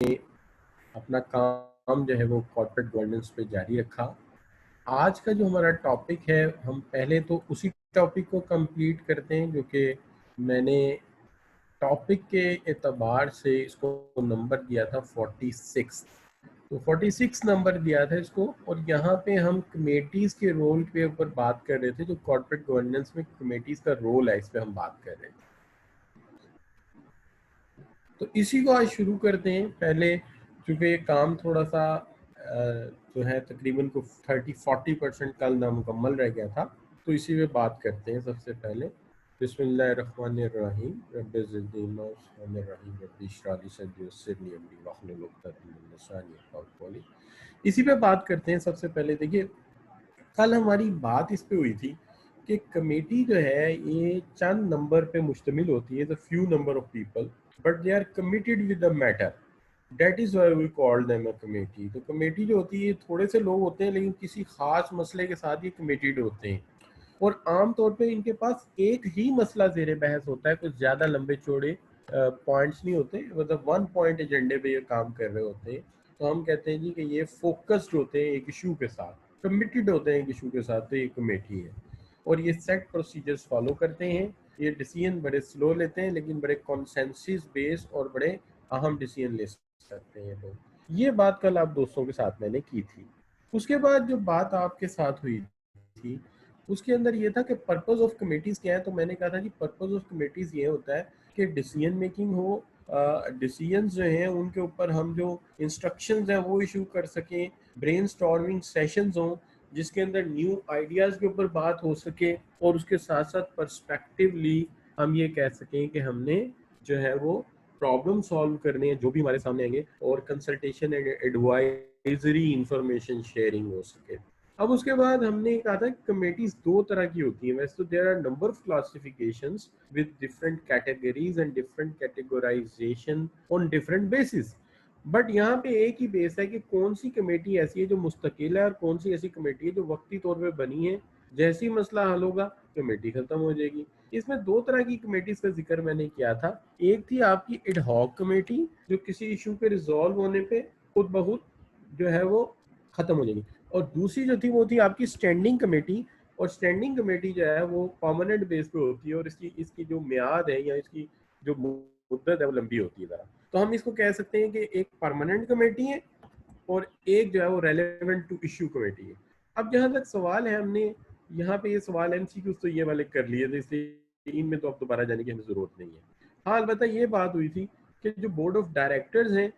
अपना काम जो है वो कॉर्पोरेट गवर्नेंस पे जारी रखा। आज का जो हमारा टॉपिक है, हम पहले तो उसी टॉपिक को कंप्लीट करते हैं जो कि मैंने टॉपिक के एतबार से इसको नंबर दिया था 46। तो 46 नंबर दिया था इसको, और यहाँ पे हम कमेटीज़ के रोल के ऊपर बात कर रहे थे। जो कॉर्पोरेट गवर्नेंस में कमेटीज़ का रोल है, इस पे हम बात कर रहे थे। तो इसी को आज शुरू करते हैं। पहले चूँकि ये काम थोड़ा सा जो है तकरीबन को 30-40% कल नामुकम्मल रह गया था, तो इसी पे बात करते हैं। सबसे पहले बिस्मिल्लाहिर्रहमानिर्रहीम रब्बि ज़िदनी रहीम रब्बि इश्रह ली सदरी वयस्सिर ली अमरी वहलुल उक़दतम मिन लिसानी यफ़क़हू क़ौली। इसी पे बात करते हैं। सबसे पहले देखिए, कल हमारी बात इस पे हुई थी कि कमेटी जो है ये चंद नंबर पे मुश्तमिल होती है, the few number of people but they are committed with the matter, that is why we call them a committee. तो कमेटी जो होती है, थोड़े से लोग होते हैं लेकिन किसी खास मसले के साथ ये कमिटेड होते हैं, और आम तौर पे इनके पास एक ही मसला ज़ेरे बहस होता है, कुछ ज़्यादा लंबे चौड़े पॉइंट्स नहीं होते, मतलब वन पॉइंट एजेंडे पे ये काम कर रहे होते हैं। तो हम कहते हैं जी कि ये फोकस्ड होते हैं एक इशू के साथ, कमिटेड होते हैं एक इशू के साथ, तो ये कमेटी है। और ये सेट प्रोसीजर्स फॉलो करते हैं। ये डिसीजन बड़े स्लो लेते हैं लेकिन बड़े कॉन्सेंसस बेस्ड और बड़े अहम डिसीजन ले सकते हैं लोग। ये बात कल आप दोस्तों के साथ मैंने की थी। उसके बाद जो बात आपके साथ हुई थी, उसके अंदर ये था कि पर्पस ऑफ कमेटीज़ क्या है। तो मैंने कहा था कि पर्पस ऑफ कमेटीज़ ये होता है कि डिसीजन मेकिंग हो, डिसीजंस जो हैं उनके ऊपर हम जो इंस्ट्रक्शंस हैं वो इशू कर सकें, ब्रेनस्टॉर्मिंग सेशंस हों जिसके अंदर न्यू आइडियाज़ के ऊपर बात हो सके, और उसके साथ साथ पर्सपेक्टिवली हम ये कह सकें कि हमने जो है वो प्रॉब्लम सॉल्व करने हैं जो भी हमारे सामने आएंगे, और consultation and advisory information sharing हो सके। अब उसके बाद हमने कहा था कमेटीज दो तरह की होती हैं। वैसे तो there are number of classifications with different categories and different categorization on different basis, but यहाँ पे एक ही बेस है कि कौन सी कमेटी ऐसी है जो मुस्तकिल है और कौन सी ऐसी कमेटी है जो वक्ती तौर पे बनी है, जैसी मसला हल होगा कमेटी खत्म हो जाएगी। इसमें दो तरह की कमेटीज का जिक्र मैंने किया था। एक थी आपकी एड हॉक कमेटी, जो किसी इशू के रिजॉल्व होने पे खुद ब खुद जो है वो खत्म हो जाएगी, और दूसरी जो थी वो थी आपकी स्टैंडिंग कमेटी। और स्टैंडिंग कमेटी जो है वो परमानेंट बेस पे होती है, और इसकी इसकी जो म्याद है या इसकी जो मुद्दत है वो लंबी होती है ज़रा। तो हम इसको कह सकते हैं कि एक परमानेंट कमेटी है और एक जो है वो रेलेवेंट टू इश्यू कमेटी है। अब जहाँ तक सवाल है, हमने यहाँ पे ये सवाल एमसीक्यूज तो ये वाले कर लिए थे, इसलिए इनमें तो अब दोबारा जाने की हमें ज़रूरत नहीं है। हाँ, अलबत्ता ये बात हुई थी कि जो बोर्ड ऑफ डायरेक्टर्स हैं,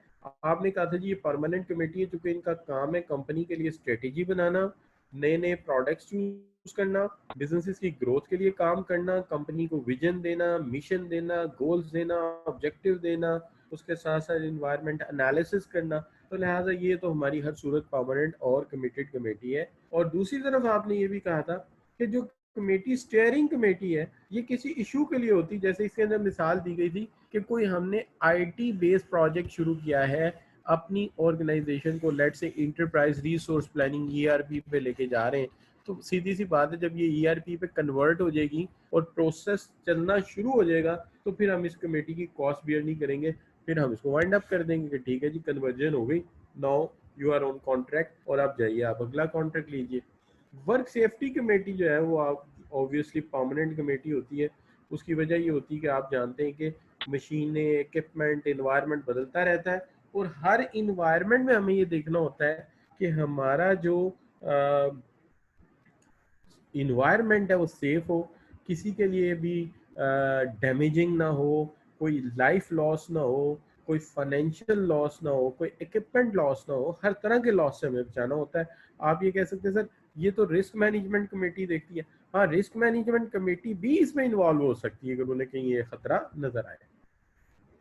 आपने कहा था जी ये परमानेंट कमेटी है, चूंकि इनका काम है कंपनी के लिए स्ट्रेटेजी बनाना, नए नए प्रोडक्ट्स चूज करना, बिजनेसेस की ग्रोथ के लिए काम करना, कंपनी को विजन देना, मिशन देना, गोल्स देना, ऑब्जेक्टिव देना, उसके साथ साथ इन्वायरमेंट एनालिसिस करना। तो लिहाजा ये तो हमारी हर सूरत परमानेंट और कमिटेड कमेटी है। और दूसरी तरफ आपने ये भी कहा था कि जो कमेटी स्टेयरिंग कमेटी है, ये किसी इशू के लिए होती, जैसे इसके अंदर मिसाल दी गई थी कि कोई हमने आईटी बेस्ड प्रोजेक्ट शुरू किया है अपनी ऑर्गेनाइजेशन को, लेट से इंटरप्राइज रिसोर्स प्लानिंग ईआरपी पे लेके जा रहे हैं। तो सीधी सी बात है, जब ये ईआरपी पे कन्वर्ट हो जाएगी और प्रोसेस चलना शुरू हो जाएगा, तो फिर हम इस कमेटी की कॉस्ट बियर नहीं करेंगे, फिर हम इसको वाइंड अप कर देंगे कि ठीक है जी कन्वर्जन हो गई, now you are on contract और आप जाइए आप अगला कॉन्ट्रैक्ट लीजिए। वर्क सेफ्टी कमेटी जो है वो आप ऑब्वियसली परमानेंट कमेटी होती है। उसकी वजह ये होती है कि आप जानते हैं कि मशीनें, इक्विपमेंट, इन्वायरमेंट बदलता रहता है, और हर इन्वायरमेंट में हमें ये देखना होता है कि हमारा जो इन्वायरमेंट है वो सेफ हो, किसी के लिए भी डैमेजिंग ना हो, कोई लाइफ लॉस ना हो, कोई फाइनेंशियल लॉस ना हो, कोई इक्विपमेंट लॉस ना हो, हर तरह के लॉस से हमें बचाना होता है। आप ये कह सकते हैं सर ये तो रिस्क मैनेजमेंट कमेटी देखती है। हाँ, रिस्क मैनेजमेंट कमेटी भी इसमें इन्वॉल्व हो सकती है अगर उन्हें कहीं ये खतरा नजर आए।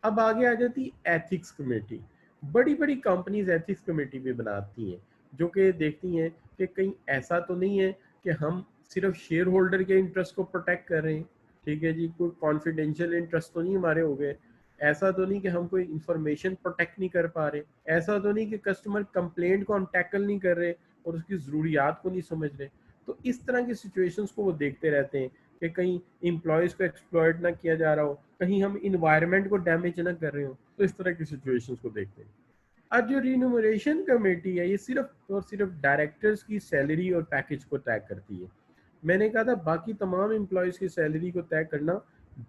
अब आगे आ जाती एथिक्स कमेटी। बड़ी बड़ी कंपनीज एथिक्स कमेटी भी बनाती हैं, जो कि देखती हैं कि कहीं ऐसा तो नहीं है कि हम सिर्फ शेयर होल्डर के इंटरेस्ट को प्रोटेक्ट कर रहे हैं, ठीक है जी, कोई कॉन्फिडेंशियल इंटरेस्ट तो नहीं हमारे हो गए, ऐसा तो नहीं कि हम कोई इंफॉर्मेशन प्रोटेक्ट नहीं कर पा रहे, ऐसा तो नहीं कि कस्टमर कंप्लेंट को हम टैकल नहीं कर रहे और उसकी ज़रूरियात को नहीं समझ रहे। तो इस तरह की सिचुएशंस को वो देखते रहते हैं कि कहीं एम्प्लॉयज़ को एक्सप्लॉयट ना किया जा रहा हो, कहीं हम इन्वायरमेंट को डैमेज ना कर रहे हो। तो इस तरह की सिचुएशंस को देखते हैं। अब जो रिन्यूमरेशन कमेटी है ये सिर्फ और सिर्फ डायरेक्टर्स की सैलरी और पैकेज को तय करती है। मैंने कहा था बाकी तमाम एम्प्लॉयज़ की सैलरी को तय करना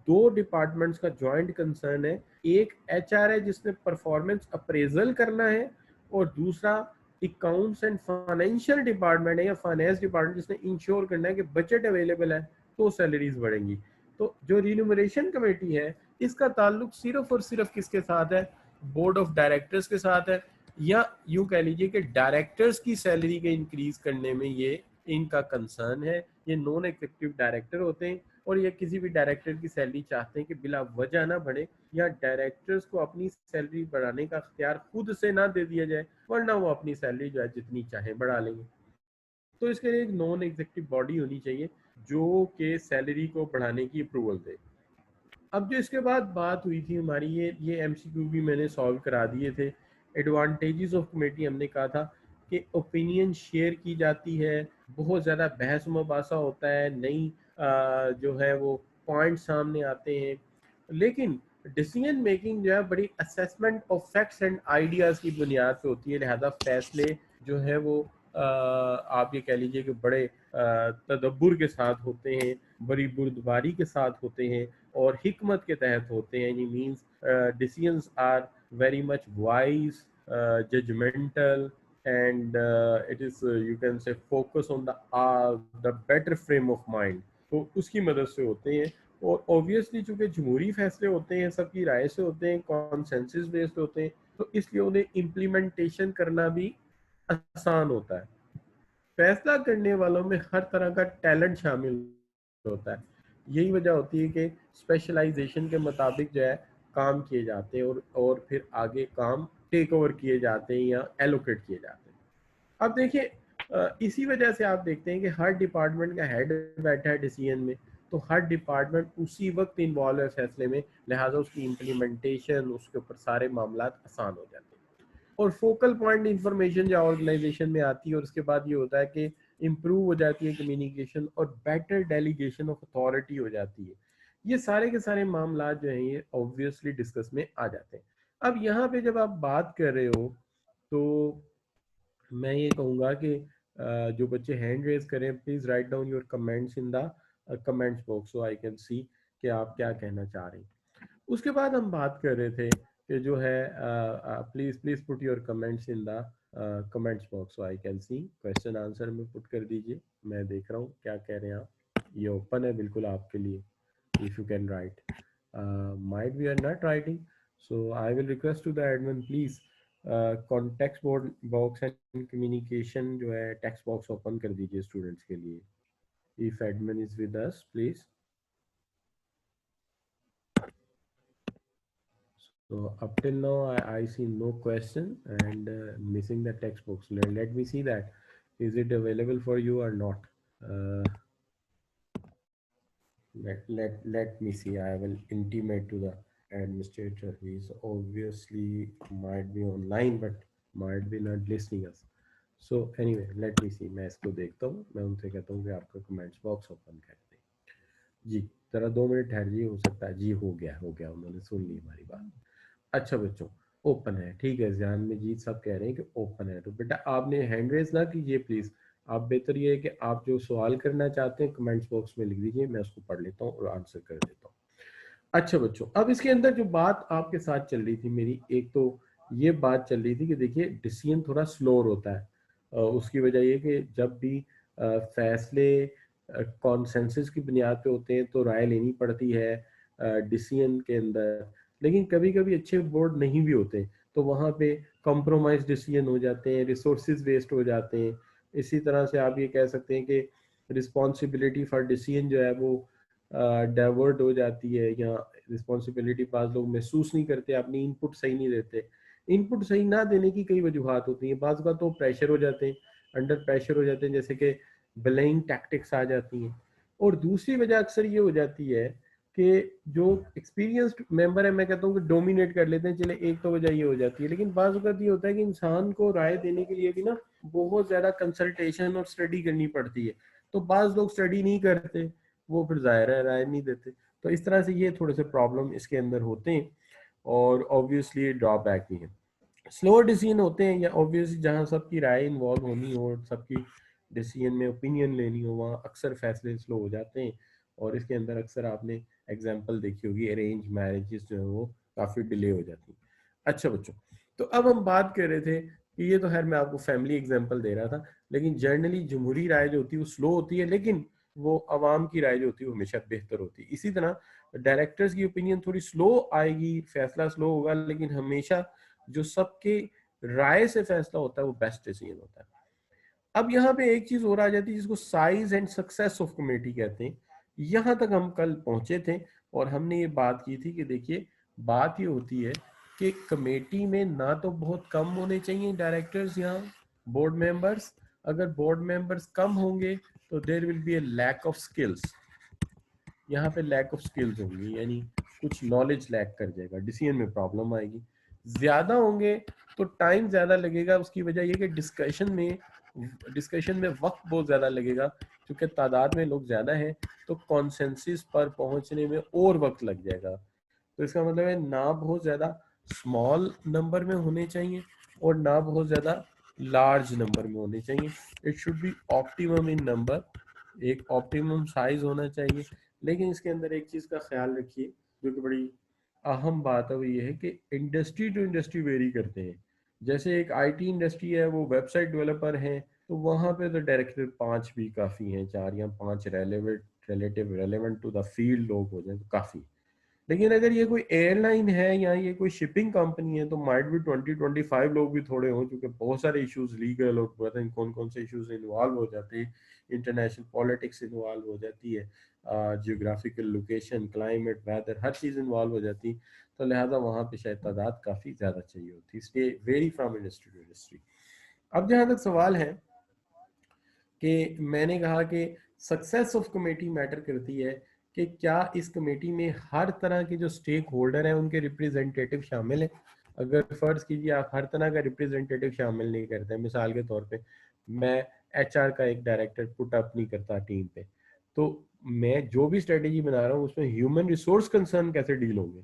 दो डिपार्टमेंट्स का जॉइंट कंसर्न है। एक एचआर है जिसने परफॉर्मेंस अप्रेजल करना है, और दूसरा अकाउंट्स एंड फाइनेंशियल डिपार्टमेंट है या फाइनेंस डिपार्टमेंट जिसने इंश्योर करना है कि बजट अवेलेबल है तो सैलरीज बढ़ेंगी। तो जो रिन्यूमरेशन कमेटी है इसका ताल्लुक सिर्फ और सिर्फ किसके साथ है? बोर्ड ऑफ डायरेक्टर्स के साथ है, या यूं कह लीजिए कि डायरेक्टर्स की सैलरी के इंक्रीज करने में ये इनका कंसर्न है। ये नॉन एग्जीक्यूटिव डायरेक्टर होते हैं और ये किसी भी डायरेक्टर की सैलरी चाहते हैं कि बिला वजह ना बढ़े, या डायरेक्टर्स को अपनी सैलरी बढ़ाने का अख्तियार खुद से ना दे दिया जाए, वरना वो अपनी सैलरी जो है जितनी चाहे बढ़ा लेंगे। तो इसके लिए एक नॉन एग्जीक्यूटिव बॉडी होनी चाहिए जो कि सैलरी को बढ़ाने की अप्रूवल दे। अब जो इसके बाद बात हुई थी हमारी, ये एमसीक्यू भी मैंने सॉल्व करा दिए थे। एडवांटेजेस ऑफ कमेटी हमने कहा था कि ओपिनियन शेयर की जाती है, बहुत ज़्यादा बहस मुबासा होता है, नई जो है वो पॉइंट सामने आते हैं, लेकिन डिसीजन मेकिंग जो है बड़ी assessment of facts and ideas की बुनियाद पे होती है। लिहाजा फैसले जो है वो आप ये कह लीजिए कि बड़े तदब्बुर के साथ होते हैं, बड़ी बुर्दबारी के साथ होते हैं और हिकमत के तहत होते हैं। ये means decisions are very much wise, judgemental, and it is you can say focus on the better frame of mind, तो उसकी मदद से होते हैं। और ऑब्वियसली चूंकि जमहूरी फैसले होते हैं, सबकी राय से होते हैं, कॉन्सेंसस बेस्ड होते हैं, तो इसलिए उन्हें इम्प्लीमेंटेशन करना भी आसान होता है। फैसला करने वालों में हर तरह का टैलेंट शामिल होता है। यही वजह होती है कि स्पेशलाइजेशन के मुताबिक जो है काम किए जाते हैं और फिर आगे काम टेक ओवर किए जाते हैं या एलोकेट किए जाते हैं। अब देखिए इसी वजह से आप देखते हैं कि हर डिपार्टमेंट का हेड बैठा है डिसीजन में, तो हर डिपार्टमेंट उसी वक्त इन्वॉल्व है फैसले में, लिहाजा उसकी इम्प्लीमेंटेशन, उसके ऊपर सारे मामला आसान हो जाते हैं। और फोकल पॉइंट इंफॉर्मेशन जो ऑर्गेनाइजेशन में आती है, और उसके बाद ये होता है कि इम्प्रूव हो जाती है कम्युनिकेशन और बेटर डेलीगेशन ऑफ अथॉरिटी हो जाती है। ये सारे के सारे मामला जो हैं ये ऑब्वियसली डिस्कस में आ जाते हैं। अब यहाँ पे जब आप बात कर रहे हो तो मैं ये कहूँगा कि जो बच्चे हैंड रेज करें, please write down your comments in the comments box so I can see कि आप क्या कहना चाह रहे हैं। उसके बाद हम बात कर रहे थे कि जो है please please put your comments in the comments box so I can see. Question answer में पुट कर दीजिए, मैं देख रहा हूँ क्या कह रहे हैं आप। ये ओपन है बिल्कुल आपके लिए, if you can write. Might we are not writing, so I will request to the admin please text board box and communication जो है टेक्स्ट बॉक्स ओपन कर दीजिए स्टूडेंट्स के लिए। If admin is with us please. So up till now, I see no question and missing the textbooks. Let me see that. Is it available for you or not? Uh, let me see. I will intimate to the administrator. He is obviously might be online, but might be not listening us. So anyway, let me see. मैं इसको देखता हूँ, मैं उनसे कहता हूँ कि आपका कमेंट्स बॉक्स ओपन कर दें। जी जरा 2 मिनट ठहरिए, हो सकता है। जी हो गया, उन्होंने सुन ली हमारी बात। अच्छा बच्चों, ओपन है, ठीक है। ध्यान में जीत सब कह रहे हैं कि ओपन है, तो बेटा आपने हैंड रेज ना कीजिए प्लीज। आप बेहतर ये है कि आप जो सवाल करना चाहते हैं कमेंट्स बॉक्स में लिख दीजिए, मैं उसको पढ़ लेता हूँ और आंसर कर देता हूँ। अच्छा बच्चों, अब इसके अंदर जो बात आपके साथ चल रही थी मेरी, एक तो ये बात चल रही थी कि देखिए डिसीजन थोड़ा स्लोर होता है। उसकी वजह ये कि जब भी फैसले कॉन्सेंसस की बुनियाद पे होते हैं तो राय लेनी पड़ती है डिसीजन के अंदर, लेकिन कभी कभी अच्छे बोर्ड नहीं भी होते, तो वहाँ पे कॉम्प्रोमाइज डिसीजन हो जाते हैं, रिसोर्सेज वेस्ट हो जाते हैं। इसी तरह से आप ये कह सकते हैं कि रिस्पॉन्सिबिलिटी फॉर डिसीजन जो है वो डाइवर्ट हो जाती है, या रिस्पॉन्सिबिलिटी पास लोग महसूस नहीं करते, अपनी इनपुट सही नहीं देते। इनपुट सही ना देने की कई वजूहत होती हैं, बाज़ का तो प्रेशर हो जाते हैं, अंडर प्रेशर हो जाते हैं, जैसे कि ब्लेइंग टैक्टिक्स आ जाती हैं। और दूसरी वजह अक्सर ये हो जाती है कि जो एक्सपीरियंस्ड मेंबर है, मैं कहता हूँ कि डोमिनेट कर लेते हैं। चले एक तो वजह ये हो जाती है, लेकिन बाज़ वक़्त ये होता है कि इंसान को राय देने के लिए भी ना बहुत ज़्यादा कंसल्टेशन और स्टडी करनी पड़ती है, तो बाज़ लोग स्टडी नहीं करते, वो फिर ज़ाहिर है राय नहीं देते। तो इस तरह से ये थोड़े से प्रॉब्लम इसके अंदर होते हैं और ऑब्वियसली ड्रॉबैक भी है। स्लो डिसीजन होते हैं या ऑब्वियसली जहाँ सबकी राय इन्वॉल्व होनी हो, सबकी डिसीजन में ओपिनियन लेनी हो, वहाँ अक्सर फैसले स्लो हो जाते हैं। और इसके अंदर अक्सर आपने एग्जांपल देखी होगी, अरेंज मैरिजेस जो है वो काफ़ी डिले हो जाती हैं। अच्छा बच्चों, तो अब हम बात कर रहे थे कि ये तो खैर मैं आपको फैमिली एग्जाम्पल दे रहा था, लेकिन जनरली जमहूरी राय जो होती है वो स्लो होती है, लेकिन वो अवाम की राय जो होती है वो हमेशा बेहतर होती है। इसी तरह डायरेक्टर्स की ओपिनियन थोड़ी स्लो आएगी, फैसला स्लो होगा, लेकिन हमेशा जो सबके राय से फैसला होता है वो बेस्ट डिसीजन होता है। अब यहाँ पे एक चीज और आ जाती है जिसको size and success of committee कहते हैं। यहाँ तक हम कल पहुंचे थे और हमने ये बात की थी कि देखिए, बात ये होती है कि कमेटी में ना तो बहुत कम होने चाहिए डायरेक्टर्स या बोर्ड मेंबर्स। अगर बोर्ड मेंबर्स कम होंगे तो there will be a lack of skills. यहाँ पे लैक ऑफ स्किल्स होंगी, यानी कुछ नॉलेज लैक कर जाएगा, डिसीजन में प्रॉब्लम आएगी। ज्यादा होंगे तो टाइम ज्यादा लगेगा, उसकी वजह ये कि डिस्कशन में वक्त बहुत ज्यादा लगेगा, क्योंकि तादाद में लोग ज्यादा हैं तो कॉन्सेंसिस पर पहुंचने में और वक्त लग जाएगा। तो इसका मतलब है ना बहुत ज्यादा स्मॉल नंबर में होने चाहिए और ना बहुत ज्यादा लार्ज नंबर में होने चाहिए। It should be optimum in number, एक ऑप्टिमम साइज होना चाहिए। लेकिन इसके अंदर एक चीज का ख्याल रखिए जो कि बड़ी अहम बात है, वो ये है कि इंडस्ट्री टू इंडस्ट्री वेरी करते हैं। जैसे एक आईटी इंडस्ट्री है, वो वेबसाइट डेवलपर हैं, तो वहां पे तो डायरेक्टर 5 भी काफी हैं, 4 या 5 रेलेवेंट टू द फील्ड लोग हो जाए तो काफी। लेकिन अगर ये कोई एयरलाइन है या ये कोई शिपिंग कंपनी है तो माइट भी 20-25 लोग भी थोड़े हों, क्योंकि बहुत सारे इश्यूज लीगल और पता नहीं कौन कौन से इश्यूज इन्वॉल्व हो जाते हैं, इंटरनेशनल पॉलिटिक्स इन्वॉल्व हो जाती है, जियोग्राफिकल लोकेशन, क्लाइमेट, वेदर, हर चीज़ इन्वॉल्व हो जाती है। तो लिहाजा वहाँ पे शायद तादाद काफ़ी ज़्यादा चाहिए होती है, इसलिए vary from industry to industry. अब जहाँ तक सवाल है कि मैंने कहा कि सक्सेस ऑफ कमेटी मैटर करती है कि क्या इस कमेटी में हर तरह के जो स्टेक होल्डर हैं उनके रिप्रेजेंटेटिव शामिल हैं। अगर फर्ज कीजिए आप हर तरह का रिप्रेजेंटेटिव शामिल नहीं करते हैं, मिसाल के तौर पे मैं एचआर का एक डायरेक्टर पुट अप नहीं करता टीम पे, तो मैं जो भी स्ट्रेटेजी बना रहा हूँ उसमें ह्यूमन रिसोर्स कंसर्न कैसे डील होंगे।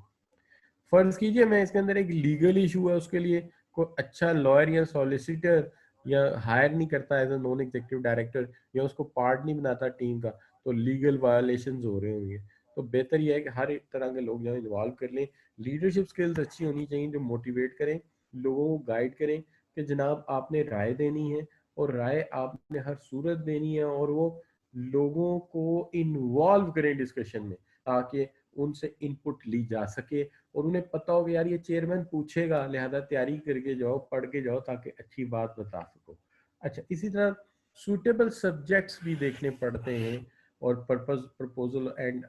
फर्ज कीजिए मैं इसके अंदर एक लीगल इशू है, उसके लिए कोई अच्छा लॉयर या सॉलिसिटर या हायर नहीं करता as a non executive director, या उसको पार्ट नहीं बनाता टीम का, तो लीगल वायलेशन हो रहे होंगे। तो बेहतर यह है कि हर एक तरह के लोग जो इन्वॉल्व कर लें। लीडरशिप स्किल्स अच्छी होनी चाहिए जो मोटिवेट करें, लोगों को गाइड करें कि जनाब आपने राय देनी है और राय आपने हर सूरत देनी है, और वो लोगों को इन्वॉल्व करें डिस्कशन में, ताकि उनसे इनपुट ली जा सके और उन्हें पता हो कि यार ये चेयरमैन पूछेगा, लिहाजा तैयारी करके जाओ, पढ़ के जाओ ताकि अच्छी बात बता सको। अच्छा, इसी तरह सूटेबल सब्जेक्ट्स भी देखने पड़ते हैं और प्रपोजल एंड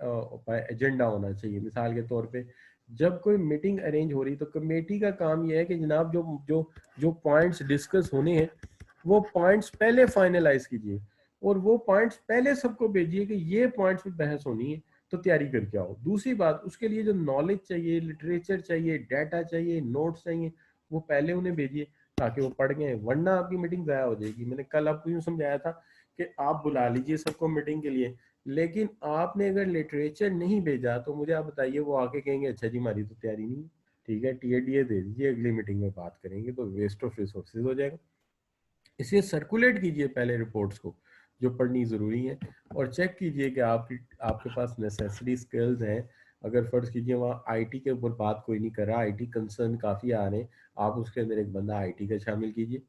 एजेंडा होना चाहिए। मिसाल के तौर पे जब कोई मीटिंग अरेंज हो रही तो कमेटी का काम यह है कि जनाब जो जो जो पॉइंट्स डिस्कस होने हैं वो पॉइंट्स पहले फाइनलाइज कीजिए और वो पॉइंट्स पहले सबको भेजिए कि ये पॉइंट्स पे बहस होनी है, तो तैयारी करके आओ। दूसरी बात, उसके लिए जो नॉलेज चाहिए, लिटरेचर चाहिए, डाटा चाहिए, नोट्स चाहिए, वो पहले उन्हें भेजिए ताकि वो पढ़ गए, वरना आपकी मीटिंग ज़ाया हो जाएगी। मैंने कल आपको यूँ समझाया था कि आप बुला लीजिए सबको मीटिंग के लिए, लेकिन आपने अगर लिटरेचर नहीं भेजा तो मुझे आप बताइए, वो आके कहेंगे अच्छा जी हमारी तो तैयारी नहीं है, ठीक है टीएडीए दे दीजिए, अगली मीटिंग में बात करेंगे, तो वेस्ट ऑफ रिसोर्सेज हो जाएगा। इसलिए सर्कुलेट कीजिए पहले रिपोर्ट्स को जो पढ़नी ज़रूरी है, और चेक कीजिए कि आपके पास नेसेसरी स्किल्स हैं। अगर फर्ज कीजिए वहाँ आईटी के ऊपर बात कोई नहीं कर रहा, आईटी कंसर्न काफ़ी आ रहे हैं, आप उसके अंदर एक बंदा आईटी का शामिल कीजिए।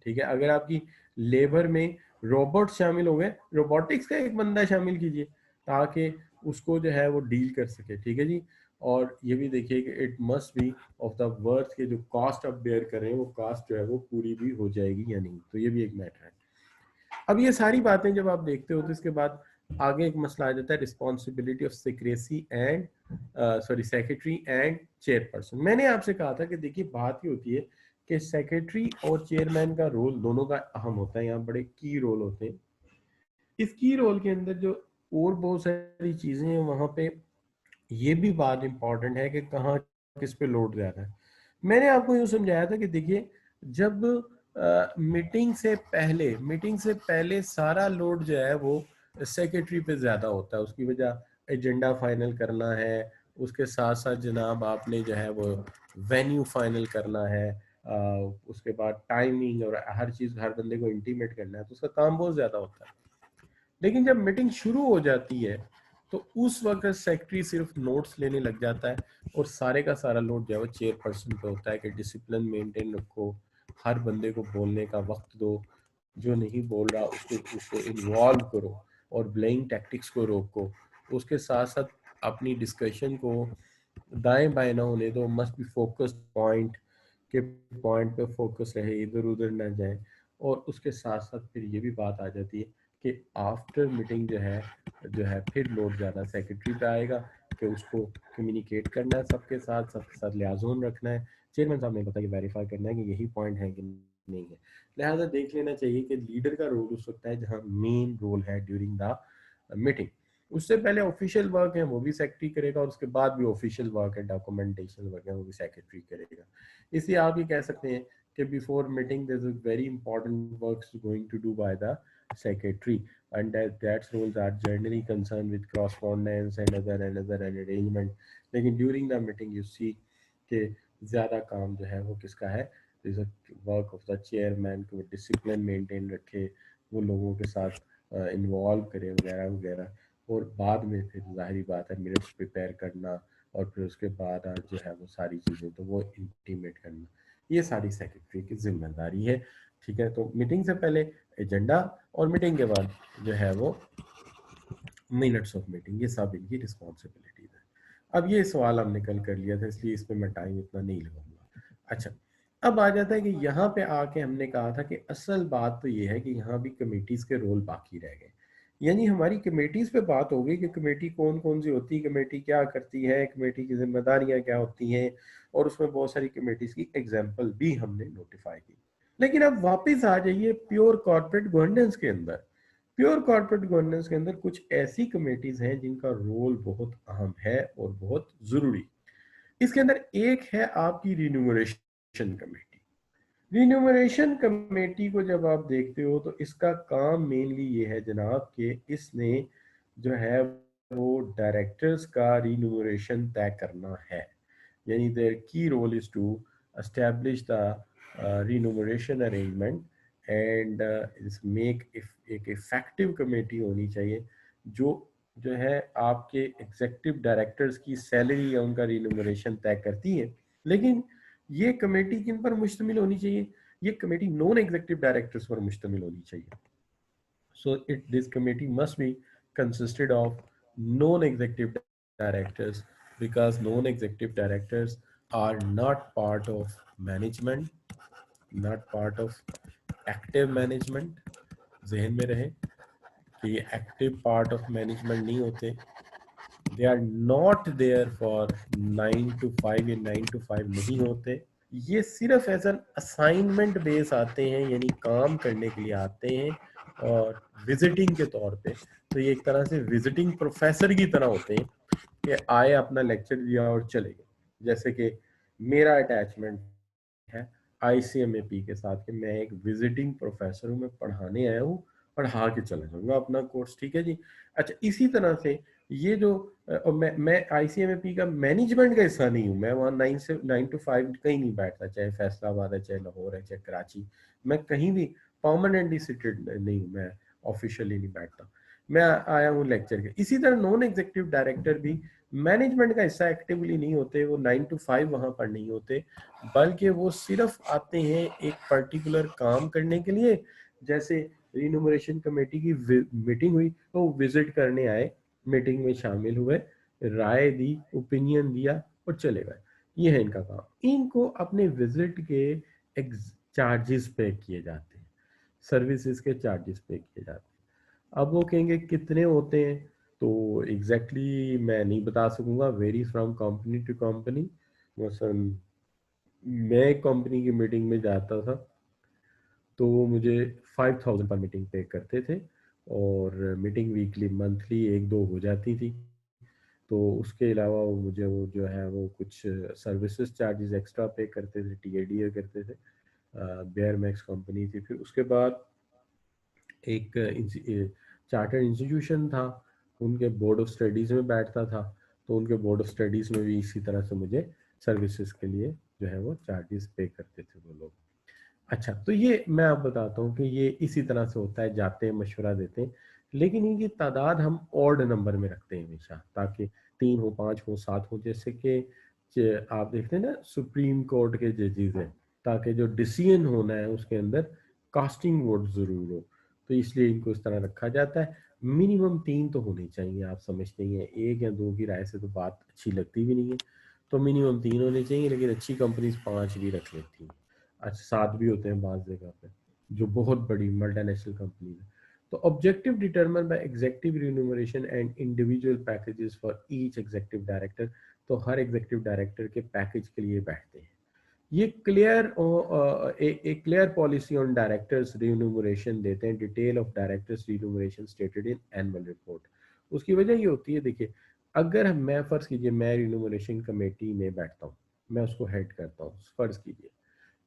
ठीक है, अगर आपकी लेबर में रोबोट शामिल हो गए, रोबोटिक्स का एक बंदा शामिल कीजिए ताकि उसको जो है वो डील कर सके। ठीक है जी। और ये भी देखिए कि it must be of the worth के जो कॉस्ट आप बेयर कर रहे हैं वो कॉस्ट जो है वो पूरी भी हो जाएगी या नहीं, तो ये भी एक मैटर है। अब ये सारी बातें जब आप देखते हो तो इसके बाद आगे एक मसला आ जाता है, responsibility of secrecy and secretary and chairperson. मैंने आपसे कहा था कि देखिए बात ये होती है कि सेक्रेटरी और चेयरमैन का रोल दोनों का अहम होता है, यहाँ बड़े की रोल होते हैं। इस की रोल के अंदर जो और बहुत सारी चीजें हैं वहां पे ये भी बात इंपॉर्टेंट है कि कहाँ किस पे लोड जा रहा है। मैंने आपको यूँ समझाया था कि देखिए, जब मीटिंग से पहले सारा लोड जो है वो सेक्रेटरी पे ज़्यादा होता है। उसकी वजह एजेंडा फाइनल करना है, उसके साथ साथ जनाब आपने जो है वो वेन्यू फाइनल करना है, उसके बाद टाइमिंग और हर चीज़ हर बंदे को इंटीमेट करना है, तो उसका काम बहुत ज़्यादा होता है। लेकिन जब मीटिंग शुरू हो जाती है तो उस वक्त सेक्रेटरी सिर्फ नोट्स लेने लग जाता है और सारे का सारा लोड जो है वो चेयरपर्सन पे होता है कि डिसिप्लिन मेंटेन रखो, हर बंदे को बोलने का वक्त दो, जो नहीं बोल रहा उसको इन्वॉल्व करो और ब्लेइंग टैक्टिक्स को रोको, उसके साथ साथ अपनी डिस्कशन को दाएं बाएं ना होने दो, मस्ट बी फोकस्ड पॉइंट के पॉइंट पे फोकस रहे, इधर उधर ना जाए। और उसके साथ साथ फिर ये भी बात आ जाती है कि आफ्टर मीटिंग जो है फिर लोड ज़्यादा सेक्रेटरी पे आएगा कि उसको कम्युनिकेट करना है सबके साथ लियाजोन रखना है, चेयरमैन साहब ने पता कि वेरीफाई करना है कि यही पॉइंट है कि नहीं है। लिहाजा देख लेना चाहिए कि लीडर का रोल हो सकता है जहाँ मेन रोल है ड्यूरिंग द मीटिंग। उससे पहले ऑफिशियल वर्क है वो भी सेक्रेटरी करेगा और उसके बाद भी ऑफिशियल वर्क है, डॉक्यूमेंटेशन वर्क है, वो भी सेक्रेटरी करेगा। इसलिए आप ये कह सकते हैं कि before meeting there is very important works going to do by the secretary, and that's roles are generally concerned with correspondence and other arrangement। लेकिन during the meeting you see कि ज़्यादा काम जो है वो किसका है, वर्क ऑफ द चेयरमैन को डिसिप्लिन मेंटेन रखे, वो लोगों के साथ इन्वॉल्व करे वगैरह वगैरह। और बाद में फिर जाहिर बात है मिनट्स प्रिपेयर करना और फिर उसके बाद जो है वो सारी चीज़ें तो वो इंटीमेट करना, ये सारी सेक्रेटरी की जिम्मेदारी है। ठीक है, तो मीटिंग से पहले एजेंडा और मीटिंग के बाद जो है वो मिनट्स ऑफ मीटिंग, ये सब इनकी रिस्पॉन्सिबिलिटीज है। अब ये सवाल हमने कल कर लिया था इसलिए इस पर मैं टाइम इतना नहीं लगाऊंगा। अच्छा, अब आ जाता है कि यहाँ पे आके हमने कहा था कि असल बात तो ये है कि यहाँ भी कमेटीज के रोल बाकी रह गए। यानी हमारी कमेटीज पे बात हो गई कि कमेटी कौन कौन सी होती है, कमेटी क्या करती है, कमेटी की जिम्मेदारियां क्या होती हैं, और उसमें बहुत सारी कमेटीज की एग्जाम्पल भी हमने नोटिफाई की। लेकिन अब वापस आ जाइए प्योर कॉर्पोरेट गवर्नेंस के अंदर। प्योर कॉर्पोरेट गवर्नेंस के अंदर कुछ ऐसी कमेटीज हैं जिनका रोल बहुत अहम है और बहुत जरूरी। इसके अंदर एक है आपकी रिन्यूमरेशन कमेटी। रिन्यूमरेशन कमेटी को जब आप देखते हो तो इसका काम मेनली ये है जनाब कि इसने जो है वो डायरेक्टर्स का रिन्यूमरेशन तय करना है। यानी देयर की role is to establish the remuneration arrangement and make एक इफेक्टिव कमेटी होनी चाहिए जो है आपके एग्जीक्यूटिव डायरेक्टर्स की सैलरी या उनका रिन्यूमरेशन तय करती है। लेकिन ये कमेटी किन पर मुश्तमिल होनी चाहिए, ये कमेटी नॉन एग्जीक्यूटिव डायरेक्टर्स पर मुश्तमिल होनी चाहिए। So this committee must be consisted of non-executive directors, because non-executive directors are not part of management, not part of active management। जहन में रहे कि ये एक्टिव पार्ट ऑफ मैनेजमेंट नहीं होते। They are not there for 9 to 5, या 9 to 5 नहीं होते। ये सिर्फ एज एन असाइनमेंट बेस आते हैं, यानी काम करने के लिए आते हैं और विजिटिंग के तौर पे। तो ये एक तरह से विजिटिंग प्रोफेसर की तरह होते हैं कि आए अपना लेक्चर दिया और चले गए। जैसे कि मेरा अटैचमेंट है ICMAP के साथ कि मैं एक विजिटिंग प्रोफेसर हूँ, मैं पढ़ाने आया हूँ, पढ़ा के चला जाऊंगा अपना कोर्स। ठीक है जी। अच्छा, इसी तरह से ये जो और मैं ICMAP का मैनेजमेंट का हिस्सा नहीं हूँ। मैं वहाँ 9 to 5 कहीं नहीं बैठता, चाहे फैसलाबाद है, चाहे लाहौर है, चाहे कराची, मैं कहीं भी परमानेंटली सिटेड नहीं हूँ, मैं ऑफिशियली नहीं बैठता, मैं आया हूँ लेक्चर के। इसी तरह नॉन एग्जीक्यूटिव डायरेक्टर भी मैनेजमेंट का हिस्सा एक्टिवली नहीं होते, वो 9 to 5 वहाँ पर नहीं होते, बल्कि वो सिर्फ आते हैं एक पर्टिकुलर काम करने के लिए। जैसे रिन्यूमरेशन कमेटी की मीटिंग हुई तो विजिट करने आए, मीटिंग में शामिल हुए, राय दी, ओपिनियन दिया और चले गए। ये है इनका काम। इनको अपने विजिट के चार्जेस पे किए जाते हैं, सर्विसेज के चार्जेस पे किए जाते हैं। अब वो कहेंगे कितने होते हैं, तो एग्जैक्टली मैं नहीं बता सकूंगा, vary from company to company. मसलन मैं एक कंपनी की मीटिंग में जाता था तो वो मुझे 5,000 पर मीटिंग पे करते थे, और मीटिंग वीकली मंथली 1-2 हो जाती थी। तो उसके अलावा वो मुझे वो जो है वो कुछ सर्विसेज चार्जेस एक्स्ट्रा पे करते थे, TADA करते थे। बेयर मैक्स कंपनी थी। फिर उसके बाद एक चार्टर्ड इंस्टीट्यूशन था, उनके बोर्ड ऑफ स्टडीज़ में बैठता था, तो उनके बोर्ड ऑफ स्टडीज़ में भी इसी तरह से मुझे सर्विसेज के लिए जो है वो चार्जेस पे करते थे वो लोग। अच्छा, तो ये मैं आप बताता हूँ कि ये इसी तरह से होता है, जाते हैं मशवरा देते हैं, लेकिन इनकी तादाद हम ऑड नंबर में रखते हैं हमेशा, ताकि 3 हो, 5 हो, 7 हो, जैसे कि आप देखते हैं ना सुप्रीम कोर्ट के जजेस हैं, ताकि जो डिसीजन होना है उसके अंदर कास्टिंग वोट ज़रूर हो, तो इसलिए इनको इस तरह रखा जाता है। मिनिमम 3 तो होने चाहिए, आप समझते ही हैं, 1 या 2 की राय से तो बात अच्छी लगती भी नहीं है, तो मिनिमम 3 होने चाहिए, लेकिन अच्छी कंपनीज 5 भी रख लेती हैं। अच्छा, 7 भी होते हैं बाज़ जगह पे, जो बहुत बड़ी मल्टीनेशनल कंपनी है। तो objective determine by executive remuneration and individual packages for each executive director, तो हर एग्जीक्यूटिव डायरेक्टर के पैकेज के लिए बैठते हैं। ये clear policy on directors remuneration देते हैं, detail of directors remuneration stated in annual report. उसकी वजह ये होती है, देखिए, अगर मैं फर्ज कीजिए मैं रिन्यूमरेशन कमेटी में बैठता हूँ, मैं उसको हेड करता हूँ, फर्ज कीजिए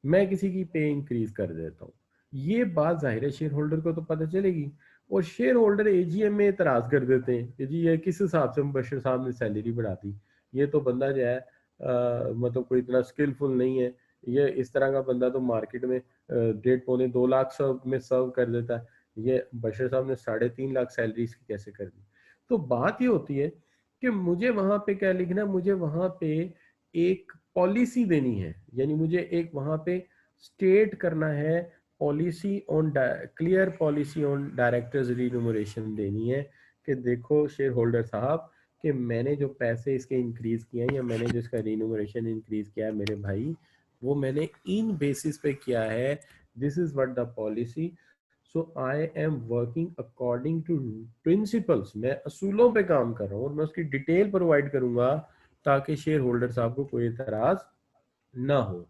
मैं किसी की पे इंक्रीज कर देता हूँ, ये बात जाहिर है शेयर होल्डर को तो पता चलेगी, और शेयर होल्डर एजीएम में इतराज कर देते हैं कि जी ये किस हिसाब से मुबशिर साहब ने सैलरी बढ़ा दी, ये तो बंदा जो है मतलब कोई इतना स्किलफुल नहीं है, ये इस तरह का बंदा तो मार्केट में 1.5 पौने 2 लाख सर्व में सर्व कर देता है, ये बशीर साहब ने 3.5 लाख सैलरी इसकी कैसे कर दी। तो बात ये होती है कि मुझे वहां पे क्या लिखना, मुझे वहां पे एक पॉलिसी देनी है, यानी मुझे एक वहां पे स्टेट करना है, policy on clear policy on directors remuneration देनी है, कि देखो शेयर होल्डर साहब कि मैंने जो पैसे इसके इंक्रीज किए हैं, या मैंने जो इसका रिन्यूमरेशन इंक्रीज किया है मेरे भाई, वो मैंने इन बेसिस पे किया है, this is what the policy, so I am working according to principles, मैं असूलों पे काम कर रहा हूँ, और मैं उसकी डिटेल प्रोवाइड करूंगा ताकि शेयर होल्डर साहब को कोई एतराज ना हो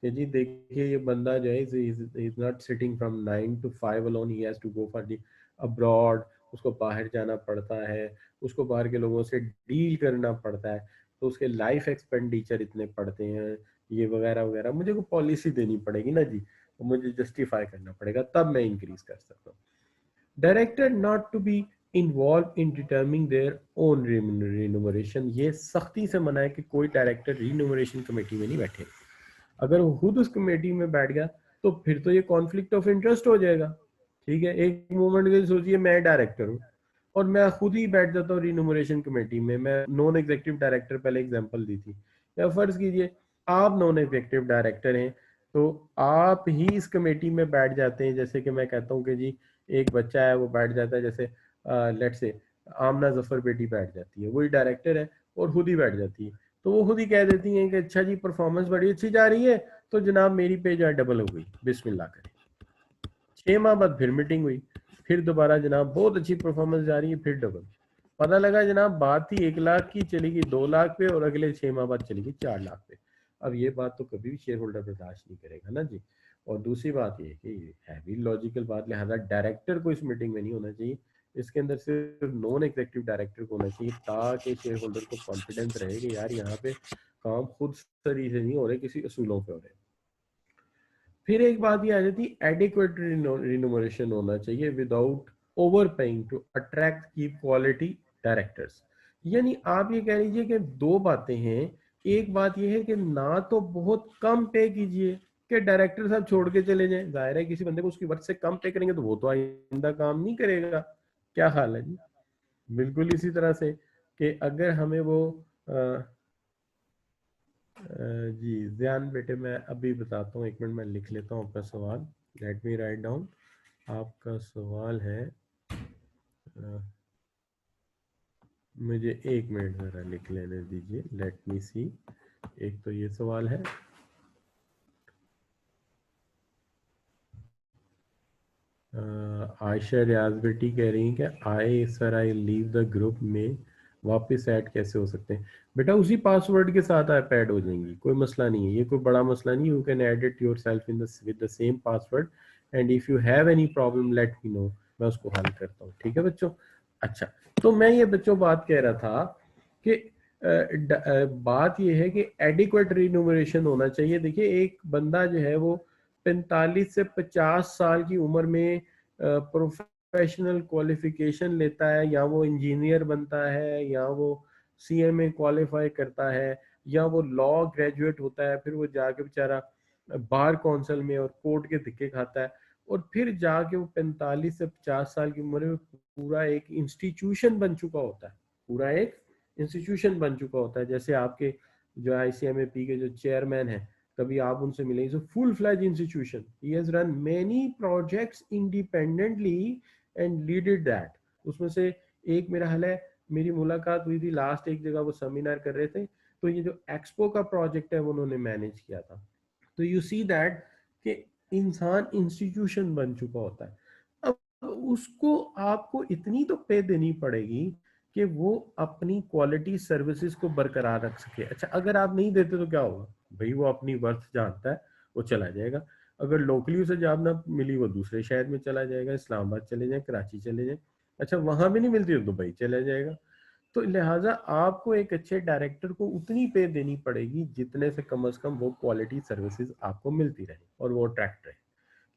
कि जी देखिए ये बंदा जो है is not sitting from 9 to 5 alone, he has to go for the abroad, उसको बाहर जाना पड़ता है, उसको बाहर के लोगों से डील करना पड़ता है, तो उसके लाइफ एक्सपेंडिचर इतने पड़ते हैं, ये वगैरह वगैरह, मुझे को पॉलिसी देनी पड़ेगी ना जी, तो मुझे जस्टिफाई करना पड़ेगा, तब मैं इंक्रीज कर सकता हूँ। Director not to be involve in determining their own remuneration, ये सख्ती से मना है कि कोई डायरेक्टर रिन्यूमरेशन कमेटी में नहीं बैठे, अगर वो खुद उस कमेटी में बैठ गया तो फिर तो ये कॉन्फ्लिक्ट ऑफ इंटरेस्ट हो जाएगा। ठीक है, एक मोमेंट के लिए सोचिए मैं डायरेक्टर हूँ और मैं खुद ही बैठ जाता हूँ रिन्यूमरेशन कमेटी में, मैं नॉन एग्जीक्यूटिव डायरेक्टर, पहले एग्जांपल दी थी, या फर्ज कीजिए आप नॉन एग्जीक्यूटिव डायरेक्टर हैं, तो आप ही इस कमेटी में बैठ जाते हैं, जैसे कि मैं कहता हूँ कि जी एक बच्चा है वो बैठ जाता है, जैसे लेट से आमना जफर बेटी बैठ जाती है, वही डायरेक्टर है और खुद ही बैठ जाती है, तो वो खुद ही कह देती हैं कि अच्छा जी परफॉर्मेंस बड़ी अच्छी जा रही है, तो जनाब मेरी पे जो है डबल हो गई, बिस्मिल्लाह करें। 6 माह बाद फिर मीटिंग हुई, फिर दोबारा जनाब बहुत अच्छी परफॉर्मेंस जा रही है, फिर डबल, पता लगा जनाब बात ही 1 लाख की चली गई 2 लाख पे, और अगले 6 माह बाद चली गई 4 लाख पे। अब ये बात तो कभी भी शेयर होल्डर बर्दाश्त नहीं करेगा ना जी। और दूसरी बात ये कि है भी लॉजिकल बात, लिहाजा डायरेक्टर को इस मीटिंग में नहीं होना चाहिए, इसके अंदर सिर्फ नॉन एग्जीक्यूटिव डायरेक्टर को होना चाहिए, ताकि शेयर होल्डर को कॉन्फिडेंस रहे कि यार यहाँ पे काम खुद सही से नहीं हो रहे, किसी असूलों पे हो रहे। फिर एक बात ये आ जाती है, एडिक्वेट रिन्यूमरेशन होना चाहिए without over paying to attract की क्वालिटी डायरेक्टर्स। यानी आप ये कह लीजिए कि दो बातें हैं, एक बात ये है कि ना तो बहुत कम पे कीजिए कि डायरेक्टर साहब छोड़ के चले जाएं, जाहिर है किसी बंदे को उसकी वर्थ से कम पे करेंगे तो वो तो आइंदा काम नहीं करेगा। क्या ख्याल है जी? बिल्कुल इसी तरह से कि अगर हमें वो जी ध्यान बेटे, मैं अभी बताता हूँ, 1 मिनट मैं लिख लेता हूँ आपका सवाल, लेट मी राइट डाउन। आपका सवाल है मुझे 1 मिनट ज़रा लिख लेने दीजिए, लेट मी सी। एक तो ये सवाल है, आयशा रियाज बेटी कह रही हैं कि I sir I leave the group में वापस ऐड कैसे हो सकते हैं? बेटा उसी पासवर्ड के साथ आप ऐड हो जाएंगी, कोई मसला नहीं है, ये कोई बड़ा मसला नहीं, you can add it your self in with the same password, and if you have any problem let me know, मैं उसको हल करता हूँ, ठीक है बच्चों। अच्छा, तो मैं ये बच्चों बात कह रहा था कि बात ये है कि एडिक्वेट रिन्यूमरेशन होना चाहिए। देखिए एक बंदा जो है वो 45 से 50 साल की उम्र में प्रोफेशनल क्वालिफिकेशन लेता है, या वो इंजीनियर बनता है, या वो सीएमए क्वालिफाई करता है, या वो लॉ ग्रेजुएट होता है, फिर वो जाके बेचारा बार काउंसिल में और कोर्ट के धक्के खाता है, और फिर जाके वो 45 से 50 साल की उम्र में पूरा एक इंस्टीट्यूशन बन चुका होता है, पूरा एक इंस्टीट्यूशन बन चुका होता है। जैसे आपके जो ICMAP के जो चेयरमैन है, कभी आप उनसे मिले, is a full fledge institution, he has run many projects independently and leaded that. उसमें से एक मेरा हाल है, मेरी मुलाकात हुई थी लास्ट, एक जगह वो सेमिनार कर रहे थे, तो ये जो एक्सपो का प्रोजेक्ट है वो उन्होंने मैनेज किया था। तो यू सी दैट कि इंसान इंस्टीट्यूशन बन चुका होता है। अब उसको आपको इतनी तो पे देनी पड़ेगी कि वो अपनी क्वालिटी सर्विसेज को बरकरार रख सके। अच्छा, अगर आप नहीं देते तो क्या होगा भाई, वो अपनी वर्थ जानता है, वो चला जाएगा। अगर लोकली उसे जॉब ना मिली, वो दूसरे शहर में चला जाएगा, इस्लामाबाद चले जाए, कराची चले जाए, अच्छा वहां भी नहीं मिलती तो दुबई चला जाएगा। तो लिहाजा आपको एक अच्छे डायरेक्टर को उतनी पे देनी पड़ेगी जितने से कम वो क्वालिटी सर्विसेज आपको मिलती रहे और वो अट्रैक्ट रहे।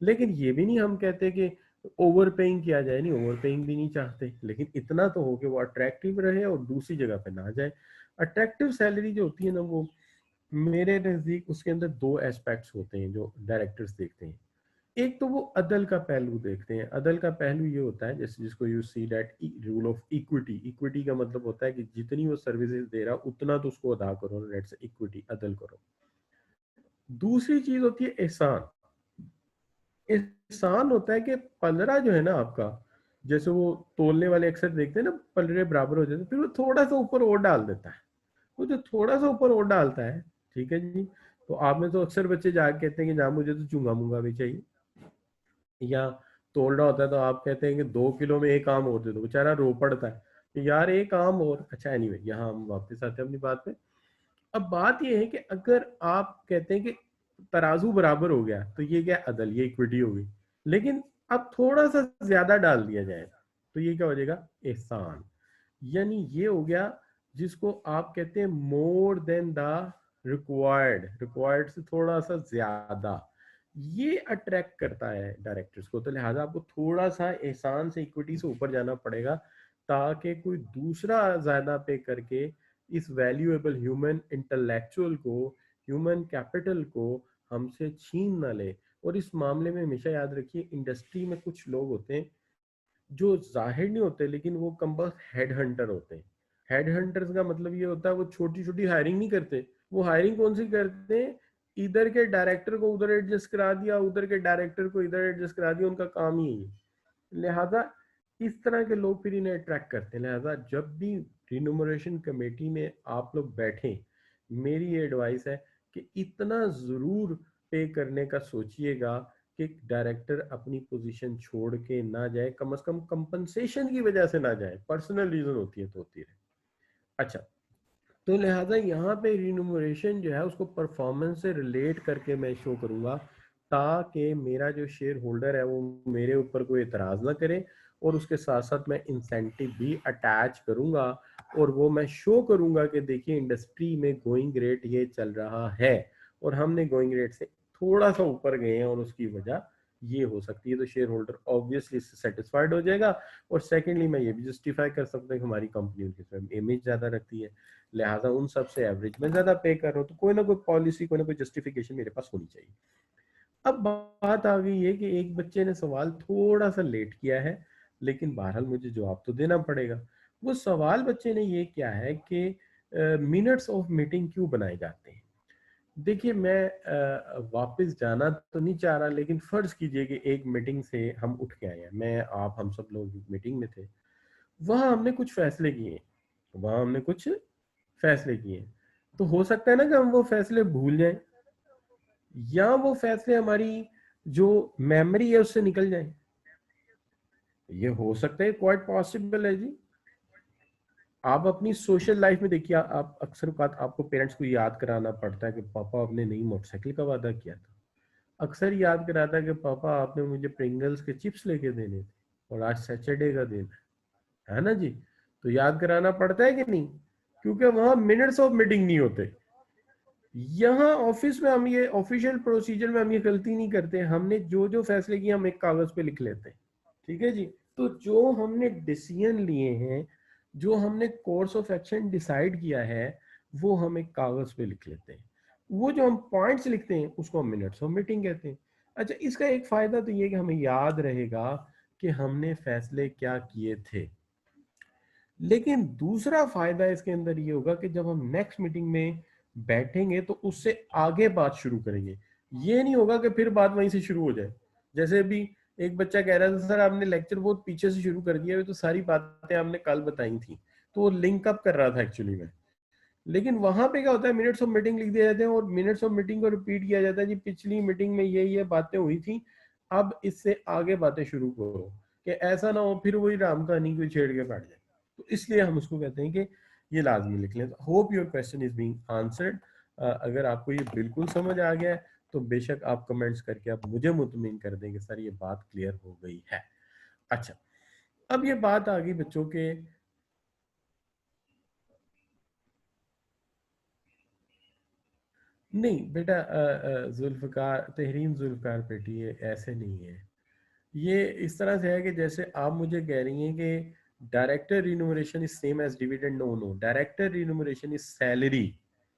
लेकिन ये भी नहीं हम कहते कि ओवर पेइंग किया जाए, नहीं ओवर पेइंग भी नहीं चाहते, लेकिन इतना तो हो कि वो अट्रैक्टिव रहे और दूसरी जगह पे ना जाए। अट्रैक्टिव सैलरी जो होती है ना, वो मेरे नजदीक उसके अंदर दो एस्पेक्ट्स होते हैं जो डायरेक्टर्स देखते हैं। एक तो वो अदल का पहलू देखते हैं। अदल का पहलू ये होता है, जैसे जिसको you see that rule of equity. Equity का मतलब होता है कि जितनी वो सर्विसेज दे रहा उतना तो उसको अदा करो, लेट्स इक्विटी अदल करो। दूसरी चीज होती है एहसान। एहसान होता है कि पलरा जो है ना आपका, जैसे वो तोलने वाले अक्सर देखते हैं ना, पलरे बराबर हो जाते हैं, फिर वो थोड़ा सा ऊपर और डाल देता है। वो जो थोड़ा सा ऊपर और डालता है, ठीक है जी, तो आप में तो अक्सर बच्चे जाके कहते हैं कि जहाँ मुझे तो चूंगा मूंगा भी चाहिए, या तोल रहा होता है तो आप कहते हैं कि 2 किलो में एक आम और दे दो, बेचारा रो पड़ता है कि यार एक आम और। अच्छा एनीवे, यहाँ हम वापस आते हैं अपनी बात पे। अब बात ये है कि अगर आप कहते हैं कि तराजू बराबर हो गया, तो ये क्या अदल, ये इक्विटी होगी। लेकिन अब थोड़ा सा ज्यादा डाल दिया जाए तो ये क्या हो जाएगा, एहसान। यानी ये हो गया जिसको आप कहते हैं more than the required, required से थोड़ा सा ज्यादा। ये अट्रैक्ट करता है डायरेक्टर्स को। तो लिहाजा आपको थोड़ा सा एहसान से, इक्विटी से ऊपर जाना पड़ेगा, ताकि कोई दूसरा ज्यादा पे करके इस वैल्यूएबल ह्यूमन इंटेलेक्चुअल को, ह्यूमन कैपिटल को हमसे छीन ना ले। और इस मामले में हमेशा याद रखिए, इंडस्ट्री में कुछ लोग होते हैं जो जाहिर नहीं होते, लेकिन वो कम बस हेड हंटर होते हैं। हेड हंटर्स का मतलब ये होता है वो छोटी छोटी हायरिंग नहीं करते। वो हायरिंग कौन सी करते हैं, इधर के डायरेक्टर को उधर एडजस्ट करा दिया, उधर के डायरेक्टर को इधर एडजस्ट करा दिया, उनका काम ही है। लिहाजा इस तरह के लोग फिर इन्हें अट्रैक्ट करते हैं। लिहाजा जब भी रिन्यूमरेशन कमेटी में आप लोग बैठें, मेरी ये एडवाइस है कि इतना जरूर पे करने का सोचिएगा कि डायरेक्टर अपनी पोजीशन छोड़ के ना जाए, कम से कम कंपनसेशन की वजह से ना जाए। पर्सनल रीजन होती है तो होती रहे। अच्छा, तो लिहाजा यहाँ पे रिन्यूमरेशन जो है उसको परफॉर्मेंस से रिलेट करके मैं शो करूंगा, ताकि मेरा जो शेयर होल्डर है वो मेरे ऊपर कोई एतराज ना करे, और उसके साथ साथ मैं इंसेंटिव भी अटैच करूंगा, और वो मैं शो करूंगा कि देखिए इंडस्ट्री में गोइंग रेट ये चल रहा है और हमने गोइंग रेट से थोड़ा सा ऊपर गए हैं और उसकी वजह ये हो सकती है। तो शेयर होल्डर ऑब्वियसली इससे सेटिस्फाइड हो जाएगा। और सेकेंडली मैं ये भी जस्टिफाई कर सकता हूँ कि हमारी कंपनी उनकी इमेज ज्यादा रखती है, लिहाजा उन सबसे एवरेज में ज्यादा पे कर रहा हूँ, तो कोई ना कोई पॉलिसी, कोई ना कोई जस्टिफिकेशन मेरे पास होनी चाहिए। अब बात आ गई है कि एक बच्चे ने सवाल थोड़ा सा लेट किया है, लेकिन बहरहाल मुझे जवाब तो देना पड़ेगा। वो सवाल बच्चे ने ये किया है कि मिनट्स ऑफ मीटिंग क्यों बनाए जाते हैं। देखिए मैं वापस जाना तो नहीं चाह रहा, लेकिन फर्ज कीजिए कि एक मीटिंग से हम उठ के आए हैं, मैं आप हम सब लोग मीटिंग में थे, वहां हमने कुछ फैसले किए, वहां हमने कुछ फैसले किए। तो हो सकता है ना कि हम वो फैसले भूल जाएं, या वो फैसले हमारी जो मेमोरी है उससे निकल जाएं। ये हो सकता है, क्वाइट पॉसिबल है जी। आप अपनी सोशल लाइफ में देखिए, आप अक्सर बात आपको पेरेंट्स को याद कराना पड़ता है कि पापा आपने नई मोटरसाइकिल का वादा किया था। अक्सर याद कराता है कि पापा आपने मुझे प्रिंगल्स के चिप्स लेके देने थे और आज सैटरडे का दिन है ना जी। तो याद कराना पड़ता है कि नहीं, क्योंकि वहां मिनट्स ऑफ मीटिंग नहीं होते। यहाँ ऑफिस में हम ये ऑफिशियल प्रोसीजर में हम ये गलती नहीं करते, हमने जो जो फैसले किए हम एक कागज पे लिख लेते हैं, ठीक है जी। तो जो हमने डिसीजन लिए हैं, जो हमने कोर्स ऑफ एक्शन डिसाइड किया है, वो हम एक कागज पे लिख लेते हैं। वो जो हम पॉइंट्स लिखते हैं उसको हम मिनट्स ऑफ मीटिंग कहते हैं। अच्छा, इसका एक फायदा तो ये कि हमें याद रहेगा कि हमने फैसले क्या किए थे। लेकिन दूसरा फायदा इसके अंदर ये होगा कि जब हम नेक्स्ट मीटिंग में बैठेंगे तो उससे आगे बात शुरू करेंगे। ये नहीं होगा कि फिर बात वहीं से शुरू हो जाए। जैसे अभी एक बच्चा कह रहा था, सर आपने लेक्चर बहुत पीछे से शुरू कर दिया, ये तो सारी बातें आपने कल बताई थी। तो वो लिंक अप कर रहा था एक्चुअली में। लेकिन वहां पे क्या होता है, मिनट्स ऑफ मीटिंग लिख दिए जाते हैं और मिनट्स ऑफ मीटिंग को रिपीट किया जाता है, जी पिछली मीटिंग में ये बातें हुई थी, अब इससे आगे बातें शुरू करो, कि ऐसा ना हो फिर वही राम कहानी को छेड़ के बैठ जाए। तो इसलिए हम उसको कहते हैं कि ये लाजमी लिख लें। Hope your question is being answered. अगर आपको ये बिल्कुल समझ आ गया है तो बेशक आप कमेंट्स करके आप मुझे मुतमिन कर देंगे सर ये बात क्लियर हो गई है। अच्छा, अब ये बात आ गई बच्चों के, नहीं बेटा, जुल्फ़कार, तहरीन जुल्फ़कार बेटी, ये ऐसे नहीं है। ये इस तरह से है कि जैसे आप मुझे कह रही हैं कि director remuneration is same as dividend. No no, director remuneration is salary,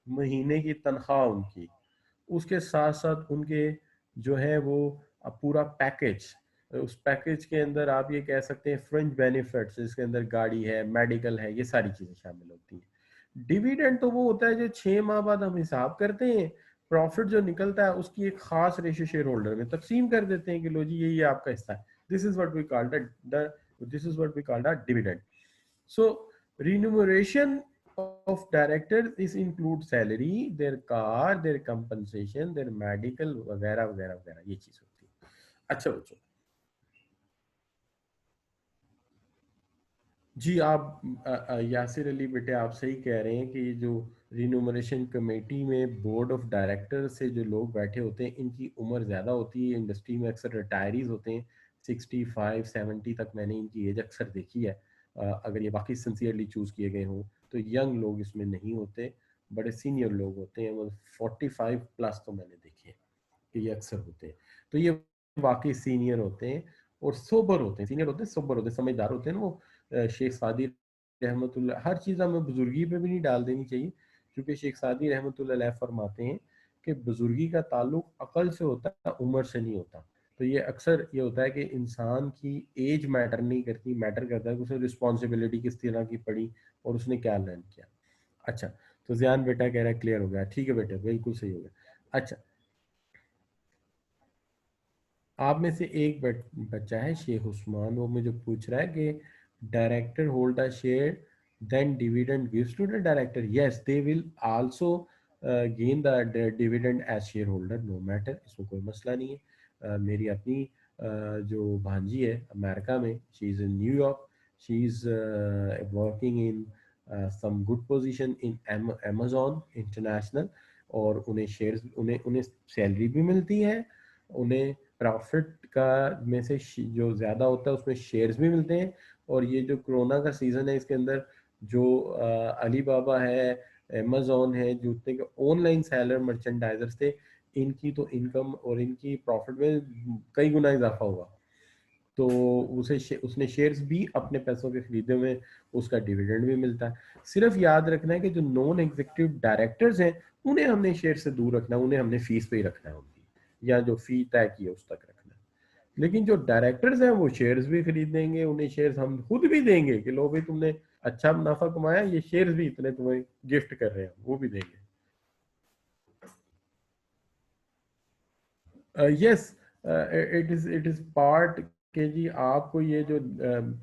महीने की तनख्वाह उनकी, उसके साथ साथ उनके जो है वो पूरा पैकेज। उस पैकेज के अंदर आप ये कह सकते हैं फ्रिंज बेनिफिट्स, जिसके अंदर गाड़ी है, मेडिकल है, ये सारी चीजें शामिल होती हैं। डिविडेंड तो वो होता है जो 6 माह बाद हम हिसाब करते हैं, प्रॉफिट जो निकलता है उसकी एक खास रेशो शेयर होल्डर में तकसीम कर देते हैं कि लो जी ये आपका हिस्सा है। This is what we call the this is what we call the dividend. So remuneration of directors is include salary, their car, their compensation, their medical वगैरह वगैरह वगैरह, ये चीज होती है। अच्छा बच्चों, जी आप यासिर अली बेटे, आप सही कह रहे हैं कि ये जो रिन्यूमरेशन कमेटी में बोर्ड ऑफ डायरेक्टर से जो लोग बैठे होते हैं इनकी उम्र ज़्यादा होती है। इंडस्ट्री में अक्सर रिटायरीज होते हैं, 65 70 तक मैंने इनकी एज अक्सर देखी है। अगर ये बाकी सिंसियरली चूज़ किए गए हों तो यंग लोग इसमें नहीं होते, बड़े सीनियर लोग होते हैं, वो 45 प्लस तो मैंने देखे हैं कि ये अक्सर होते हैं। तो ये वाकई सीनियर होते हैं और सोबर होते हैं, सीनियर होते हैं, सोबर होते हैं, समझदार होते हैं ना वो। शेख सादी रहमतुल्लाह, हर चीज़ हमें बुजुर्गी पे भी नहीं डाल देनी चाहिए, क्योंकि शेख सादी रहमतुल्लाह अलैह फरमाते हैं कि बुजुर्गी का ताल्लुक अकल से होता है, उम्र से नहीं होता। तो ये अक्सर ये होता है कि इंसान की एज मैटर नहीं करती, मैटर करता है कि उसे रिस्पॉन्सिबिलिटी किस तरह की पड़ी और उसने क्या लर्न किया। अच्छा, तो जियान बेटा कह रहा है क्लियर हो गया, ठीक है बेटा, बिल्कुल सही हो गया। अच्छा, आप में से एक बच्चा है शेख उस्मान, वो मुझे पूछ रहा है कि director hold a share then dividend gives to the director. Yes, they will also gain the dividend as share holder, no matter, इसमें कोई मसला नहीं है। मेरी अपनी जो भांजी है अमेरिका में, she is in New York, she is working in some good position in Amazon international, और उन्हें शेयर्स, उन्हें उन्हें सैलरी भी मिलती है, उन्हें प्रॉफिट का में से जो ज़्यादा होता है उसमें शेयर्स भी मिलते हैं। और ये जो कोरोना का सीज़न है इसके अंदर जो अली बाबा है, अमेजोन है, जो उतने के ऑनलाइन सेलर मर्चेंडाइजर्स थे, इनकी तो इनकम और इनकी प्रॉफिट में कई गुना इजाफा हुआ। तो उसने शेयर्स भी अपने पैसों के खरीदे हुए, उसका डिविडेंड भी मिलता है। सिर्फ याद रखना है कि जो नॉन एग्जीक्यूटिव डायरेक्टर्स हैं उन्हें हमने शेयर से दूर रखना है, उन्हें हमने फीस पे ही रखना है उनकी, या जो फी तय की है उस तक रखना है। लेकिन जो डायरेक्टर्स हैं वो शेयर्स भी खरीदेंगे, उन्हें शेयर्स हम खुद भी देंगे कि लो भाई तुमने अच्छा मुनाफा कमाया, ये शेयर्स भी इतने तुम्हें गिफ्ट कर रहे हैं, वो भी देंगे। यस, इट इज पार्ट के जी। आपको ये जो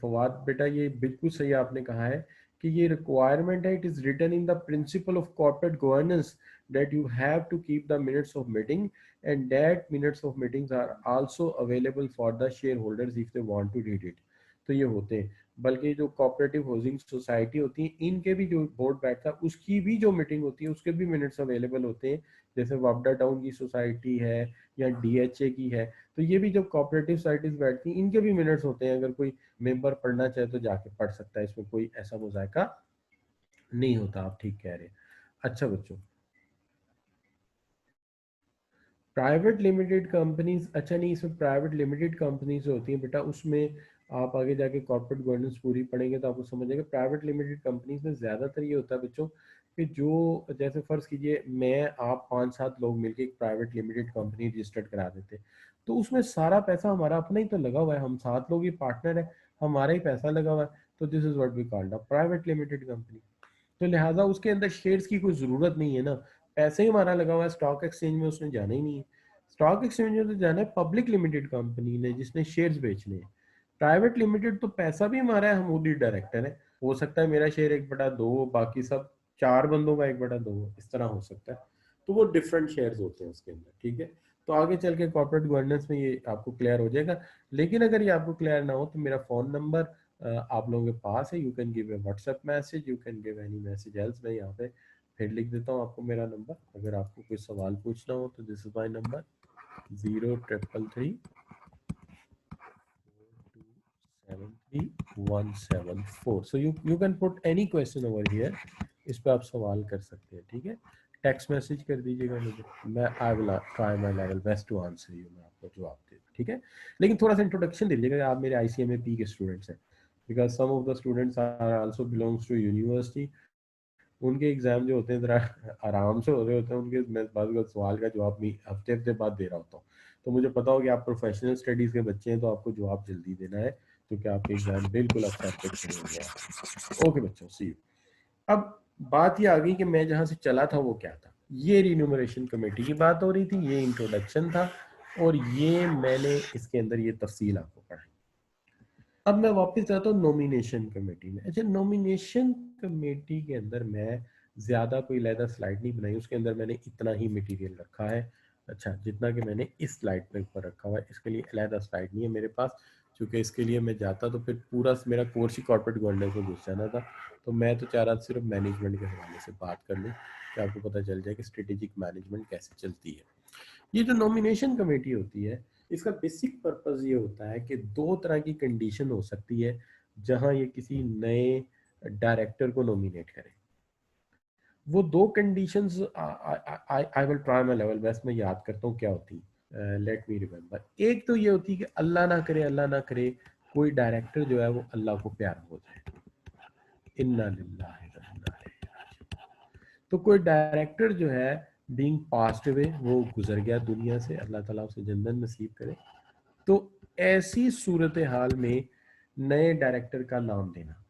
फवाद बेटा, ये बिल्कुल सही आपने कहा है कि ये रिक्वायरमेंट है, it is written in the principle of corporate governance that you have to keep the minutes of meeting, and that minutes of meetings are also available for the shareholders if they want to read it। तो ये होते हैं, बल्कि जो cooperative housing society होती है इनके भी जो बोर्ड बैठता है उसकी भी जो मीटिंग होती है उसके भी मिनट्स अवेलेबल होते हैं। जैसे वापडा टाउन की सोसाइटी है या डीएचए की है, तो ये भी जब कोऑपरेटिव सोसाइटीज बैठती हैं इनके भी मिनट्स होते हैं। अगर कोई मेंबर पढ़ना चाहे तो जाके पढ़ सकता है, इसमें कोई ऐसा मुजायका नहीं होता, आप ठीक कह रहे हैं। अच्छा बच्चों, प्राइवेट लिमिटेड कंपनीज, अच्छा नहीं, इसमें प्राइवेट लिमिटेड कंपनीज होती हैं बेटा, उसमें आप आगे जाके कॉर्पोरेट गवर्नेंस पूरी पढ़ेंगे तो आपको समझ आएगा। प्राइवेट लिमिटेड कंपनीज में ज़्यादातर ये होता है बच्चों कि जो जैसे फर्ज कीजिए मैं आप 5-7 लोग मिलके एक प्राइवेट लिमिटेड कंपनी रजिस्टर्ड करा देते, तो उसमें सारा पैसा हमारा अपना ही तो लगा हुआ है, हम 7 लोग ही पार्टनर है, हमारा ही पैसा लगा हुआ है, तो this is what we called a private limited company. तो लिहाजा उसके अंदर शेयर्स की कोई ज़रूरत नहीं है ना, पैसे ही हमारा लगा हुआ है, स्टॉक एक्सचेंज में उसने जाना ही नहीं है। स्टॉक एक्सचेंज में तो जाना है पब्लिक लिमिटेड कंपनी ने जिसने शेयर्स बेचने हैं। प्राइवेट लिमिटेड तो पैसा भी हमारा है, हम ओनली डायरेक्टर है, हो सकता है मेरा शेयर 1/2 हो, बाकी सब 4 बंदों का 1/2 हो, इस तरह हो सकता है। तो वो डिफरेंट शेयर्स होते हैं उसके अंदर, ठीक है। तो आगे चल के कॉर्पोरेट गवर्नेंस में ये आपको क्लियर हो जाएगा। लेकिन अगर ये आपको क्लियर ना हो तो मेरा फ़ोन नंबर आप लोगों के पास है, you can give a WhatsApp message, you can give any message else. मैं यहाँ पे फिर लिख देता हूँ आपको मेरा नंबर, अगर आपको कोई सवाल पूछना हो तो this is my number 0333473174। So you can put any question over here, इस पे आप सवाल कर सकते हैं, ठीक है। टेक्स्ट मैसेज कर दीजिएगा मुझे, मैं I will try my level best to answer you, मैं आपको जवाब दे, ठीक है। लेकिन थोड़ा सा इंट्रोडक्शन दे दीजिएगा, आप मेरे ICMAP के स्टूडेंट्स हैं, because some of the students are also belongs to university, उनके एग्जाम जो होते हैं ज़रा आराम से हो रहे होते हैं उनके, मैं बाद सवाल का जवाब नहीं हफ्ते हफ्ते बाद दे रहा होता हूँ। तो मुझे पता हो कि आप प्रोफेशनल स्टडीज़ के बच्चे हैं, तो आपको जवाब जल्दी देना है क्योंकि आपके एग्जाम बिल्कुल एक्सेप्टेड होंगे। ओके बच्चों, सी यू। अब बात ये आ गई कि मैं जहाँ से चला था वो क्या था, ये रिन्यूमरेशन कमेटी की बात हो रही थी, ये इंट्रोडक्शन था, और ये मैंने इसके अंदर ये तफसील आपको पढ़ाई। अब मैं वापस जाता हूँ नॉमिनेशन कमेटी में। अच्छा, नॉमिनेशन कमेटी के अंदर मैं ज़्यादा कोई लहदा स्लाइड नहीं बनाई, उसके अंदर मैंने इतना ही मटेरियल रखा है, अच्छा जितना कि मैंने इस स्लाइड पे ऊपर रखा हुआ है, इसके लिए अलहदा स्लाइड नहीं है मेरे पास, क्योंकि इसके लिए मैं जाता तो फिर पूरा मेरा कोर्स ही कॉर्पोरेट गवर्नेंस में घुस जाना था। तो मैं तो चाह रहा था सिर्फ मैनेजमेंट के हवाले से बात कर लूँ कि आपको पता चल जाए कि स्ट्रेटेजिक मैनेजमेंट कैसे चलती है। ये जो नॉमिनेशन कमेटी होती है, इसका बेसिक पर्पस ये होता है कि 2 तरह की कंडीशन हो सकती है जहां ये किसी नए डायरेक्टर को नॉमिनेट करें। वो 2 conditions I will try my level best, मैं याद करता हूँ क्या होती है, लेट मी रिमेम्बर। एक तो ये होती है कि अल्लाह ना करे कोई डायरेक्टर जो है वो अल्लाह को प्यारा हो जाए, इन्ना लिल्लाहि व इन्ना इलैहि राजिऊन। तो कोई डायरेक्टर जो है बीइंग पास्ड अवे, वो गुजर गया दुनिया से, अल्लाह ताला उसे जन्नत नसीब करे, तो ऐसी सूरत हाल में नए डायरेक्टर का नाम देना,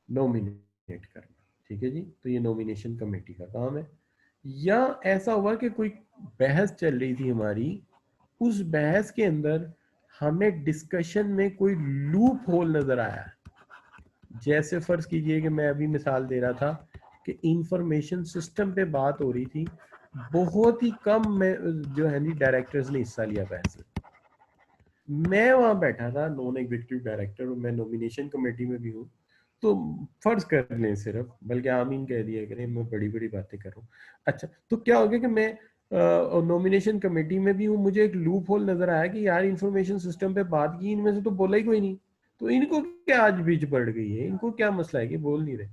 नॉमिनेट करना, ठीक है जी। तो ये नॉमिनेशन कमेटी का काम है। या ऐसा हुआ कि कोई बहस चल रही थी हमारी, उस बहस के अंदर हमें डिस्कशन में कोई लूप होल नजर आया, जैसे फर्ज कीजिए कि मैं अभी मिसाल दे रहा था कि इंफॉर्मेशन सिस्टम पे बात हो रही थी, बहुत ही कम में जो है नहीं डायरेक्टर्स ने हिस्सा लिया बहस में, मैं वहां बैठा था नॉन एग्जीक्यूटिव डायरेक्टर, और मैं नॉमिनेशन कमेटी में भी हूँ। तो फर्ज कर लें सिर्फ, बल्कि आमीन कह दिया करें, मैं बड़ी बड़ी बातें कर रहा हूँ। अच्छा, तो क्या हो गया कि मैं नॉमिनेशन कमेटी में भी हूँ, मुझे एक लूप होल नजर आया कि यार इंफॉर्मेशन सिस्टम पे बात की, इनमें से तो बोला ही कोई नहीं, तो इनको क्या आज बीच पड़ गई है, इनको क्या मसला है कि बोल नहीं रहे।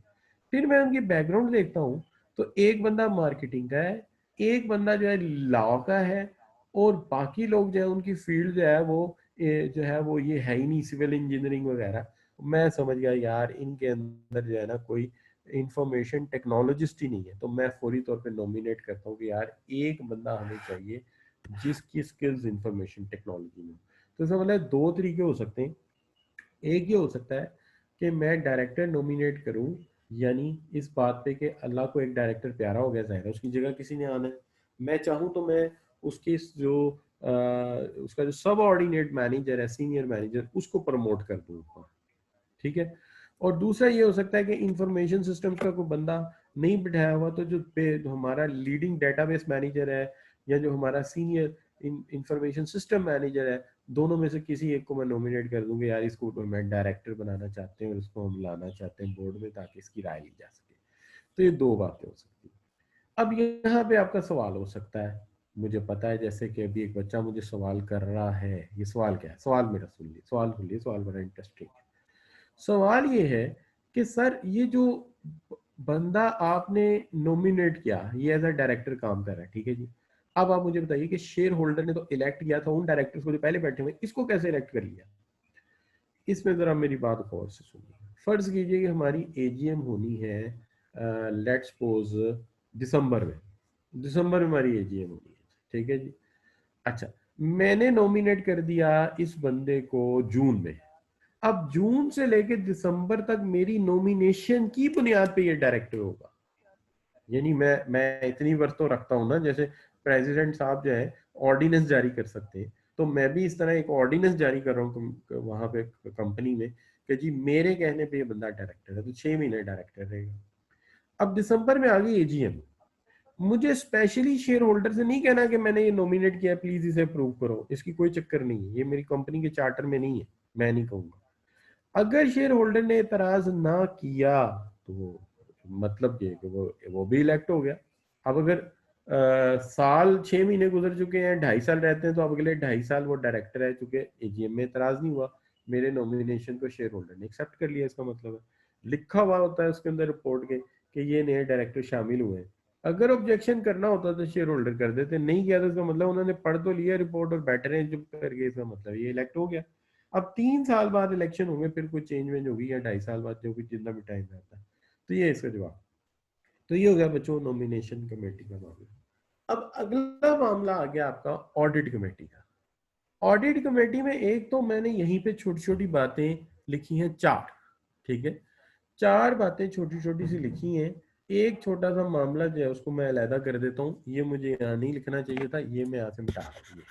फिर मैं उनकी बैकग्राउंड देखता हूँ, तो एक बंदा मार्केटिंग का है, एक बंदा जो है लॉ का है, और बाकी लोग जो है उनकी फील्ड जो है वो जो है वो ये है ही नहीं, सिविल इंजीनियरिंग वगैरह। मैं समझ गया यार इनके अंदर जो है ना कोई इंफॉर्मेशन टेक्नोलॉजिस्ट ही नहीं है। तो मैं फौरी तौर पे नॉमिनेट करता हूँ कि यार एक बंदा हमें चाहिए जिसकी स्किल्स इंफॉर्मेशन टेक्नोलॉजी में। तो इसमें मतलब 2 तरीके हो सकते हैं। एक ये हो सकता है कि मैं डायरेक्टर नॉमिनेट करूं, यानी इस बात पे कि अल्लाह को एक डायरेक्टर प्यारा हो गया, जाहिर है उसकी जगह किसी ने आना है। मैं चाहूं तो मैं उसकी जो उसका जो सब ऑर्डिनेट मैनेजर है, सीनियर मैनेजर, उसको प्रमोट कर दूं ऊपर, ठीक है। और दूसरा ये हो सकता है कि इंफॉर्मेशन सिस्टम का कोई बंदा नहीं बिठाया हुआ, तो जो हमारा लीडिंग डेटाबेस मैनेजर है या जो हमारा सीनियर इंफॉर्मेशन सिस्टम मैनेजर है, दोनों में से किसी एक को मैं नॉमिनेट कर दूंगा, यार इसको मैं डायरेक्टर बनाना चाहते हैं और इसको हम लाना चाहते हैं बोर्ड में ताकि इसकी राय ली जा सके। तो ये 2 बातें हो सकती हैं। अब यहाँ पे आपका सवाल हो सकता है, मुझे पता है जैसे कि अभी एक बच्चा मुझे सवाल कर रहा है, ये सवाल क्या है, सवाल मेरा सुन लिए, सवाल बड़ा इंटरेस्टिंग है। सवाल ये है कि सर ये जो बंदा आपने नॉमिनेट किया, ये एज अ डायरेक्टर काम कर रहा है, ठीक है जी। अब आप मुझे बताइए कि शेयर होल्डर ने तो इलेक्ट किया था उन डायरेक्टर्स को जो पहले बैठे हुए, इसको कैसे इलेक्ट कर लिया। इसमें जरा मेरी बात गौर से सुनिए। फर्ज कीजिए कि हमारी AGM होनी है लेट्स सपोज दिसंबर में हमारी एजीएम होनी है, ठीक है जी। अच्छा, मैंने नॉमिनेट कर दिया इस बंदे को जून में। अब जून से लेके दिसंबर तक मेरी नॉमिनेशन की बुनियाद पे ये डायरेक्टर होगा। यानी मैं इतनी वर्थ तो रखता हूं ना, जैसे प्रेसिडेंट साहब जो है ऑर्डिनेंस जारी कर सकते हैं, तो मैं भी इस तरह एक ऑर्डिनेंस जारी कर रहा हूँ वहां पे कंपनी में कि जी मेरे कहने पे ये बंदा डायरेक्टर है, तो 6 महीने डायरेक्टर रहेगा। अब दिसंबर में आ गई एजीएम, मुझे स्पेशली शेयर होल्डर से नहीं कहना कि मैंने ये नॉमिनेट किया प्लीज इसे अप्रूव करो, इसकी कोई चक्कर नहीं है, ये मेरी कंपनी के चार्टर में नहीं है, मैं नहीं कहूंगा। अगर शेयर होल्डर ने एतराज ना किया तो मतलब ये कि वो भी इलेक्ट हो गया। अब अगर साल 6 महीने गुजर चुके हैं, 2.5 साल रहते हैं, तो अब अगले 2.5 साल वो डायरेक्टर है, चूंकि एजीएम में एतराज नहीं हुआ, मेरे नॉमिनेशन को शेयर होल्डर ने एक्सेप्ट कर लिया। इसका मतलब है लिखा हुआ होता है उसके अंदर रिपोर्ट के कि ये नए डायरेक्टर शामिल हुए हैं। अगर ऑब्जेक्शन करना होता तो शेयर होल्डर कर देते, नहीं किया तो इसका मतलब उन्होंने पढ़ तो लिया रिपोर्ट और बैठ रहे हैं चुप करके, इसका मतलब ये इलेक्ट हो गया। अब 3 साल बाद इलेक्शन होंगे, फिर कोई चेंज वेंज होगी, या 2.5 साल बाद, जो भी जितना भी टाइम रहता है। तो ये इसका जवाब। तो ये हो गया बच्चों नॉमिनेशन कमेटी का मामला। अब अगला मामला आ गया आपका ऑडिट कमेटी का। ऑडिट कमेटी में एक तो मैंने यहीं पे छोटी छोटी बातें लिखी हैं 4, ठीक है, 4 बातें छोटी छोटी सी लिखी हैं। एक छोटा सा मामला जो है उसको मैं अलहदा कर देता हूँ, ये मुझे यहाँ नहीं लिखना चाहिए था, ये मैं यहाँ से मिटा रहा हूँ,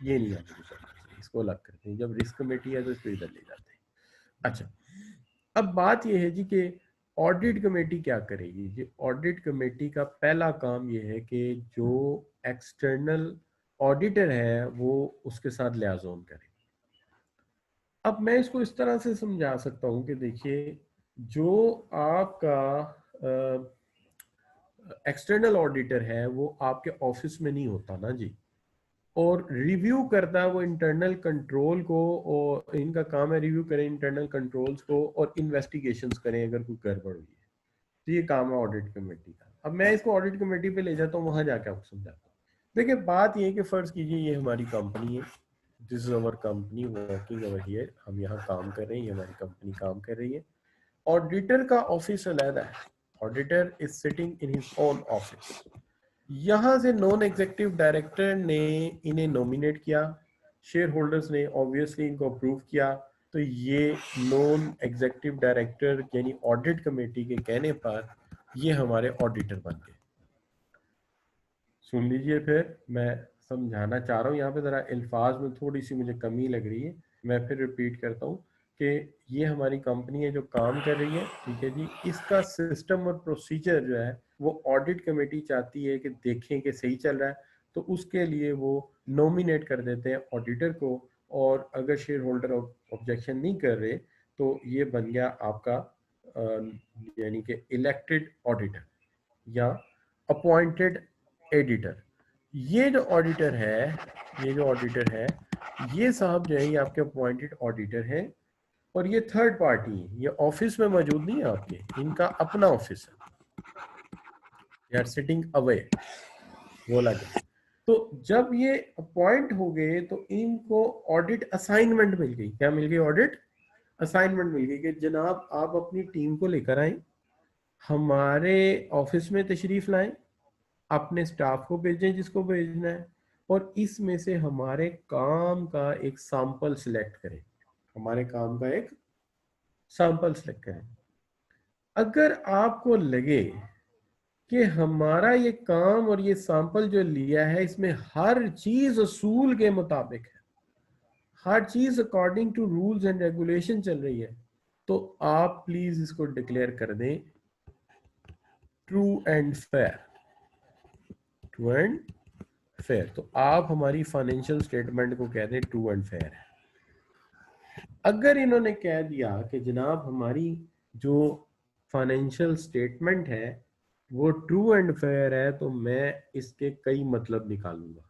ये नहीं यहाँ पे करना चाहिए, इसको अलग करते हैं, जब रिस्क कमेटी है तो इसको इधर ले जाते हैं। अच्छा, अब बात यह है जी कि ऑडिट कमेटी क्या करेगी जी। ऑडिट कमेटी का पहला काम यह है कि जो एक्सटर्नल ऑडिटर है वो उसके साथ लियाजोन करे। अब मैं इसको इस तरह से समझा सकता हूं कि देखिए, जो आपका एक्सटर्नल ऑडिटर है वो आपके ऑफिस में नहीं होता ना जी, और रिव्यू करता है वो इंटरनल कंट्रोल को, और इनका काम है रिव्यू करें इंटरनल कंट्रोल्स को और इन्वेस्टिगेशंस करें अगर कोई गड़बड़ हुई है। तो ये काम है ऑडिट कमेटी का। अब मैं इसको ऑडिट कमेटी पे ले जाता हूँ, वहां जाके आपको समझाता हूँ। देखिए बात ये है कि फर्ज कीजिए ये हमारी कंपनी है, this is our company working over here, हम यहाँ काम कर रहे हैं, ये हमारी कंपनी काम कर रही है। ऑडिटर का ऑफिस अलग है, auditor is sitting in his own office. यहां से नॉन एग्जीक्यूटिव डायरेक्टर ने इन्हें नॉमिनेट किया, शेयर होल्डर्स ने ऑब्वियसली इनको अप्रूव किया, तो ये नॉन एग्जीक्यूटिव डायरेक्टर यानी ऑडिट कमेटी के कहने पर ये हमारे ऑडिटर बन गए। सुन लीजिए, फिर मैं समझाना चाह रहा हूँ, यहाँ पे ज़रा अल्फाज में थोड़ी सी मुझे कमी लग रही है, मैं फिर रिपीट करता हूँ कि ये हमारी कंपनी है जो काम कर रही है, ठीक है जी। इसका सिस्टम और प्रोसीजर जो है वो ऑडिट कमेटी चाहती है कि देखें कि सही चल रहा है, तो उसके लिए वो नॉमिनेट कर देते हैं ऑडिटर को, और अगर शेयर होल्डर ऑब्जेक्शन नहीं कर रहे तो ये बन गया आपका यानी कि इलेक्टेड ऑडिटर या अपॉइंटेड एडिटर। ये जो ऑडिटर है, ये जो ऑडिटर है, ये साहब जो है ये आपके अपॉइंटेड ऑडिटर है, और ये थर्ड पार्टी है, ये ऑफिस में मौजूद नहीं है आपके, इनका अपना ऑफिस है, दे आर सिटिंग अवे बोला जाए। तो जब ये अपॉइंट हो गए तो इनको ऑडिट असाइनमेंट मिल गई। क्या मिल गई? ऑडिट असाइनमेंट मिल गई कि जनाब आप अपनी टीम को लेकर आए, हमारे ऑफिस में तशरीफ लाएं, अपने स्टाफ को भेजें जिसको भेजना है, और इसमें से हमारे काम का एक सैंपल सिलेक्ट करें, हमारे काम का एक सैंपल सिलेक्ट करें। अगर आपको लगे कि हमारा ये काम और ये सैंपल जो लिया है इसमें हर चीज असूल के मुताबिक है, हर चीज according to rules and regulation चल रही है, तो आप प्लीज इसको डिक्लेयर कर दें true and fair. True and fair, तो आप हमारी फाइनेंशियल स्टेटमेंट को कह दें ट्रू एंड फेयर है। अगर इन्होंने कह दिया कि जनाब हमारी जो फाइनेंशियल स्टेटमेंट है वो ट्रू एंड फेयर है, तो मैं इसके कई मतलब निकालूंगा।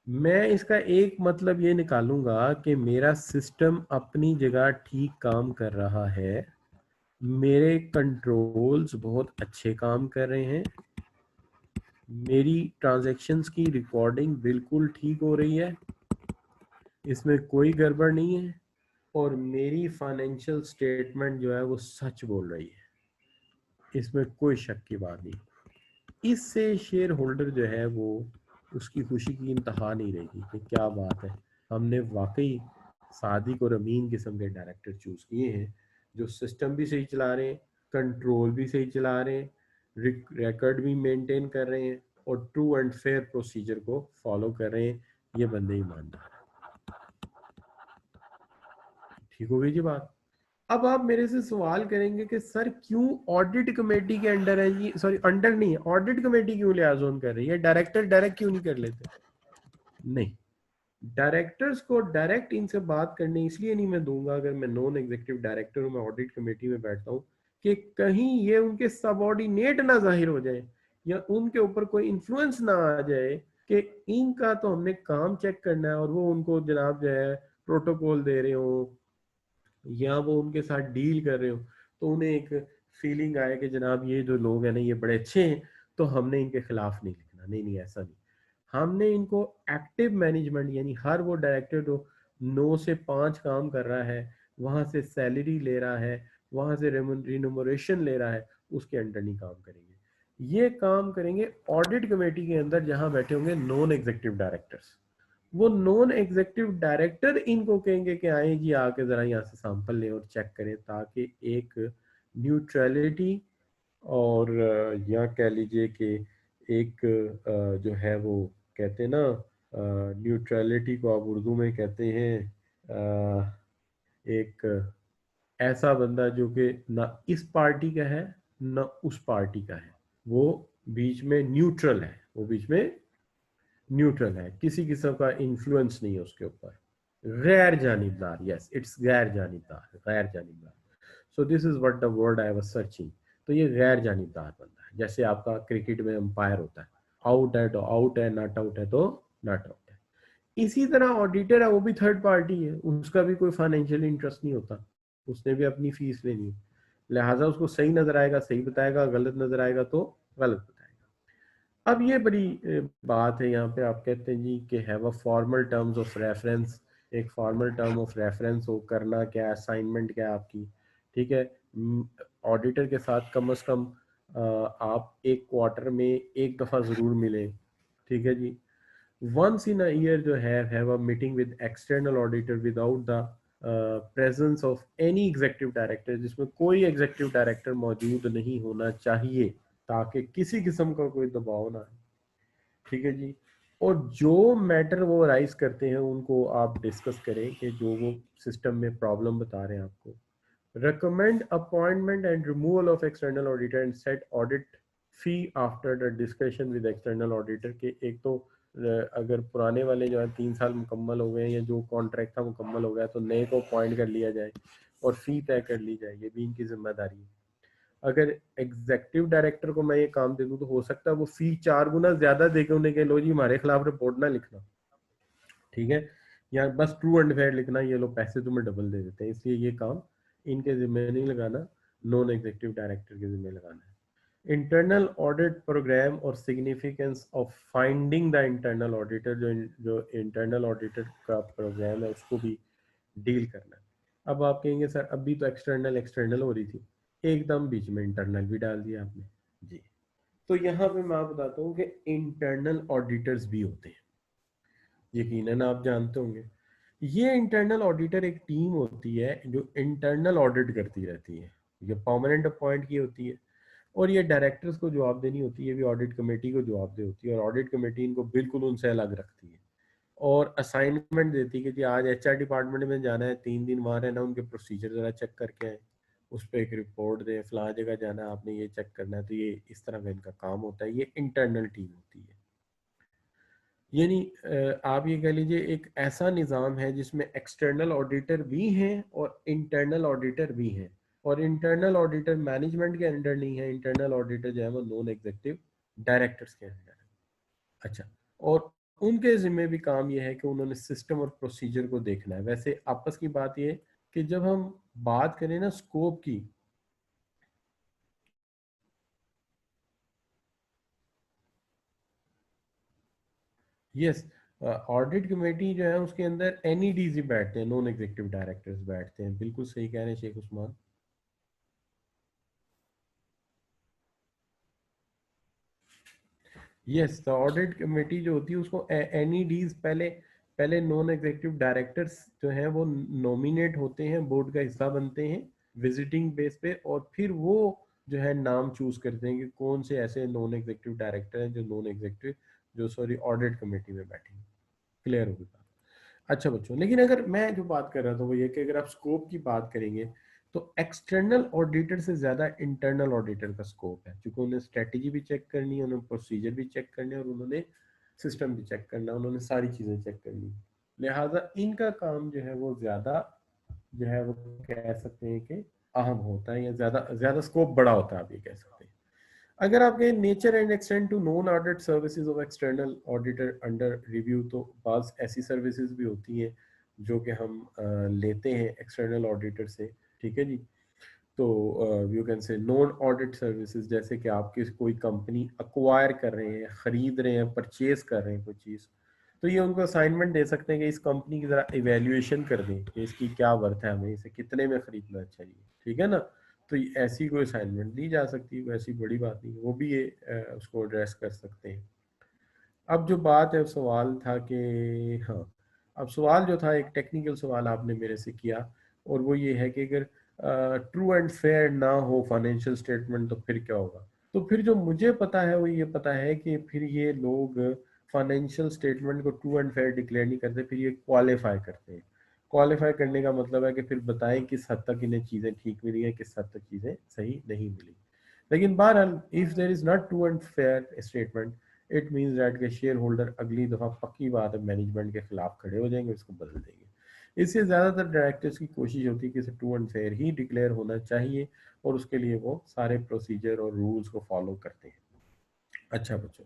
मैं इसका एक मतलब ये निकालूंगा कि मेरा सिस्टम अपनी जगह ठीक काम कर रहा है, मेरे कंट्रोल्स बहुत अच्छे काम कर रहे हैं, मेरी ट्रांजैक्शंस की रिकॉर्डिंग बिल्कुल ठीक हो रही है, इसमें कोई गड़बड़ नहीं है, और मेरी फाइनेंशियल स्टेटमेंट जो है वो सच बोल रही है। इसमें कोई शक की बात नहीं। इससे शेयर होल्डर जो है वो उसकी खुशी की इंतहा नहीं रहेगी कि क्या बात है, हमने वाकई सादिक और अमीन किस्म के डायरेक्टर चूज किए हैं जो सिस्टम भी सही चला रहे हैं, कंट्रोल भी सही चला रहे हैं, रिकॉर्ड भी मेंटेन कर रहे हैं और ट्रू एंड फेयर प्रोसीजर को फॉलो कर रहे हैं। ये बंदे ईमानदार हैं। ठीक हो गई जी बात। अब आप मेरे से सवाल करेंगे कि सर क्यों ऑडिट कमेटी के अंडर है जी, सॉरी अंडर नहीं, ऑडिट कमेटी क्यों लियाजोन कर रही है, डायरेक्टर डायरेक्ट क्यों नहीं कर लेते? नहीं, डायरेक्टर्स को डायरेक्ट इनसे बात करने इसलिए नहीं मैं दूंगा अगर मैं नॉन एग्जीक्यूटिव डायरेक्टर हूं, मैं ऑडिट कमेटी में बैठता हूं, कि कहीं ये उनके सबऑर्डिनेट ना जाहिर हो जाए या उनके ऊपर कोई इन्फ्लुएंस ना आ जाए कि इनका तो हमने काम चेक करना है और वो उनको जनाब जो है प्रोटोकॉल दे रहे हो या वो उनके साथ डील कर रहे हो, तो उन्हें एक फीलिंग आए कि जनाब ये जो लोग हैं ना ये बड़े अच्छे हैं तो हमने इनके खिलाफ नहीं लिखना। नहीं नहीं, ऐसा नहीं। हमने इनको एक्टिव मैनेजमेंट यानी हर वो डायरेक्टर जो 9 से 5 काम कर रहा है, वहां से सैलरी ले रहा है, वहां से रिनोमरेशन ले रहा है, उसके अंडर नहीं काम करेंगे। ये काम करेंगे ऑडिट कमेटी के अंदर जहां बैठे होंगे नॉन एग्जीक्यूटिव डायरेक्टर्स। वो नॉन एग्जीक्यूटिव डायरेक्टर इनको कहेंगे कि आए जी आके जरा यहाँ से सैंपल लें और चेक करें, ताकि एक न्यूट्रलिटी और या कह लीजिए कि एक जो है वो कहते हैं ना, न्यूट्रलिटी को आप उर्दू में कहते हैं एक ऐसा बंदा जो कि ना इस पार्टी का है ना उस पार्टी का है, वो बीच में न्यूट्रल है, वो बीच में न्यूट्रल है, किसी किस्म का इन्फ्लुएंस नहीं है उसके ऊपर। गैर जानिबदार, यस इट्स गैर जानिबदार, गैर जानिबदार। So this is what the word I was searching. तो ये गैर जानिबदार बंदा है, जैसे आपका क्रिकेट में अंपायर होता है, आउट है तो आउट है, नॉट आउट है तो नॉट आउट है। इसी तरह ऑडिटर है, वो भी थर्ड पार्टी है, उसका भी कोई फाइनेंशियल इंटरेस्ट नहीं होता, उसने भी अपनी फीस लेनी है, लिहाजा उसको सही नजर आएगा सही बताएगा, गलत नजर आएगा तो गलत बताएगा। अब ये बड़ी बात है यहाँ पे, आप कहते हैं जी कि have a formal terms of reference, एक फॉर्मल टर्म ऑफ रेफरेंस हो, करना क्या, असाइनमेंट क्या है आपकी, ठीक है। ऑडिटर के साथ कम से कम आप एक क्वार्टर में एक दफ़ा ज़रूर मिलें, ठीक है जी। once in a year जो है have a meeting with external auditor without the presence of any executive director, जिसमें कोई executive director मौजूद नहीं होना चाहिए ताकि किसी किस्म का कोई दबाव ना आए, ठीक है जी। और जो मैटर वो राइज करते हैं उनको आप डिस्कस करें कि जो वो सिस्टम में प्रॉब्लम बता रहे हैं आपको। recommend appointment and removal of external auditor and set audit fee after the discussion with external auditor के एक तो अगर पुराने वाले जो है 3 साल मुकम्मल हो गए या जो कॉन्ट्रैक्ट था मुकम्मल हो गया तो नए को अपॉइंट कर लिया जाए और फी तय कर ली जाए, ये भी इनकी जिम्मेदारी है। अगर एग्जेक्टिव डायरेक्टर को मैं ये काम दे दूं तो हो सकता है वो फी 4 गुना ज्यादा देके उन्हें कहे लो जी हमारे खिलाफ रिपोर्ट ना लिखना, ठीक है, या बस ट्रू एंड फेयर लिखना, ये लोग पैसे तुम्हें डबल दे देते हैं, इसलिए ये काम इनके जिम्मे नहीं लगाना, नॉन एग्जीक्यूटिव डायरेक्टर के जिम्मे लगाना है। इंटरनल ऑडिट प्रोग्राम और significance of finding the internal auditor, जो इंटरनल ऑडिटर का प्रोग्राम है उसको भी डील करना है। अब आप कहेंगे सर अभी तो एक्सटर्नल एक्सटर्नल हो रही थी, एकदम बीच में इंटरनल भी डाल दिया आपने जी। तो यहाँ पे मैं आपको बताता हूँ कि इंटरनल ऑडिटर्स भी होते हैं, यकीनन आप जानते होंगे। ये इंटरनल ऑडिटर एक टीम होती है जो इंटरनल ऑडिट करती रहती है, ये परमानेंट अपॉइंट की होती है और ये डायरेक्टर्स को जवाब देनी होती है, ये भी ऑडिट कमेटी को जवाब दे होती है और ऑडिट कमेटी इनको बिल्कुल उनसे अलग रखती है और असाइनमेंट देती है कि जी आज एचआर डिपार्टमेंट में जाना है, 3 दिन वहाँ रहना, उनके प्रोसीजर जरा चेक करके आए, उस पर एक रिपोर्ट दें, फला जगह जाना है आपने ये चेक करना है, तो ये इस तरह का इनका काम होता है। ये इंटरनल टीम होती है, यानी आप ये कह लीजिए एक ऐसा निज़ाम है जिसमें एक्सटर्नल ऑडिटर भी हैं और इंटरनल ऑडिटर भी हैं, और इंटरनल ऑडिटर मैनेजमेंट के अंडर नहीं है, इंटरनल ऑडिटर जो है वो नॉन एग्जीक्यूटिव डायरेक्टर्स के अंडर है। अच्छा, और उनके जिम्मे भी काम ये है कि उन्होंने सिस्टम और प्रोसीजर को देखना है। वैसे आपस की बात ये कि जब हम बात करें ना स्कोप की, यस, ऑडिट कमेटी जो है उसके अंदर एनईडीजी बैठते हैं, नॉन एग्जीक्यूटिव डायरेक्टर्स बैठते हैं, बिल्कुल सही कह रहे हैं Sheikh Usman. Yes, the audit committee जो होती है उसको एनईडीज, पहले पहले नॉन एग्जीक्यूटिव डायरेक्टर्स जो हैं वो नॉमिनेट होते हैं, बोर्ड का हिस्सा बनते हैं विजिटिंग बेस पे, और फिर वो जो है नाम चूज करते हैं कि कौन से ऐसे नॉन एग्जीक्यूटिव डायरेक्टर हैं जो नॉन एग्जीक्यूटिव जो सॉरी ऑडिट कमेटी में बैठे हैं। क्लियर होगी बात? अच्छा बच्चों, लेकिन अगर मैं जो बात कर रहा था वो ये कि अगर आप स्कोप की बात करेंगे तो एक्सटर्नल ऑडिटर से ज्यादा इंटरनल ऑडिटर का स्कोप है, क्योंकि उन्हें स्ट्रेटेजी भी चेक करनी है, उन्हें प्रोसीजर भी चेक करने हैं, और उन्होंने सिस्टम भी चेक करना है, उन्होंने सारी चीजें चेक करनी है। लिहाजा इनका काम जो है वो ज्यादा जो है वो कह सकते हैं कि अहम होता है, या ज्यादा ज्यादा स्कोप बड़ा होता है, आप ये कह सकते हैं। अगर आप कहें nature and extend to non audit services of external auditor under review, तो बाज ऐसी सर्विसेज भी होती हैं जो कि हम लेते हैं एक्सटर्नल ऑडिटर से, ठीक है जी। तो यू कैन से नॉन ऑडिट सर्विसेज, जैसे कि आप किस कोई कंपनी अक्वायर कर रहे हैं, खरीद रहे हैं, परचेज कर रहे हैं कोई चीज़, तो ये उनको असाइनमेंट दे सकते हैं कि इस कंपनी की ज़रा इवेल्युएशन कर दें कि इसकी क्या वर्थ है, हमें इसे कितने में खरीदना चाहिए, ठीक है ना। तो ऐसी कोई असाइनमेंट दी जा सकती है, वैसी बड़ी बात नहीं, वो भी ये उसको एड्रेस कर सकते हैं। अब जो बात है, सवाल था कि हाँ, अब सवाल जो था एक टेक्निकल सवाल आपने मेरे से किया, और वो ये है कि अगर ट्रू एंड फेयर ना हो फाइनेंशियल स्टेटमेंट तो फिर क्या होगा। तो फिर जो मुझे पता है वो ये पता है कि फिर ये लोग फाइनेंशियल स्टेटमेंट को ट्रू एंड फेयर डिक्लेयर नहीं करते, फिर ये क्वालिफाई करते हैं। क्वालिफाई करने का मतलब है कि फिर बताएं किस हद तक इन्हें चीज़ें ठीक मिली हैं, किस हद तक चीज़ें सही नहीं मिली। लेकिन बहरहाल if there is not true and fair statement, it means that के शेयर होल्डर अगली दफा पक्की बात है मैनेजमेंट के खिलाफ खड़े हो जाएंगे, इसको बदल देंगे। इससे ज़्यादातर डायरेक्टर्स की कोशिश होती है कि इसे true and fair he declare होना चाहिए, और उसके लिए वो सारे प्रोसीजर और रूल्स को फॉलो करते हैं। अच्छा बच्चों,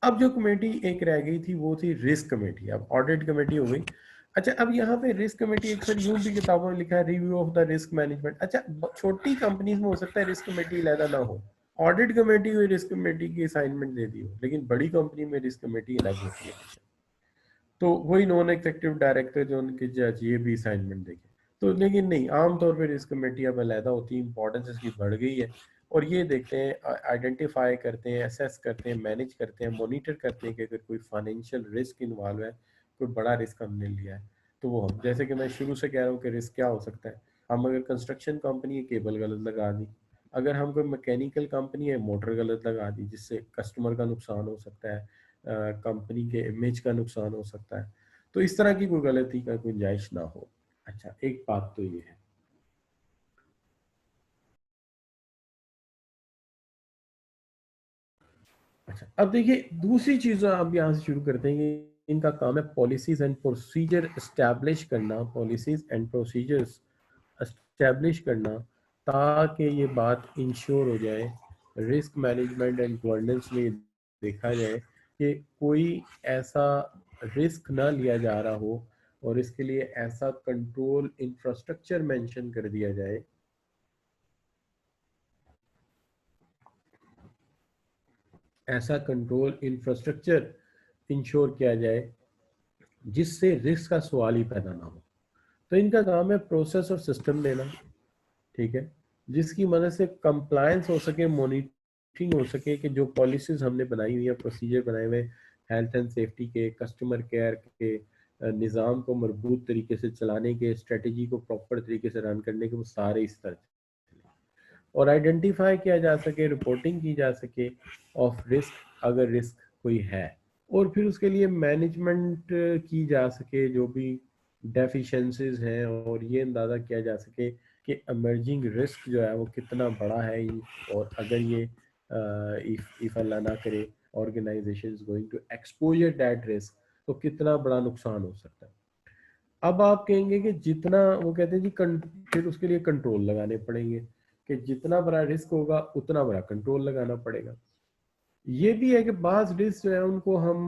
अब जो कमेटी एक रह गई थी वो थी रिस्क कमेटी। अब ऑडिट कमेटी हो गई। अच्छा, अब यहाँ पे रिस्क कमेटी अक्सर यूं भी किताबों में लिखा है review of the risk management. अच्छा, छोटी कंपनीज में हो सकता है रिस्क कमेटी अलग ना हो, ऑडिट कमेटी हुई रिस्क कमेटी की असाइनमेंट दे दी हो, लेकिन बड़ी कंपनी में रिस्क कमेटी अलग होती है। तो वही नॉन एग्जीक्यूटिव डायरेक्टर जो उनके जज ये भी असाइनमेंट देंगे। तो लेकिन नहीं, आमतौर पर रिस्क कमेटी अब अलहदा होती है, इंपॉर्टेंस इसकी बढ़ गई है, और ये देखते हैं, आइडेंटिफाई करते हैं, असेस करते हैं, मैनेज करते हैं, मॉनिटर करते हैं कि अगर कोई फाइनेंशियल रिस्क इन्वॉल्व है, कोई बड़ा रिस्क हमने लिया है, तो वो हम, जैसे कि मैं शुरू से कह रहा हूँ कि रिस्क क्या हो सकता है। हम अगर कंस्ट्रक्शन कंपनी है, केबल गलत लगा दी। अगर हम कोई मैकेनिकल कंपनी है, मोटर गलत लगा दी, जिससे कस्टमर का नुकसान हो सकता है, कंपनी के इमेज का नुकसान हो सकता है। तो इस तरह की कोई गलती का गुंजाइश ना हो। अच्छा, एक बात तो ये है। अच्छा, अब देखिए दूसरी चीज अब यहाँ से शुरू करते हैं कि इनका काम है पॉलिसीज एंड प्रोसीजर एस्टैब्लिश करना, पॉलिसीज एंड प्रोसीजर्स एस्टैब्लिश करना, ताकि ये बात इंश्योर हो जाए, रिस्क मैनेजमेंट एंड गवर्नेंस में देखा जाए कि कोई ऐसा रिस्क ना लिया जा रहा हो, और इसके लिए ऐसा कंट्रोल इंफ्रास्ट्रक्चर मेंशन कर दिया जाए, ऐसा कंट्रोल इंफ्रास्ट्रक्चर इंश्योर किया जाए जिससे रिस्क का सवाल ही पैदा ना हो। तो इनका काम है प्रोसेस और सिस्टम देना, ठीक है, जिसकी मदद से कंप्लायंस हो सके, मॉनिटरिंग हो सके कि जो पॉलिसीज हमने बनाई हुई है, प्रोसीजर बनाए हुए हेल्थ एंड सेफ्टी के, कस्टमर केयर के, निज़ाम को मजबूत तरीके से चलाने के, स्ट्रेटजी को प्रॉपर तरीके से रन करने के, वो सारे इस तरह चले, और आइडेंटिफाई किया जा सके, रिपोर्टिंग की जा सके ऑफ रिस्क अगर रिस्क कोई है, और फिर उसके लिए मैनेजमेंट की जा सके जो भी डेफिशिएंसीज हैं, और ये अंदाज़ा किया जा सके कि इमर्जिंग रिस्क जो है वो कितना बड़ा है, और अगर ये इफ अल्लाह ना करे organization is going to exposure that risk, तो कितना बड़ा नुकसान हो सकता है। अब आप कहेंगे कि जितना, वो कहते हैं जी फिर उसके लिए कंट्रोल लगाने पड़ेंगे, कि जितना बड़ा रिस्क होगा उतना बड़ा कंट्रोल लगाना पड़ेगा। ये भी है कि बाज रिस्क जो है उनको हम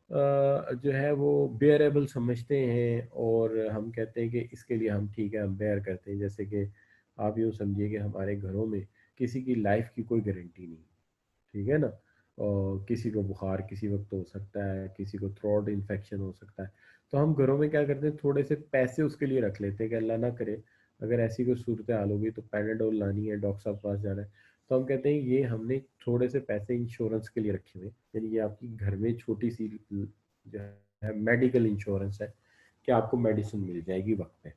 जो है वो बेयरेबल समझते हैं, और हम कहते हैं कि इसके लिए हम ठीक है, हम बेयर करते हैं। जैसे कि आप यूँ समझिए कि हमारे घरों में किसी की लाइफ की कोई गारंटी नहीं, ठीक है ना, और किसी को बुखार किसी वक्त हो सकता है, किसी को थ्रोट इन्फेक्शन हो सकता है, तो हम घरों में क्या करते हैं, थोड़े से पैसे उसके लिए रख लेते हैं कि अल्लाह ना करे अगर ऐसी कोई सूरत हाल होगी तो पैनाडोल लानी है, डॉक्टर साहब के पास जाना है, तो हम कहते हैं ये हमने थोड़े से पैसे इंश्योरेंस के लिए रखे हुए हैं, यानी ये आपकी घर में छोटी सी जो है मेडिकल इंश्योरेंस है कि आपको मेडिसिन मिल जाएगी वक्त पे।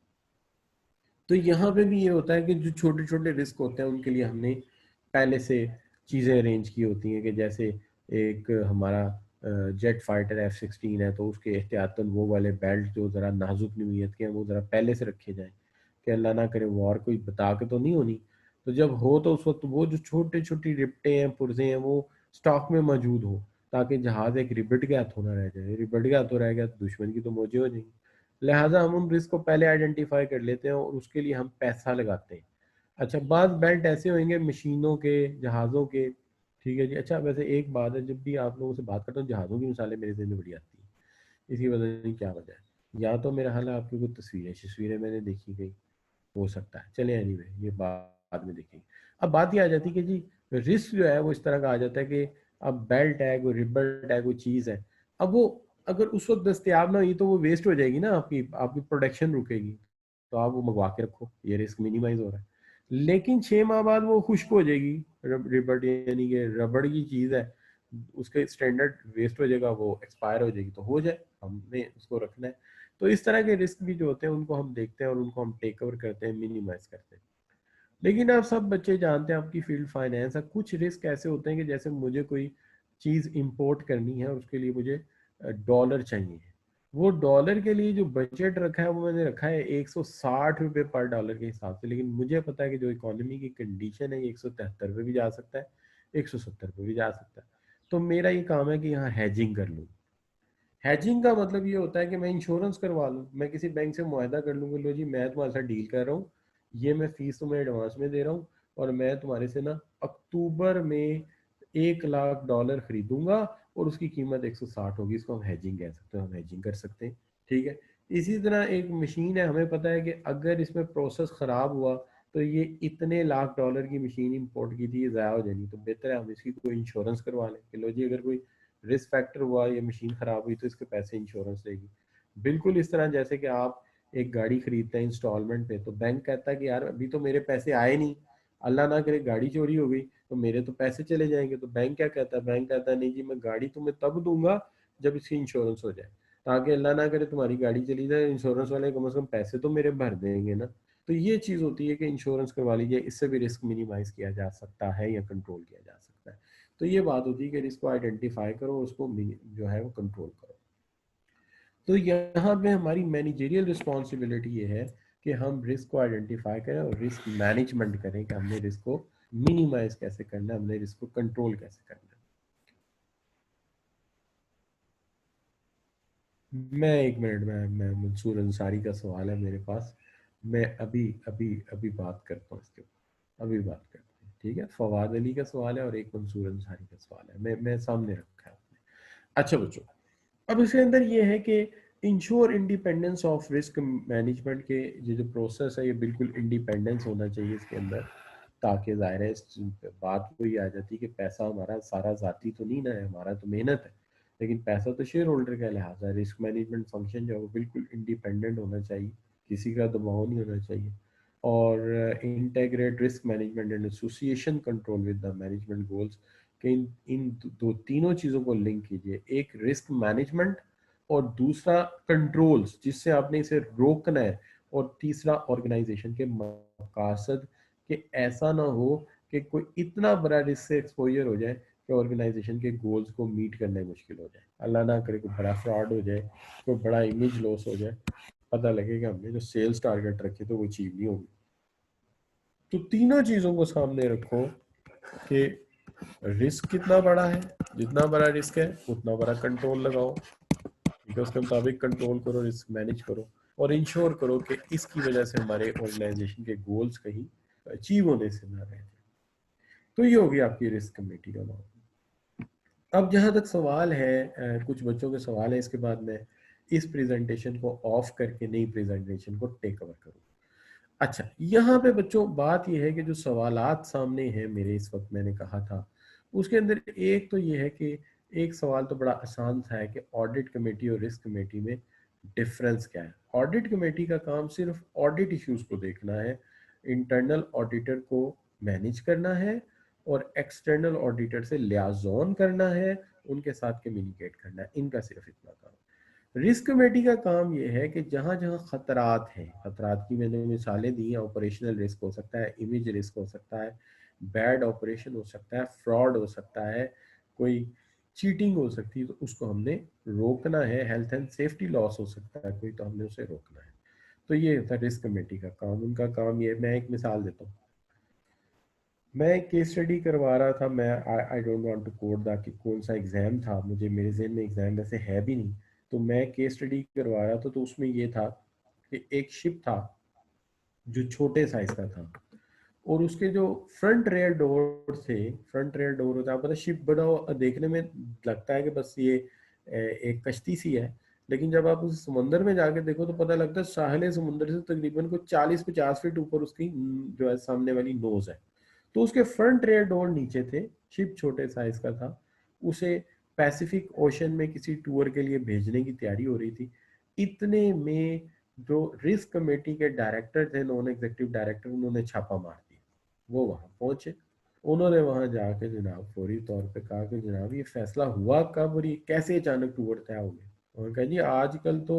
तो यहाँ पे भी ये होता है कि जो छोटे छोटे रिस्क होते हैं उनके लिए हमने पहले से चीज़ें अरेंज की होती हैं, कि जैसे एक हमारा जेट फाइटर F-16 है, तो उसके एहतियातन वो वाले बेल्ट जो ज़रा नाजुक नौइयत के हैं वो ज़रा पहले से रखे जाएं, कि अल्लाह ना करे वॉर कोई बता के तो नहीं होनी। तो जब हो तो उस वक्त वो जो छोटे छोटी रिपटे हैं, पुर्जे हैं, वो स्टॉक में मौजूद हो, ताकि जहाज़ एक रिबट के हाथों ना रह जाए। रिबट के हाथों रह गया तो दुश्मन की तो मौजें हो जाएंगी। लिहाजा हम उन रिस्क को पहले आइडेंटिफाई कर लेते हैं और उसके लिए हम पैसा लगाते हैं। अच्छा, बाद बेल्ट ऐसे होंगे मशीनों के, जहाज़ों के, ठीक है जी। अच्छा, वैसे एक बात है, जब भी आप लोगों से बात करता हूँ जहाज़ों की मिसालें मेरे ज़हन में बड़ी आती हैं। इसकी वजह नहीं, क्या वजह है, या तो मेरा हाल है आपकी कोई तस्वीरें मैंने देखी गई, हो सकता है, चले एनीवे ये बाद में देखेंगे। अब बात ये आ जाती है कि जी रिस्क जो है वो इस तरह का आ जाता है कि अब बेल्ट है, कोई रिबट है, कोई चीज़ है, अब वो अगर उस वक्त दस्तियाब ना हुई तो वो वेस्ट हो जाएगी ना, आपकी आपकी प्रोडक्शन रुकेगी। तो आप वो मंगवा के रखो, ये रिस्क मिनिमाइज हो रहा है। लेकिन 6 माह बाद वो खुश्क हो जाएगी, रिबट यानी कि रबड़ की चीज़ है, उसके स्टैंडर्ड वेस्ट हो जाएगा, वो एक्सपायर हो जाएगी, तो हो जाए, हमने उसको रखना है। तो इस तरह के रिस्क भी जो होते हैं उनको हम देखते हैं और उनको हम टेक ओवर करते हैं, मिनिमाइज करते हैं। लेकिन आप सब बच्चे जानते हैं, आपकी फील्ड फाइनेंस है, कुछ रिस्क ऐसे होते हैं कि जैसे मुझे कोई चीज़ इंपोर्ट करनी है और उसके लिए मुझे डॉलर चाहिए। वो डॉलर के लिए जो बजट रखा है वो मैंने रखा है 160 रुपये पर डॉलर के हिसाब से, लेकिन मुझे पता है कि जो इकोनॉमी की कंडीशन है ये 173 पे भी जा सकता है, 170 पे भी जा सकता है। तो मेरा ये काम है कि यहाँ हैजिंग कर लूँ। हैजिंग का मतलब ये होता है कि मैं इंश्योरेंस करवा लूँ, मैं किसी बैंक से मुआहदा कर लूँ कि लो जी मैं तुम्हारे साथ डील कर रहा हूँ, ये मैं फीस तुम्हें एडवांस में दे रहा हूँ, और मैं तुम्हारे से ना अक्टूबर में $1 लाख खरीदूंगा और उसकी कीमत 160 होगी। इसको हम हैजिंग कह सकते हैं, हम हैजिंग कर सकते हैं, ठीक है। इसी तरह एक मशीन है, हमें पता है कि अगर इसमें प्रोसेस ख़राब हुआ तो ये इतने $1 लाख की मशीन इंपोर्ट की थी, ये ज़ाया हो जाएगी, तो बेहतर है हम इसकी कोई इंश्योरेंस करवा लें कि लो जी अगर कोई रिस्क फैक्टर हुआ, ये मशीन ख़राब हुई, तो इसके पैसे इंश्योरेंस देगी। बिल्कुल इस तरह जैसे कि आप एक गाड़ी खरीदते हैं इंस्टॉलमेंट पे, तो बैंक कहता है कि यार अभी तो मेरे पैसे आए नहीं, अल्लाह ना करे गाड़ी चोरी हो गई तो मेरे तो पैसे चले जाएंगे। तो बैंक क्या कहता है, बैंक कहता है नहीं जी मैं गाड़ी तुम्हें तब दूंगा जब इसकी इंश्योरेंस हो जाए, ताकि अल्लाह ना करे तुम्हारी गाड़ी चली जाए, इंश्योरेंस वाले कम से कम पैसे तो मेरे भर देंगे ना। तो ये चीज़ होती है कि इंश्योरेंस करवा लीजिए, इससे भी रिस्क मिनिमाइज किया जा सकता है या कंट्रोल किया जा सकता है। तो ये बात होती है कि रिस्क को आइडेंटिफाई करो, उसको जो है वो कंट्रोल करो। तो यहाँ पे हमारी मैनेजरियल रिस्पॉन्सिबिलिटी ये है कि हम रिस्क को आइडेंटिफाई करें और रिस्क मैनेजमेंट करें, कि हमने रिस्क को मिनिमाइज कैसे करना है, हमने रिस्क को कंट्रोल कैसे करना है। मैं एक मिनट में, मैं मंसूर अंसारी का सवाल है मेरे पास, मैं अभी अभी अभी बात करता हूँ इसके ऊपर, अभी बात करते हैं, ठीक है। फवाद अली का सवाल है और एक मंसूर अंसारी का सवाल है, मैं सामने रखा है आपने। अच्छा बच्चों, अब इसके अंदर ये है कि ensure independence of risk management के ये जो प्रोसेस है ये बिल्कुल इंडिपेंडेंस होना चाहिए इसके अंदर, ताकि ज़ाहिर है इस बात को ये आ जाती है कि पैसा हमारा सारा ज़ाती तो नहीं ना है, हमारा तो मेहनत है, लेकिन पैसा तो शेयर होल्डर का, लिहाजा रिस्क मैनेजमेंट फंक्शन जो है वो बिल्कुल इंडिपेंडेंट होना चाहिए, किसी का दबाव नहीं होना चाहिए। और integrate risk management and association control with the management goals, कि इन दो तीनों चीज़ों को लिंक कीजिए, एक रिस्क मैनेजमेंट और दूसरा कंट्रोल्स जिससे आपने इसे रोकना है, और तीसरा ऑर्गेनाइजेशन के मकासद, कि ऐसा ना हो कि कोई इतना बड़ा रिस्क से एक्सपोजर हो जाए कि ऑर्गेनाइजेशन के गोल्स को मीट करना ही मुश्किल हो जाए, अल्लाह ना करे कोई बड़ा फ्रॉड हो जाए, कोई बड़ा इमेज लॉस हो जाए, पता लगे कि हमने जो सेल्स टारगेट रखे तो वो अचीव नहीं होगी। तो तीनों चीज़ों को सामने रखो कि रिस्क कितना बड़ा है, जितना बड़ा रिस्क है उतना बड़ा कंट्रोल लगाओ, ठीक है, उसके मुताबिक कंट्रोल करो, रिस्क मैनेज करो, और इंश्योर करो कि इसकी वजह से हमारे ऑर्गेनाइजेशन के गोल्स कहीं अचीव होने से ना रह जाए। तो ये होगी आपकी रिस्क कमेटी का नाम। अब जहाँ तक सवाल है, कुछ बच्चों के सवाल है, इसके बाद मैं इस प्रेजेंटेशन को ऑफ करके नई प्रेजेंटेशन को टेक ओवर करूँ। अच्छा, यहाँ पे बच्चों बात यह है कि जो सवालात सामने हैं मेरे इस वक्त, मैंने कहा था उसके अंदर एक तो ये है कि एक सवाल तो बड़ा आसान था है कि ऑडिट कमेटी और रिस्क कमेटी में डिफरेंस क्या है। ऑडिट कमेटी का काम सिर्फ ऑडिट इश्यूज को देखना है, इंटरनल ऑडिटर को मैनेज करना है, और एक्सटर्नल ऑडिटर से लियाजोन करना है, उनके साथ कम्युनिकेट करना है, इनका सिर्फ इतना काम। रिस्क कमेटी का काम यह है कि जहां जहां खतरात हैं, खतरात की मैंने मिसालें दी हैं, ऑपरेशनल रिस्क हो सकता है, इमेज रिस्क हो सकता है, बैड ऑपरेशन हो सकता है, फ्रॉड हो सकता है, कोई चीटिंग हो सकती है, तो उसको हमने रोकना है, हेल्थ एंड सेफ्टी लॉस हो सकता है कोई, तो हमने उसे रोकना है। तो ये होता है रिस्क कमेटी का काम। उनका काम ये, मैं एक मिसाल देता हूँ। मैं एक केस स्टडी करवा रहा था, मैं I don't want to quote the कि कौन सा एग्जाम था, मुझे मेरे जहन में एग्जाम वैसे है भी नहीं। तो मैं केस स्टडी करवा रहा था, तो उसमें ये था कि एक शिप था जो छोटे साइज का था, और उसके जो फ्रंट रेयर डोर थे, फ्रंट रेयर डोर होता है, पता शिप बड़ा देखने में लगता है कि बस ये एक कश्ती सी है, लेकिन जब आप उस समंदर में जाके देखो तो पता लगता है साहिल समुंदर से तकरीबन को 40-50 फीट ऊपर उसकी जो है सामने वाली नोज है। तो उसके फ्रंट रेयर डोर नीचे थे, शिप छोटे साइज का था, उसे पैसिफिक ओशन में किसी टूर के लिए भेजने की तैयारी हो रही थी। इतने में जो रिस्क कमेटी के डायरेक्टर थे, नॉन एग्जीक्यूटिव डायरेक्टर, उन्होंने छापा मार दिया। वो वहां पहुंचे, उन्होंने वहां जाके जनाब फौरी तौर पे कहा कि जनाब ये फैसला हुआ कब और ये कैसे अचानक टूर तय हो गया। उन्होंने कहा जी आजकल तो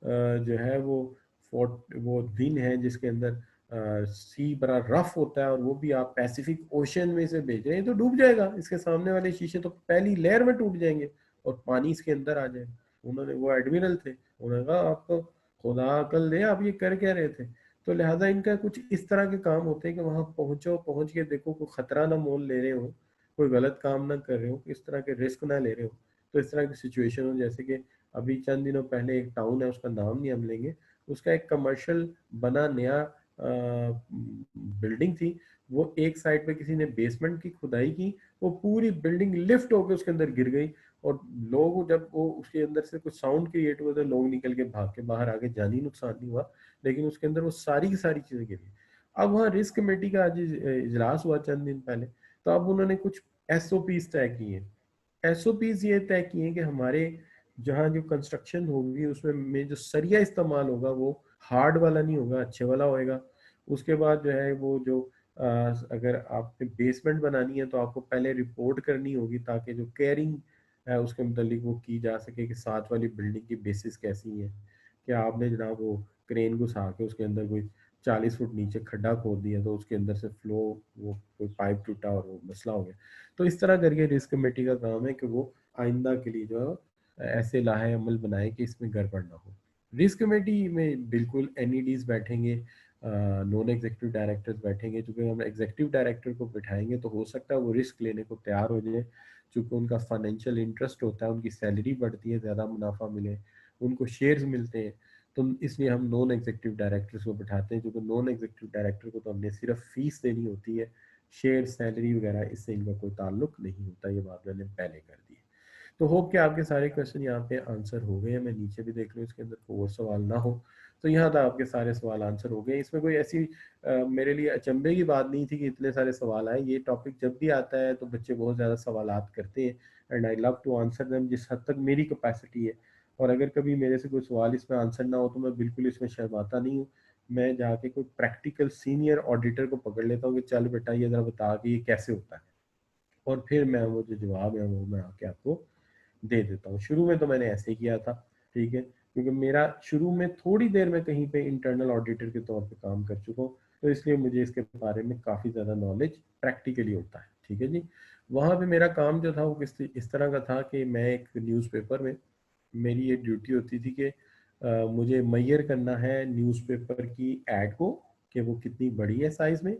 जो है वो दिन है जिसके अंदर सी बड़ा रफ होता है, और वो भी आप पैसिफिक ओशन में से भेज रहे हैं, तो डूब जाएगा, इसके सामने वाले शीशे तो पहली लेयर में टूट जाएंगे और पानी इसके अंदर आ जाएगा। उन्होंने, वो एडमिरल थे, उन्होंने कहा आपको खुदा अकल दे, आप ये कर क्या रहे थे। तो लिहाजा इनका कुछ इस तरह के काम होते हैं कि वहां पहुंचो, पहुंच के देखो कोई खतरा ना मोल ले रहे हो, कोई गलत काम ना कर रहे हो, इस तरह के रिस्क ना ले रहे हो, तो इस तरह की सिचुएशन हो। जैसे कि अभी चंद दिनों पहले एक टाउन है, उसका नाम नहीं हम लेंगे, उसका एक कमर्शियल बना नया बिल्डिंग थी, वो एक साइड पे किसी ने बेसमेंट की खुदाई की, वो पूरी बिल्डिंग लिफ्ट होकर उसके अंदर गिर गई, और लोग जब वो उसके अंदर से कुछ साउंड क्रिएट हुआ तो लोग निकल के भाग के बाहर आगे, जानी नुकसान नहीं हुआ, लेकिन उसके अंदर वो सारी की सारी चीजें गिरी। अब वहाँ रिस्क कमेटी का आज इजलास हुआ चंद दिन पहले, तो अब उन्होंने कुछ एसओपीज तय किए। एसओपीज ये तय किए हैं कि हमारे जहाँ जो कंस्ट्रक्शन होगी उसमें जो सरिया इस्तेमाल होगा वो हार्ड वाला नहीं होगा, अच्छे वाला होएगा। उसके बाद जो है वो जो अगर आपने बेसमेंट बनानी है तो आपको पहले रिपोर्ट करनी होगी, ताकि जो केयरिंग है उसके मुतालिक वो की जा सके कि साथ वाली बिल्डिंग की बेसिस कैसी है। क्या आपने जनाब वो क्रेन घुसा के उसके अंदर कोई 40 फुट नीचे खड्डा खोद दिया तो उसके अंदर से फ्लो, वो कोई पाइप टूटा और वो मसला हो गया। तो इस तरह करके रिस्क कमेटी का काम है कि वो आइंदा के लिए जो है ऐसे लाहे अमल बनाए कि इसमें गड़बड़ ना हो। रिस्क कमेटी में बिल्कुल एनईडीज बैठेंगे, नॉन एग्जीक्यूटिव डायरेक्टर्स बैठेंगे। चूंकि हम एग्जीक्यूटिव डायरेक्टर को बिठाएंगे तो हो सकता है वो रिस्क लेने को तैयार हो जाए, चूंकि उनका फाइनेंशियल इंटरेस्ट होता है, उनकी सैलरी बढ़ती है, ज़्यादा मुनाफा मिले, उनको शेयर्स मिलते हैं, तो इसलिए हम नॉन एग्जीक्यूटिव डायरेक्टर्स को बिठाते हैं। क्योंकि नॉन एग्जीक्यूटिव डायरेक्टर को तो हमने सिर्फ फीस देनी होती है, शेयर सैलरी वगैरह इससे इनका कोई ताल्लुक नहीं होता। ये बात मैंने पहले कर दी। तो होप कि आपके सारे क्वेश्चन यहाँ पे आंसर हो गए हैं। मैं नीचे भी देख लूँ इसके अंदर कोई और सवाल ना हो। तो यहाँ तक आपके सारे सवाल आंसर हो गए। इसमें कोई ऐसी मेरे लिए अचंभे की बात नहीं थी कि इतने सारे सवाल आए। ये टॉपिक जब भी आता है तो बच्चे बहुत ज़्यादा सवालात करते हैं, and I love to answer them जिस हद तक मेरी कैपेसिटी है। और अगर कभी मेरे से कोई सवाल इसमें आंसर ना हो तो मैं बिल्कुल इसमें शर्माता नहीं हूँ। मैं जाके कोई प्रैक्टिकल सीनियर ऑडिटर को पकड़ लेता हूँ कि चल बेटा ये जरा बता कि ये कैसे होता है, और फिर मैं वो जो जवाब है वो मैं आके आपको दे देता हूँ। शुरू में तो मैंने ऐसे ही किया था, ठीक है, क्योंकि मेरा शुरू में थोड़ी देर में कहीं पे इंटरनल ऑडिटर के तौर पे काम कर चुका हूँ, तो इसलिए मुझे इसके बारे में काफ़ी ज़्यादा नॉलेज प्रैक्टिकली होता है। ठीक है जी। वहाँ पे मेरा काम जो था वो इस तरह का था कि मैं एक न्यूज़पेपर में, मेरी ये ड्यूटी होती थी कि मुझे मैयर करना है न्यूज़पेपर की एड को कि वो कितनी बड़ी है साइज़ में,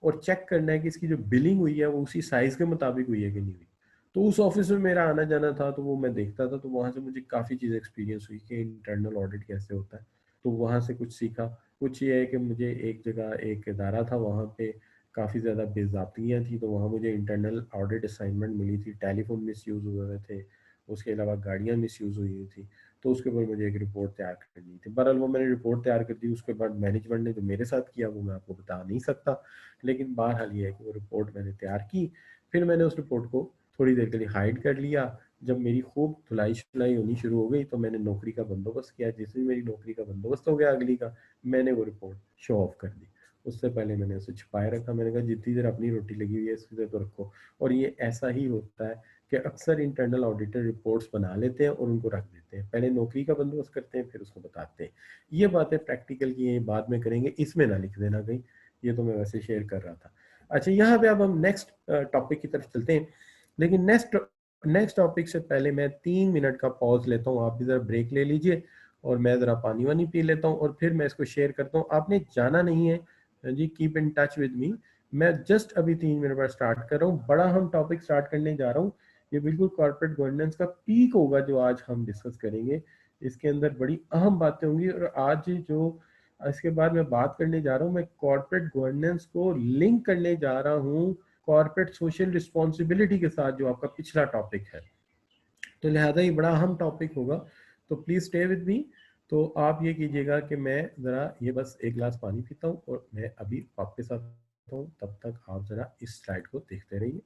और चेक करना है कि इसकी जो बिलिंग हुई है वो उसी साइज़ के मुताबिक हुई है कि नहीं हुई। तो उस ऑफिस में मेरा आना जाना था, तो वो मैं देखता था, तो वहाँ से मुझे काफ़ी चीज़ एक्सपीरियंस हुई कि इंटरनल ऑडिट कैसे होता है। तो वहाँ से कुछ सीखा। कुछ ये है कि मुझे एक जगह एक इदारा था, वहाँ पे काफ़ी ज़्यादा बेज़ाब्तियाँ थी, तो वहाँ मुझे इंटरनल ऑडिट असाइनमेंट मिली थी। टेलीफोन मिसयूज़ हुए हुए थे, उसके अलावा गाड़ियाँ मिसयूज़ हुई हुई थी, तो उसके ऊपर मुझे एक रिपोर्ट तैयार करनी थी। बहरहाल वो मैंने रिपोर्ट तैयार कर दी। उसके बाद मैनेजमेंट ने जो मेरे साथ किया वो मैं आपको बता नहीं सकता, लेकिन बहरहाल ये है कि वो रिपोर्ट मैंने तैयार की। फिर मैंने उस रिपोर्ट को थोड़ी देर के लिए हाइड कर लिया। जब मेरी खूब धुलाई शुलाई होनी शुरू हो गई तो मैंने नौकरी का बंदोबस्त किया। जिस दिन मेरी नौकरी का बंदोबस्त हो गया अगली का, मैंने वो रिपोर्ट शो ऑफ कर दी। उससे पहले मैंने उसे छुपाए रखा। मैंने कहा जितनी देर अपनी रोटी लगी हुई है इसी देर तो रखो। और ये ऐसा ही होता है कि अक्सर इंटरनल ऑडिटर रिपोर्ट्स बना लेते हैं और उनको रख देते हैं, पहले नौकरी का बंदोबस्त करते हैं फिर उसको बताते हैं। ये बातें प्रैक्टिकल की हैं, बाद में करेंगे, इसमें ना लिख देना कहीं, ये तो मैं वैसे शेयर कर रहा था। अच्छा, यहाँ पे अब हम नेक्स्ट टॉपिक की तरफ चलते हैं, लेकिन नेक्स्ट नेक्स्ट टॉपिक से पहले मैं 3 मिनट का पॉज लेता हूँ, आप भी ज़रा ब्रेक ले लीजिए और मैं ज़रा पानी वानी पी लेता हूँ और फिर मैं इसको शेयर करता हूँ। आपने जाना नहीं है जी, keep in touch with me. मैं जस्ट अभी 3 मिनट बाद स्टार्ट कर रहा हूँ, बड़ा हम टॉपिक स्टार्ट करने जा रहा हूँ। ये बिल्कुल कॉर्पोरेट गवर्नेंस का पीक होगा जो आज हम डिस्कस करेंगे। इसके अंदर बड़ी अहम बातें होंगी और आज जो इसके बाद मैं बात करने जा रहा हूँ, मैं कॉर्पोरेट गवर्नेंस को लिंक करने जा रहा हूँ कॉर्पोरेट सोशल रिस्पॉन्सिबिलिटी के साथ, जो आपका पिछला टॉपिक है। तो लिहाजा ये बड़ा अहम टॉपिक होगा, तो प्लीज स्टे विद मी। तो आप ये कीजिएगा कि मैं ज़रा ये बस एक गिलास पानी पीता हूँ और मैं अभी वापस आता हूँ, तब तक आप ज़रा इस स्लाइड को देखते रहिए।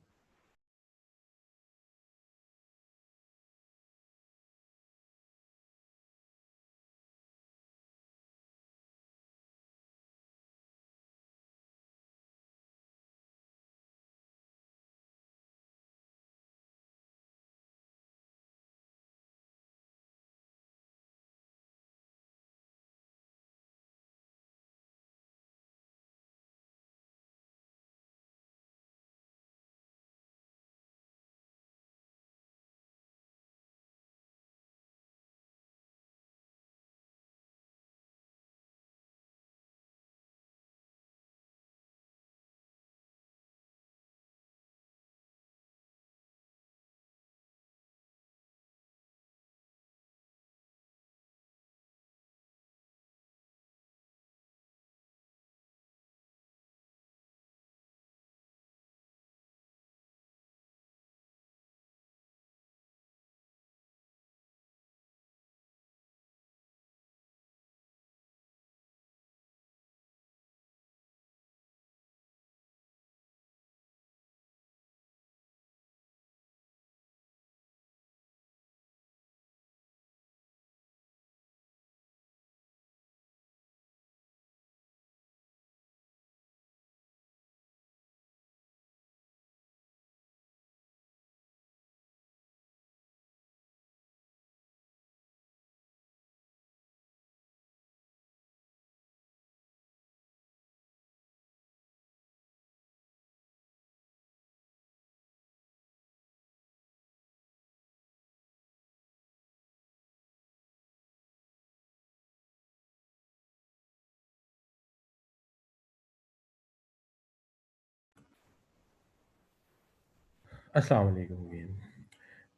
अस्सलाम वालेकुम again।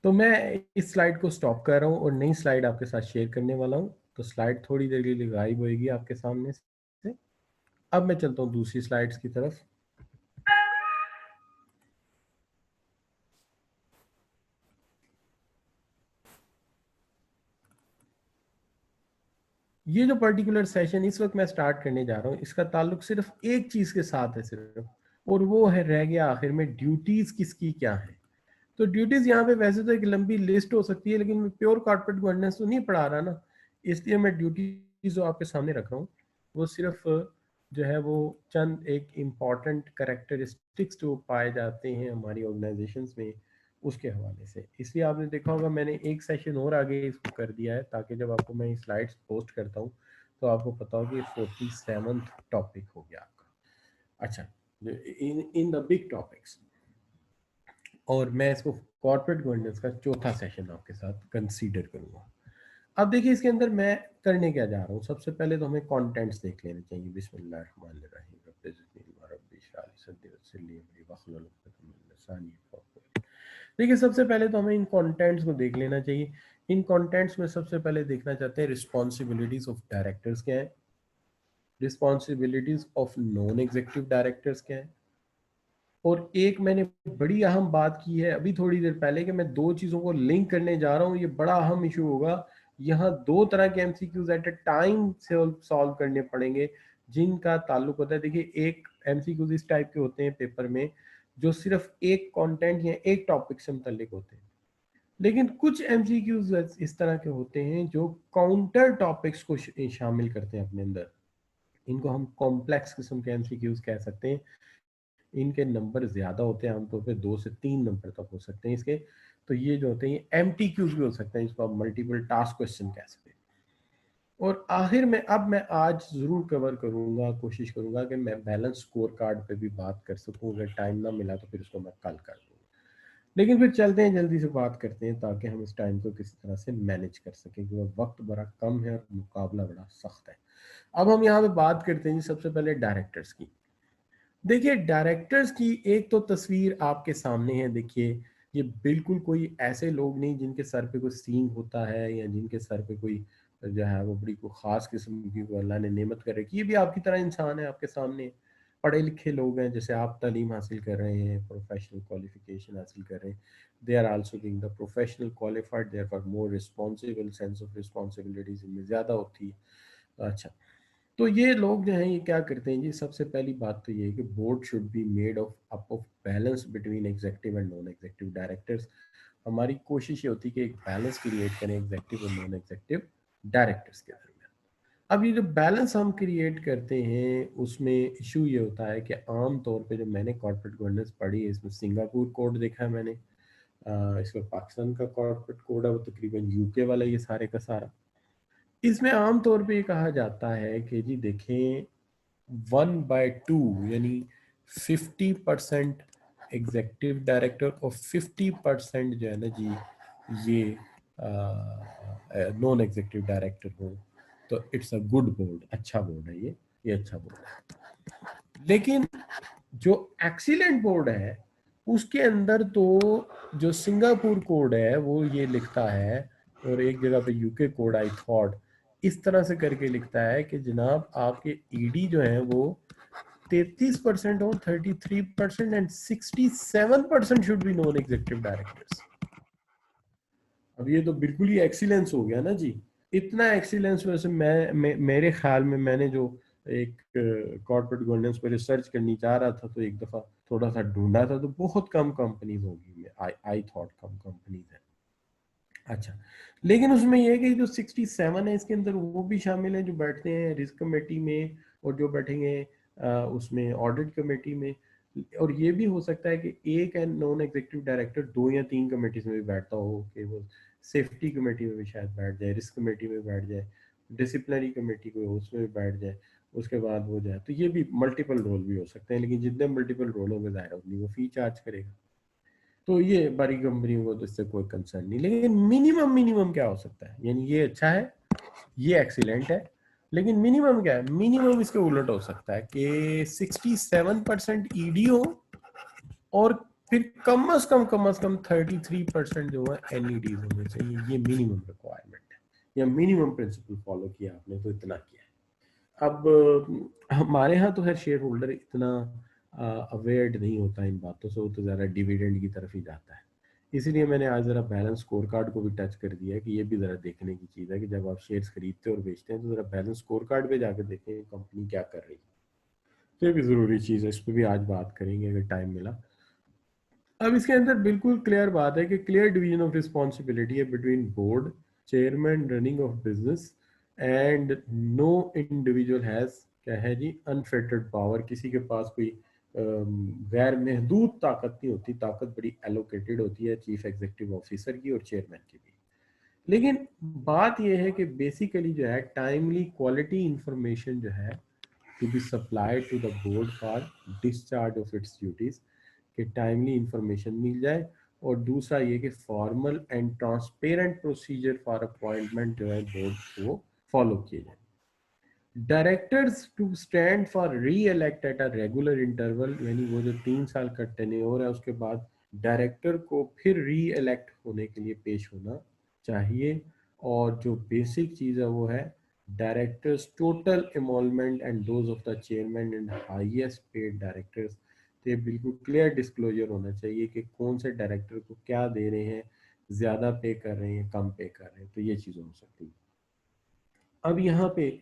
तो मैं इस स्लाइड को स्टॉप कर रहा हूँ और नई स्लाइड आपके साथ शेयर करने वाला हूँ। तो स्लाइड थोड़ी देर के लिए गायब होएगी आपके सामने से। अब मैं चलता हूँ दूसरी स्लाइड्स की तरफ। ये जो पर्टिकुलर सेशन इस वक्त मैं स्टार्ट करने जा रहा हूँ, इसका ताल्लुक सिर्फ एक चीज के साथ है सिर्फ, और वो है रह गया आखिर में ड्यूटीज किसकी क्या है। तो ड्यूटीज यहाँ पे वैसे तो एक लंबी लिस्ट हो सकती है, लेकिन मैं प्योर कॉर्पोरेट गवर्नेंस तो नहीं पढ़ा रहा ना, इसलिए मैं ड्यूटीज जो आपके सामने रख रहा हूँ वो सिर्फ जो है वो चंद एक इम्पॉर्टेंट करेक्टरिस्टिक्स जो पाए जाते हैं हमारी ऑर्गेनाइजेशंस में उसके हवाले से। इसलिए आपने देखा होगा मैंने एक सेशन और आगे इसको कर दिया है, ताकि जब आपको मैं स्लाइड्स पोस्ट करता हूँ तो आपको पता हो कि 47th टॉपिक हो गया आपका। अच्छा, इन इन द बिग टॉपिक्स, और मैं इसको कॉर्पोरेट गवर्नेंस का चौथा सेशन आपके साथ कंसीडर करूंगा। अब देखिए इसके अंदर मैं करने क्या जा रहा हूँ। सबसे पहले तो हमें कंटेंट्स देख लेने चाहिए। देखिए सबसे पहले तो हमें इन कंटेंट्स को देख लेना चाहिए। इन कंटेंट्स में सबसे पहले देखना चाहते हैं रिस्पॉन्सिबिलिटीज ऑफ डायरेक्टर्स क्या है, responsibilities of non executive directors क्या है। और एक मैंने बड़ी अहम बात की है अभी थोड़ी देर पहले कि मैं दो चीजों को लिंक करने जा रहा हूँ, ये बड़ा अहम इशू होगा। यहाँ दो तरह के एमसीक्यूज एट ए टाइम से सॉल्व करने पड़ेंगे जिनका ताल्लुक होता है। देखिए एक एमसीक्यूज इस टाइप के होते हैं पेपर में जो सिर्फ एक कंटेंट या एक टॉपिक से मुतल्लिक होते हैं, लेकिन कुछ एमसीक्यूज इस तरह के होते हैं जो काउंटर टॉपिक्स को शामिल करते हैं अपने अंदर। इनको हम कॉम्प्लेक्स किस्म के एमसीक्यूज कह सकते हैं। इनके नंबर ज़्यादा होते हैं, आमतौर पे 2 से 3 नंबर तक हो सकते हैं इसके। तो ये जो होते हैं एमटीक्यूज भी हो सकते हैं, इसको आप मल्टीपल टास्क क्वेश्चन कह सकते हैं। और आखिर में अब मैं आज ज़रूर कवर करूँगा, कोशिश करूँगा कि मैं बैलेंस स्कोर कार्ड पे भी बात कर सकूँ। अगर टाइम ना मिला तो फिर उसको मैं कल कर दूँगा। लेकिन फिर चलते हैं, जल्दी से बात करते हैं ताकि हम इस टाइम को किसी तरह से मैनेज कर सकें, क्योंकि वक्त बड़ा कम है और मुकाबला बड़ा सख्त है। अब हम यहाँ पे बात करते हैं जी सबसे पहले डायरेक्टर्स की। देखिए डायरेक्टर्स की एक तो तस्वीर आपके सामने है। देखिए ये बिल्कुल कोई ऐसे लोग नहीं जिनके सर पे कोई सींग होता है या जिनके सर पे कोई जो है वो बड़ी कोई ख़ास किस्म की कोई अल्लाह ने नेमत कर रखी है। ये भी आपकी तरह इंसान है, आपके सामने पढ़े लिखे लोग हैं, जैसे आप तालीम हासिल कर रहे हैं, प्रोफेशनल क्वालिफिकेशन हासिल कर रहे हैं। They are also being the professional qualified, therefore more responsible, sense of responsibilities इनमें ज़्यादा होती है। अच्छा, तो ये लोग जो हैं ये क्या करते हैं जी, सबसे पहली बात तो ये है कि board should be made of up of balance between executive and non executive directors. हमारी कोशिश ये होती है कि एक बैलेंस क्रिएट करें एग्जेक्टिव और नॉन एग्जेक्टिव डायरेक्टर्स के दरमियान। अब ये जो बैलेंस हम क्रिएट करते हैं उसमें इशू ये होता है कि आम तौर पे जो मैंने कॉर्पोरेट गवर्नेंस पढ़ी है इसमें सिंगापुर कोड देखा है मैंने, इसमें पाकिस्तान का कॉर्पोरेट कोड है, वो तकरीबन यूके वाला ये सारे का सारा। इसमें आम तौर पे ये कहा जाता है कि जी देखें 1/2 यानी 50% एग्जेक्टिव डायरेक्टर और 50% जो है ना जी ये नॉन एग्जेक्टिव डायरेक्टर हो तो इट्स अ गुड बोर्ड, अच्छा बोर्ड है ये अच्छा बोर्ड है। लेकिन जो एक्सीलेंट बोर्ड है उसके अंदर तो जो सिंगापुर कोड है वो ये लिखता है, और एक जगह पे यूके कोड आई थॉट इस तरह से करके लिखता है कि जनाब आपके ईडी जो है वो 33% और 33% and 67% should be non executive directors. अब ये तो बिल्कुल ही एक्सीलेंस हो गया ना जी। इतना एक्सीलेंस वैसे मेरे ख्याल में मैंने जो एक कॉर्पोरेट गवर्नेंस पर रिसर्च करनी चाह रहा था तो एक दफ़ा थोड़ा सा ढूंढा था तो बहुत कम कंपनीज होगी, आई थॉट कम कंपनीज है। अच्छा, लेकिन उसमें यह है कि जो 67 है इसके अंदर वो भी शामिल है जो बैठते हैं रिस्क कमेटी में और जो बैठेंगे उसमें ऑडिट कमेटी में। और ये भी हो सकता है कि एक एंड नॉन एग्जीक्यूटिव डायरेक्टर 2 या 3 कमेटीज में भी बैठता हो, कि वो सेफ्टी कमेटी में भी शायद बैठ जाए, रिस्क कमेटी में बैठ जाए, डिसिप्लिनरी कमेटी को उसमें भी बैठ जाए, उसके बाद वो जाए। तो ये भी मल्टीपल रोल भी हो सकते हैं, लेकिन जितने मल्टीपल रोल होंगे ज़ाहिर उतनी वो फी चार्ज करेगा। तो ये बड़ी कंपनियों को तो इससे कोई कंसर्न नहीं। लेकिन मिनिमम मिनिमम क्या हो सकता है, यानी ये अच्छा है, ये एक्सीलेंट है, लेकिन मिनिमम क्या है, मिनिमम इसके उलट हो सकता है कि 67% ईडी हो और फिर कम अज कम 33% जो है एनईडी होने चाहिए। ये मिनिमम रिक्वायरमेंट है या मिनिमम प्रिंसिपल फॉलो किया आपने तो इतना किया है। अब हमारे यहाँ तो खैर शेयर होल्डर इतना अवेयर्ड नहीं होता इन बातों से, वो तो ज़्यादा डिविडेंड की तरफ ही जाता है। इसीलिए मैंने आज ज़रा बैलेंस स्कोर कार्ड को भी टच कर दिया है कि ये भी ज़रा देखने की चीज़ है कि जब आप शेयर्स खरीदते और बेचते हैं तो ज़रा बैलेंस स्कोर कार्ड पे जाकर देखें कंपनी क्या कर रही है। तो ये भी ज़रूरी चीज़ है, इस पर भी आज बात करेंगे अगर टाइम मिला। अब इसके अंदर बिल्कुल क्लियर बात है कि क्लियर डिवीजन ऑफ रिस्पॉन्सिबिलिटी है between board, chairman, running of business and no individual has क्या है जी अनफिल्टर्ड पावर। किसी के पास कोई गैर महदूद ताकत नहीं होती, ताकत बड़ी एलोकेटेड होती है चीफ एग्जीक्यूटिव ऑफिसर की और चेयरमैन की भी। लेकिन बात यह है कि बेसिकली जो है टाइमली क्वालिटी इंफॉर्मेशन जो है to be supplied to the board for discharge of its duties, कि टाइमली इंफॉर्मेशन मिल जाए। और दूसरा ये कि formal and transparent procedure for appointment जो है बोर्ड को फॉलो किए जाए। Directors to stand for re elect at a regular interval, यानी वो जो 3 साल का टेन्योर है उसके बाद डायरेक्टर को फिर री इलेक्ट होने के लिए पेश होना चाहिए। और जो बेसिक चीज़ है वो है directors total involvement and those of the chairman and highest paid directors. तो ये बिल्कुल क्लियर डिस्क्लोजर होना चाहिए कि कौन से डायरेक्टर को क्या दे रहे हैं, ज़्यादा पे कर रहे हैं, कम पे कर रहे हैं, तो ये चीज़ हो सकती है। अब यहाँ पे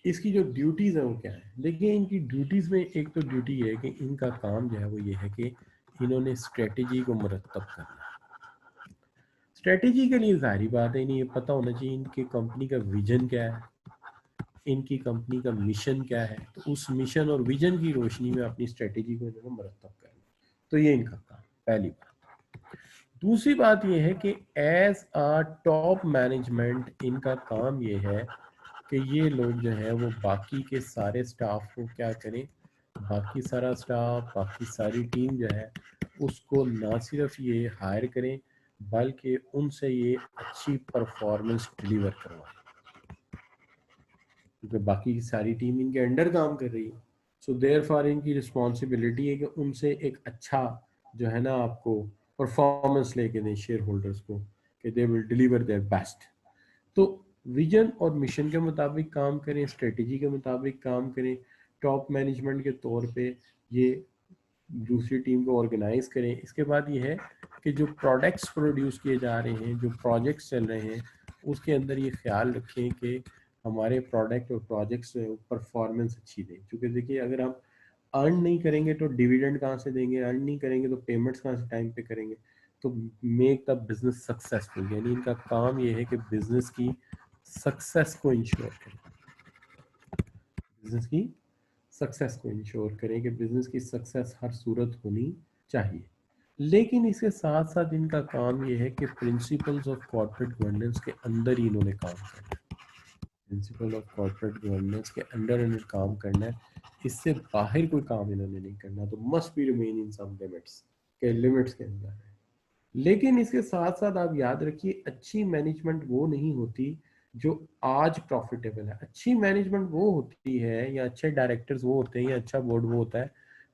इसकी जो ड्यूटीज़ है वो क्या है, देखिए इनकी ड्यूटीज़ में एक तो ड्यूटी है कि इनका काम जो है वो ये है कि इन्होंने स्ट्रेटजी को मुरतब करना। स्ट्रेटजी के लिए जाहिर बात है इन्हें ये पता होना चाहिए इनकी कंपनी का विजन क्या है, इनकी कंपनी का मिशन क्या है, तो उस मिशन और विजन की रोशनी में अपनी स्ट्रेटेजी को इन्होंने मरतब करना। तो ये इनका काम, पहली बात। दूसरी बात ये है कि एज अ टॉप मैनेजमेंट इनका काम ये है कि ये लोग जो है वो बाकी के सारे स्टाफ को क्या करें, बाकी सारा स्टाफ, बाकी सारी टीम जो है उसको ना सिर्फ ये हायर करें बल्कि उनसे ये अच्छी परफॉर्मेंस डिलीवर करवाएं, क्योंकि बाकी की सारी टीम इनके अंडर काम कर रही है। सो देयर फॉर इनकी रिस्पॉन्सिबिलिटी है कि उनसे एक अच्छा जो है ना आपको परफॉर्मेंस लेके दें शेयर होल्डर्स को, कि they will deliver their best. तो विजन और मिशन के मुताबिक काम करें, स्ट्रेटेजी के मुताबिक काम करें, टॉप मैनेजमेंट के तौर पे ये दूसरी टीम को ऑर्गेनाइज करें। इसके बाद ये है कि जो प्रोडक्ट्स प्रोड्यूस किए जा रहे हैं, जो प्रोजेक्ट्स चल रहे हैं, उसके अंदर ये ख्याल रखें कि हमारे प्रोडक्ट और प्रोजेक्ट्स परफॉर्मेंस अच्छी दें। क्योंकि देखिए अगर हम अर्न नहीं करेंगे तो डिविडेंड कहाँ से देंगे, अर्न नहीं करेंगे तो पेमेंट्स कहाँ से टाइम पे करेंगे। तो मेक द बिजनेस सक्सेसफुल, यानी इनका काम ये है कि बिजनेस की सक्सेस को इंश्योर करें, बिजनेस की सक्सेस को इंश्योर करें कि बिजनेस की सक्सेस हर सूरत होनी चाहिए। लेकिन इसके साथ साथ इनका काम ये है कि प्रिंसिपल्स ऑफ कॉर्पोरेट गवर्नेंस के अंदर ही इन्होंने काम करना है, प्रिंसिपल ऑफ कॉर्पोरेट गवर्नेंस के अंडर इन्हें काम करना है, इससे बाहर कोई काम इन्होंने नहीं करना। तो must be remain in some limits, के लिमिट्स के अंदर है। लेकिन इसके साथ साथ आप याद रखिए, अच्छी मैनेजमेंट वो नहीं होती जो आज प्रॉफिटेबल है। अच्छी मैनेजमेंट वो होती है, या अच्छे डायरेक्टर्स वो होते हैं, या अच्छा बोर्ड वो होता है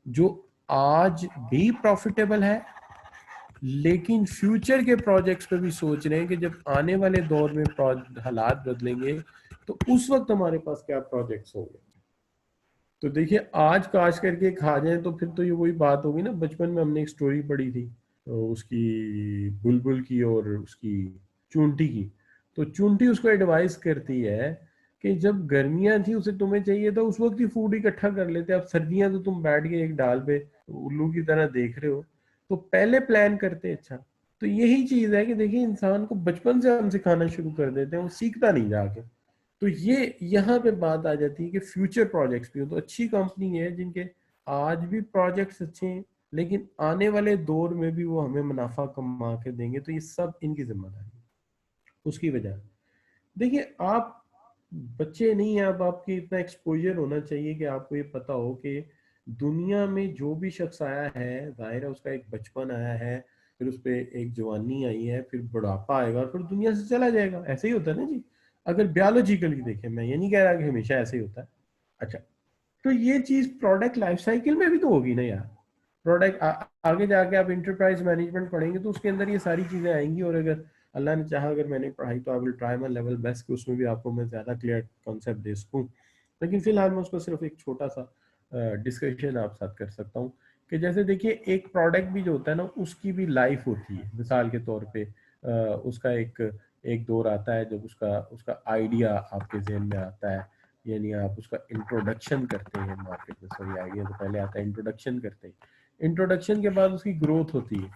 जो आज भी प्रॉफिटेबल है लेकिन फ्यूचर के प्रोजेक्ट्स पे भी सोच रहे हैं कि जब आने वाले दौर में हालात बदलेंगे तो उस वक्त हमारे पास क्या प्रोजेक्ट्स होंगे। तो देखिए आज काश करके खा जाए तो फिर तो ये वही बात होगी ना, बचपन में हमने एक स्टोरी पढ़ी थी तो उसकी बुलबुल की और उसकी चूंटी की। तो चूंटी उसको एडवाइस करती है कि जब गर्मियां थी उसे तुम्हें चाहिए था उस वक्त ही फूड इकट्ठा कर लेते, अब सर्दियां तो तुम बैठ के एक डाल पे उल्लू की तरह देख रहे हो, तो पहले प्लान करते। अच्छा, तो यही चीज है कि देखिए इंसान को बचपन से हम सिखाना शुरू कर देते हैं, वो सीखता नहीं जाके। तो ये यहाँ पे बात आ जाती है कि फ्यूचर प्रोजेक्ट्स भी हो, तो अच्छी कंपनी है जिनके आज भी प्रोजेक्ट्स अच्छे हैं लेकिन आने वाले दौर में भी वो हमें मुनाफा कमा के देंगे, तो ये सब इनकी जिम्मेदारी है। उसकी वजह देखिए, आप बच्चे नहीं हैं, अब आपके इतना एक्सपोजर होना चाहिए कि आपको ये पता हो कि दुनिया में जो भी शख्स आया है, जाहिर है उसका एक बचपन आया है, फिर उस पर एक जवानी आई है, फिर बुढ़ापा आएगा और फिर दुनिया से चला जाएगा। ऐसे ही होता है ना जी। अगर बायोलॉजिकली देखें, मैं ये नहीं कह रहा कि हमेशा ऐसे ही होता है। अच्छा, तो ये चीज प्रोडक्ट लाइफ साइकिल में भी तो होगी ना यार। प्रोडक्ट आगे जाके आप इंटरप्राइज मैनेजमेंट पढ़ेंगे तो उसके अंदर ये सारी चीजें आएंगी, और अगर अल्लाह ने चाहा अगर मैंने पढ़ाई तो आई will try my level best कि उसमें भी आपको मैं ज़्यादा क्लियर कॉन्सेप्ट दे सकूँ। लेकिन फिलहाल मैं उसको सिर्फ एक छोटा सा डिस्कशन आप साथ कर सकता हूँ कि जैसे देखिए एक प्रोडक्ट भी जो होता है ना उसकी भी लाइफ होती है। मिसाल के तौर पे उसका एक एक दौर आता है जब उसका उसका आइडिया आपके जहन में आता है, यानी आप उसका इंट्रोडक्शन करते हैं मार्केट में। सॉरी, आइडिया तो पहले आता है, इंट्रोडक्शन करते हैं। इंट्रोडक्शन के बाद उसकी ग्रोथ होती है,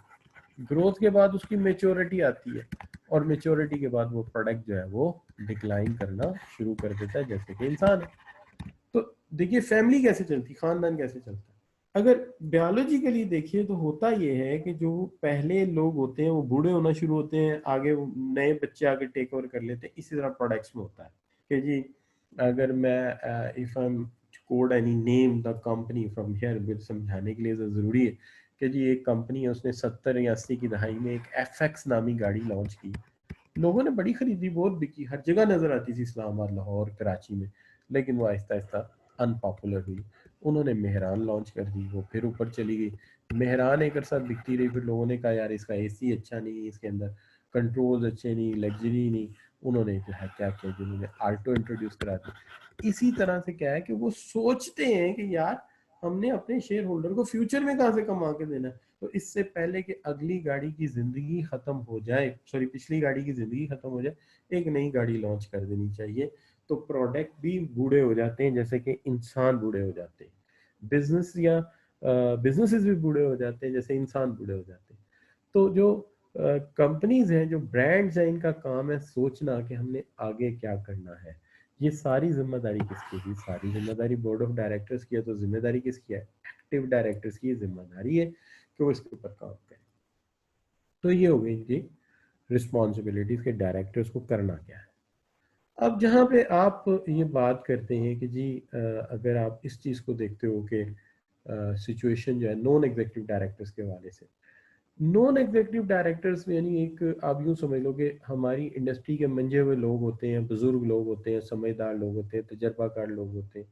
ग्रोथ के बाद उसकी मेच्योरिटी आती है, और मेच्योरिटी के बाद वो प्रोडक्ट जो है वो डिक्लाइन करना शुरू कर देता है, जैसे कि इंसान है। तो देखिए फैमिली कैसे चलती, खानदान कैसे चलता है। अगर बायोलॉजिकली देखिए तो होता ये है कि जो पहले लोग होते हैं वो बूढ़े होना शुरू होते हैं, आगे नए बच्चे आगे टेक ओवर कर लेते हैं। इसी तरह प्रोडक्ट्स में होता है कि जी अगर मैं if I am code any name the company from here, with समझाने के लिए ज़रूरी है कि जी एक कंपनी है उसने 70 या 80 की दहाई में एक FX नामी गाड़ी लॉन्च की। लोगों ने बड़ी खरीदी, बहुत बिकी, हर जगह नजर आती थी, इस्लामाबाद, लाहौर, कराची में। लेकिन वो आहिस्ता आहिस्ता अनपॉपुलर हुई। उन्होंने मेहरान लॉन्च कर दी, वो फिर ऊपर चली गई। मेहरान एक अरसा बिकती रही, फिर लोगों ने कहा यार इसका AC अच्छा नहीं, इसके अंदर कंट्रोल्स अच्छे नहीं, लग्जरी नहीं। उन्होंने जो है क्या किया, जिन्होंने आल्टो इंट्रोड्यूस करा दी। इसी तरह से क्या है कि वो सोचते हैं कि यार हमने अपने शेयर होल्डर को फ्यूचर में कहाँ से कमा के देना है, तो इससे पहले कि अगली गाड़ी की जिंदगी खत्म हो जाए, सॉरी पिछली गाड़ी की जिंदगी खत्म हो जाए, एक नई गाड़ी लॉन्च कर देनी चाहिए। तो प्रोडक्ट भी बूढ़े हो जाते हैं जैसे कि इंसान बूढ़े हो जाते हैं, बिजनेस या बिजनेसेस भी बूढ़े हो जाते हैं जैसे इंसान बूढ़े हो जाते हैं। तो जो कंपनीज हैं, जो ब्रांड्स हैं, इनका काम है सोचना कि हमने आगे क्या करना है। ये सारी जिम्मेदारी किसकी थी? सारी जिम्मेदारी बोर्ड ऑफ डायरेक्टर्स की है, तो जिम्मेदारी किसकी है? एक्टिव डायरेक्टर्स की जिम्मेदारी है कि वो इसके ऊपर काम करें। तो ये हो गई इनकी रिस्पॉन्सिबिलिटीज के डायरेक्टर्स को करना क्या है। अब जहाँ पे आप ये बात करते हैं कि जी अगर आप इस चीज़ को देखते हो कि सिचुएशन जो है नॉन एग्जीक्यूटिव डायरेक्टर्स के हवाले से, नॉन एग्जीक्यूटिव डायरेक्टर्स यानी एक आप यूँ समझ लो कि हमारी इंडस्ट्री के मंजे हुए लोग होते हैं, बुजुर्ग लोग होते हैं, समझदार लोग होते हैं, तजर्बाकार लोग होते हैं।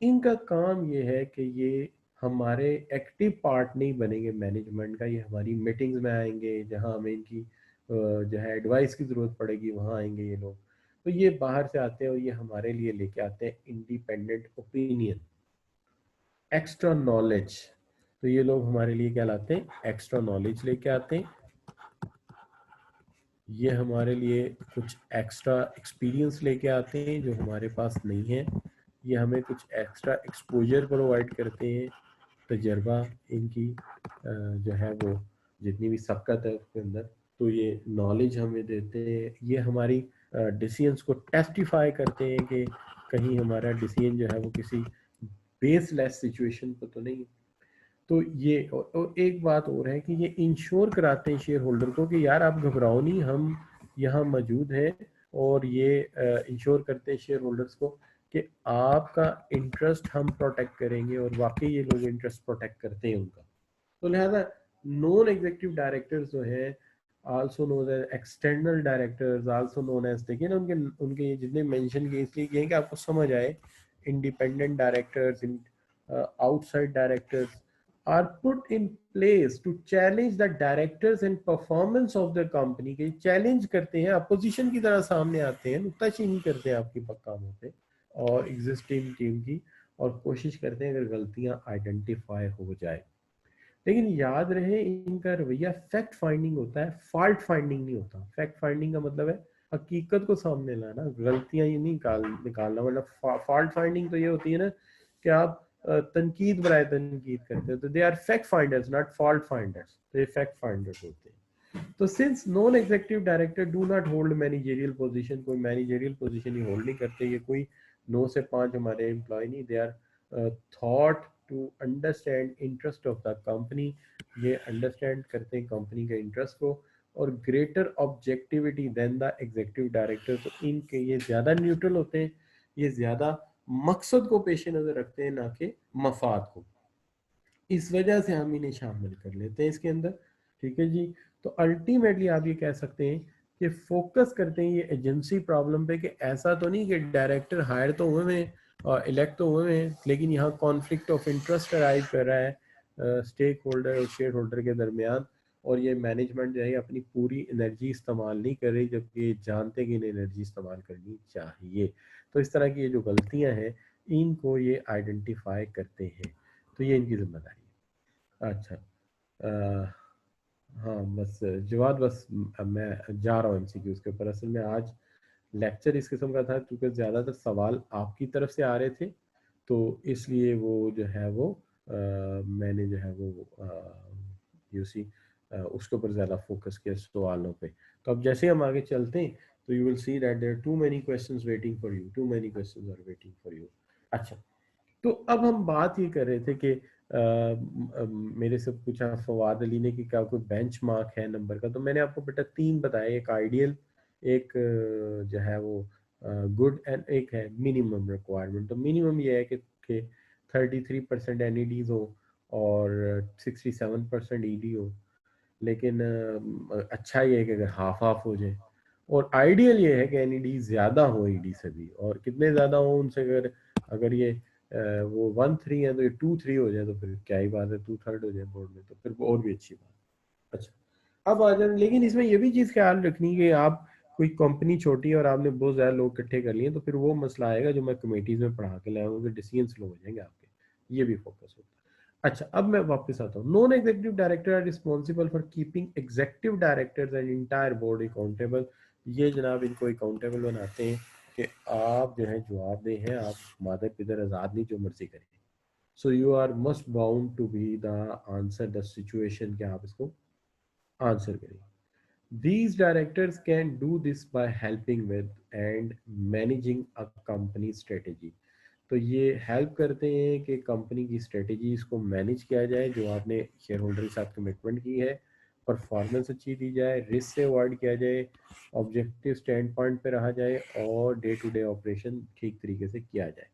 इनका काम ये है कि ये हमारे एक्टिव पार्ट नहीं बनेंगे मैनेजमेंट का, ये हमारी मीटिंग्स में आएंगे, जहाँ हमें इनकी जो है एडवाइस की ज़रूरत पड़ेगी वहाँ आएंगे ये लोग। तो ये बाहर से आते हैं और ये हमारे लिए लेके आते हैं इंडिपेंडेंट ओपिनियन, एक्स्ट्रा नॉलेज। तो ये लोग हमारे लिए क्या लाते हैं? एक्स्ट्रा नॉलेज लेके आते हैं। ये हमारे लिए कुछ एक्स्ट्रा एक्सपीरियंस लेके आते हैं जो हमारे पास नहीं है। ये हमें कुछ एक्स्ट्रा एक्सपोजर प्रोवाइड करते हैं, तजर्बा इनकी जो है वो जितनी भी सबकत है उसके अंदर, तो ये नॉलेज हमें देते हैं। ये हमारी डिसीजंस को टेस्टिफाई करते हैं कि कहीं हमारा डिसीजन जो है वो किसी बेसलेस सिचुएशन पर तो नहीं। तो ये और एक बात और है कि ये इंश्योर कराते हैं शेयर होल्डर को कि यार आप घबराओ नहीं, हम यहाँ मौजूद हैं। और ये इंश्योर करते हैं शेयर होल्डर्स को कि आपका इंटरेस्ट हम प्रोटेक्ट करेंगे, और वाकई ये लोग इंटरेस्ट प्रोटेक्ट करते हैं उनका। तो लिहाजा नॉन एग्जीक्यूटिव डायरेक्टर्स जो है also known as external directors, also known as, देखिए ना उनके उनके ये जितने मेंशन किए इसलिए किए हैं कि आपको समझ आए। Independent directors, outside directors are put in place to challenge the directors and performance of the company, के चैलेंज करते हैं, अपोजिशन की तरह सामने आते हैं, नुक्ताचीनी करते हैं आपकी कामों पे और एग्जिस्टिंग टीम की, और कोशिश करते हैं अगर गलतियां आइडेंटिफाई हो जाए। लेकिन याद रहे इनका रवैया फैक्ट फाइंडिंग होता है, फॉल्ट फाइंडिंग नहीं होता। फैक्ट फाइंडिंग का मतलब है हकीकत को सामने लाना, गलतियां ये नहीं निकालना। मतलब फॉल्ट फाइंडिंग तो ये होती है ना कि आप तनकीद बराए तनकीद करते हो, तो they are fact finders not fault finders, तो ये फैक्ट फाइंडर्स होते हैं। तो since non executive director do not hold managerial position, कोई मैनेजरियल पोजीशन ही होल्ड नहीं करते, ये कोई 9 से 5 हमारे एम्प्लॉय नहीं, they are thought to understand interest of the company. ये अंडरस्टैंड करते हैं कंपनी के इंटरेस्ट को, और greater objectivity than the executive director. तो इनके ये ज़्यादा न्यूट्रल होते हैं, ये ज़्यादा मकसद को पेश नज़र रखते हैं ना कि मफाद को। इस वजह से हम इन्हें शामिल कर लेते हैं इसके अंदर। ठीक है जी। तो अल्टीमेटली आप ये कह सकते हैं कि फोकस करते हैं ये एजेंसी प्रॉब्लम पे, कि ऐसा तो नहीं कि डायरेक्टर हायर तो हुए हैं और इलेक्ट तो हुए हैं, लेकिन यहाँ कॉन्फ्लिक्ट ऑफ इंटरेस्ट अराइज कर रहा है स्टेक होल्डर और शेयर होल्डर के दरमियान, और ये मैनेजमेंट जो है अपनी पूरी एनर्जी इस्तेमाल नहीं कर रही, जबकि ये जानते कि इन्हें एनर्जी इस्तेमाल करनी चाहिए। तो इस तरह की ये जो गलतियां हैं इनको ये आइडेंटिफाई करते हैं, तो ये इनकी जिम्मेदारी है। अच्छा हाँ बस जवाब, बस अब मैं जा रहा हूँ एमसीक्यूज के ऊपर। असल में आज लेक्चर इस किस्म का था क्योंकि ज़्यादातर सवाल आपकी तरफ से आ रहे थे, तो इसलिए वो जो है वो मैंने जो है वो यूसी उसके ऊपर ज़्यादा फोकस किया सवालों पे। तो अब जैसे हम आगे चलते हैं तो you will see that there too many questions waiting for you, too many questions are waiting for you. अच्छा, तो अब हम बात ये कर रहे थे कि मेरे से पूछा फवाद अली ने कि क्या कोई बेंच मार्क है नंबर का, तो मैंने आपको बेटा 3 बताए, एक आइडियल, एक जो है वो गुड, एंड एक है मिनिमम रिक्वायरमेंट। तो मिनिमम ये है कि 33% एनईडीज हो और 67% ईडी हो, लेकिन अच्छा ये है कि अगर हाफ हाफ हो जाए, और आइडियल ये है कि एनईडी ज़्यादा हो ईडी से भी, और कितने ज़्यादा हो उनसे, अगर अगर ये वो 1-3 है तो ये 2-3 हो जाए, तो फिर क्या ही बात है, 2/3 हो जाए बोर्ड में, तो फिर वो और भी अच्छी बात। अच्छा, अब आ जाए, लेकिन इसमें ये भी चीज़ ख्याल रखनी कि आप कोई कंपनी छोटी है और आपने बहुत ज़्यादा लोग इकट्ठे कर लिए, तो फिर वो मसला आएगा जो मैं कमेटीज़ में पढ़ा के लाया हूँ, डिसीजन स्लो हो जाएंगे आपके, ये भी फोकस होता है। अच्छा, अब मैं वापस आता हूँ। Non executive director are responsible for keeping executive directors and entire board accountable. ये जनाब इनको अकाउंटेबल बनाते हैं कि आप जो है जवाबदेह हैं, आप मादर पिदर आज़ाद नहीं, जो मर्जी करें। So you are must bound to be the answer the situation, कि आप इसको आंसर करें। These directors can do this by helping with and managing a company strategy. तो ये हेल्प करते हैं कि कंपनी की स्ट्रेटजीज को मैनेज किया जाए, जो आपने शेयर होल्डर के साथ कमिटमेंट की है, परफॉर्मेंस अच्छी दी जाए, रिस्क से अवॉइड किया जाए, ऑब्जेक्टिव स्टैंड पॉइंट पे रहा जाए और डे टू डे ऑपरेशन ठीक तरीके से किया जाए।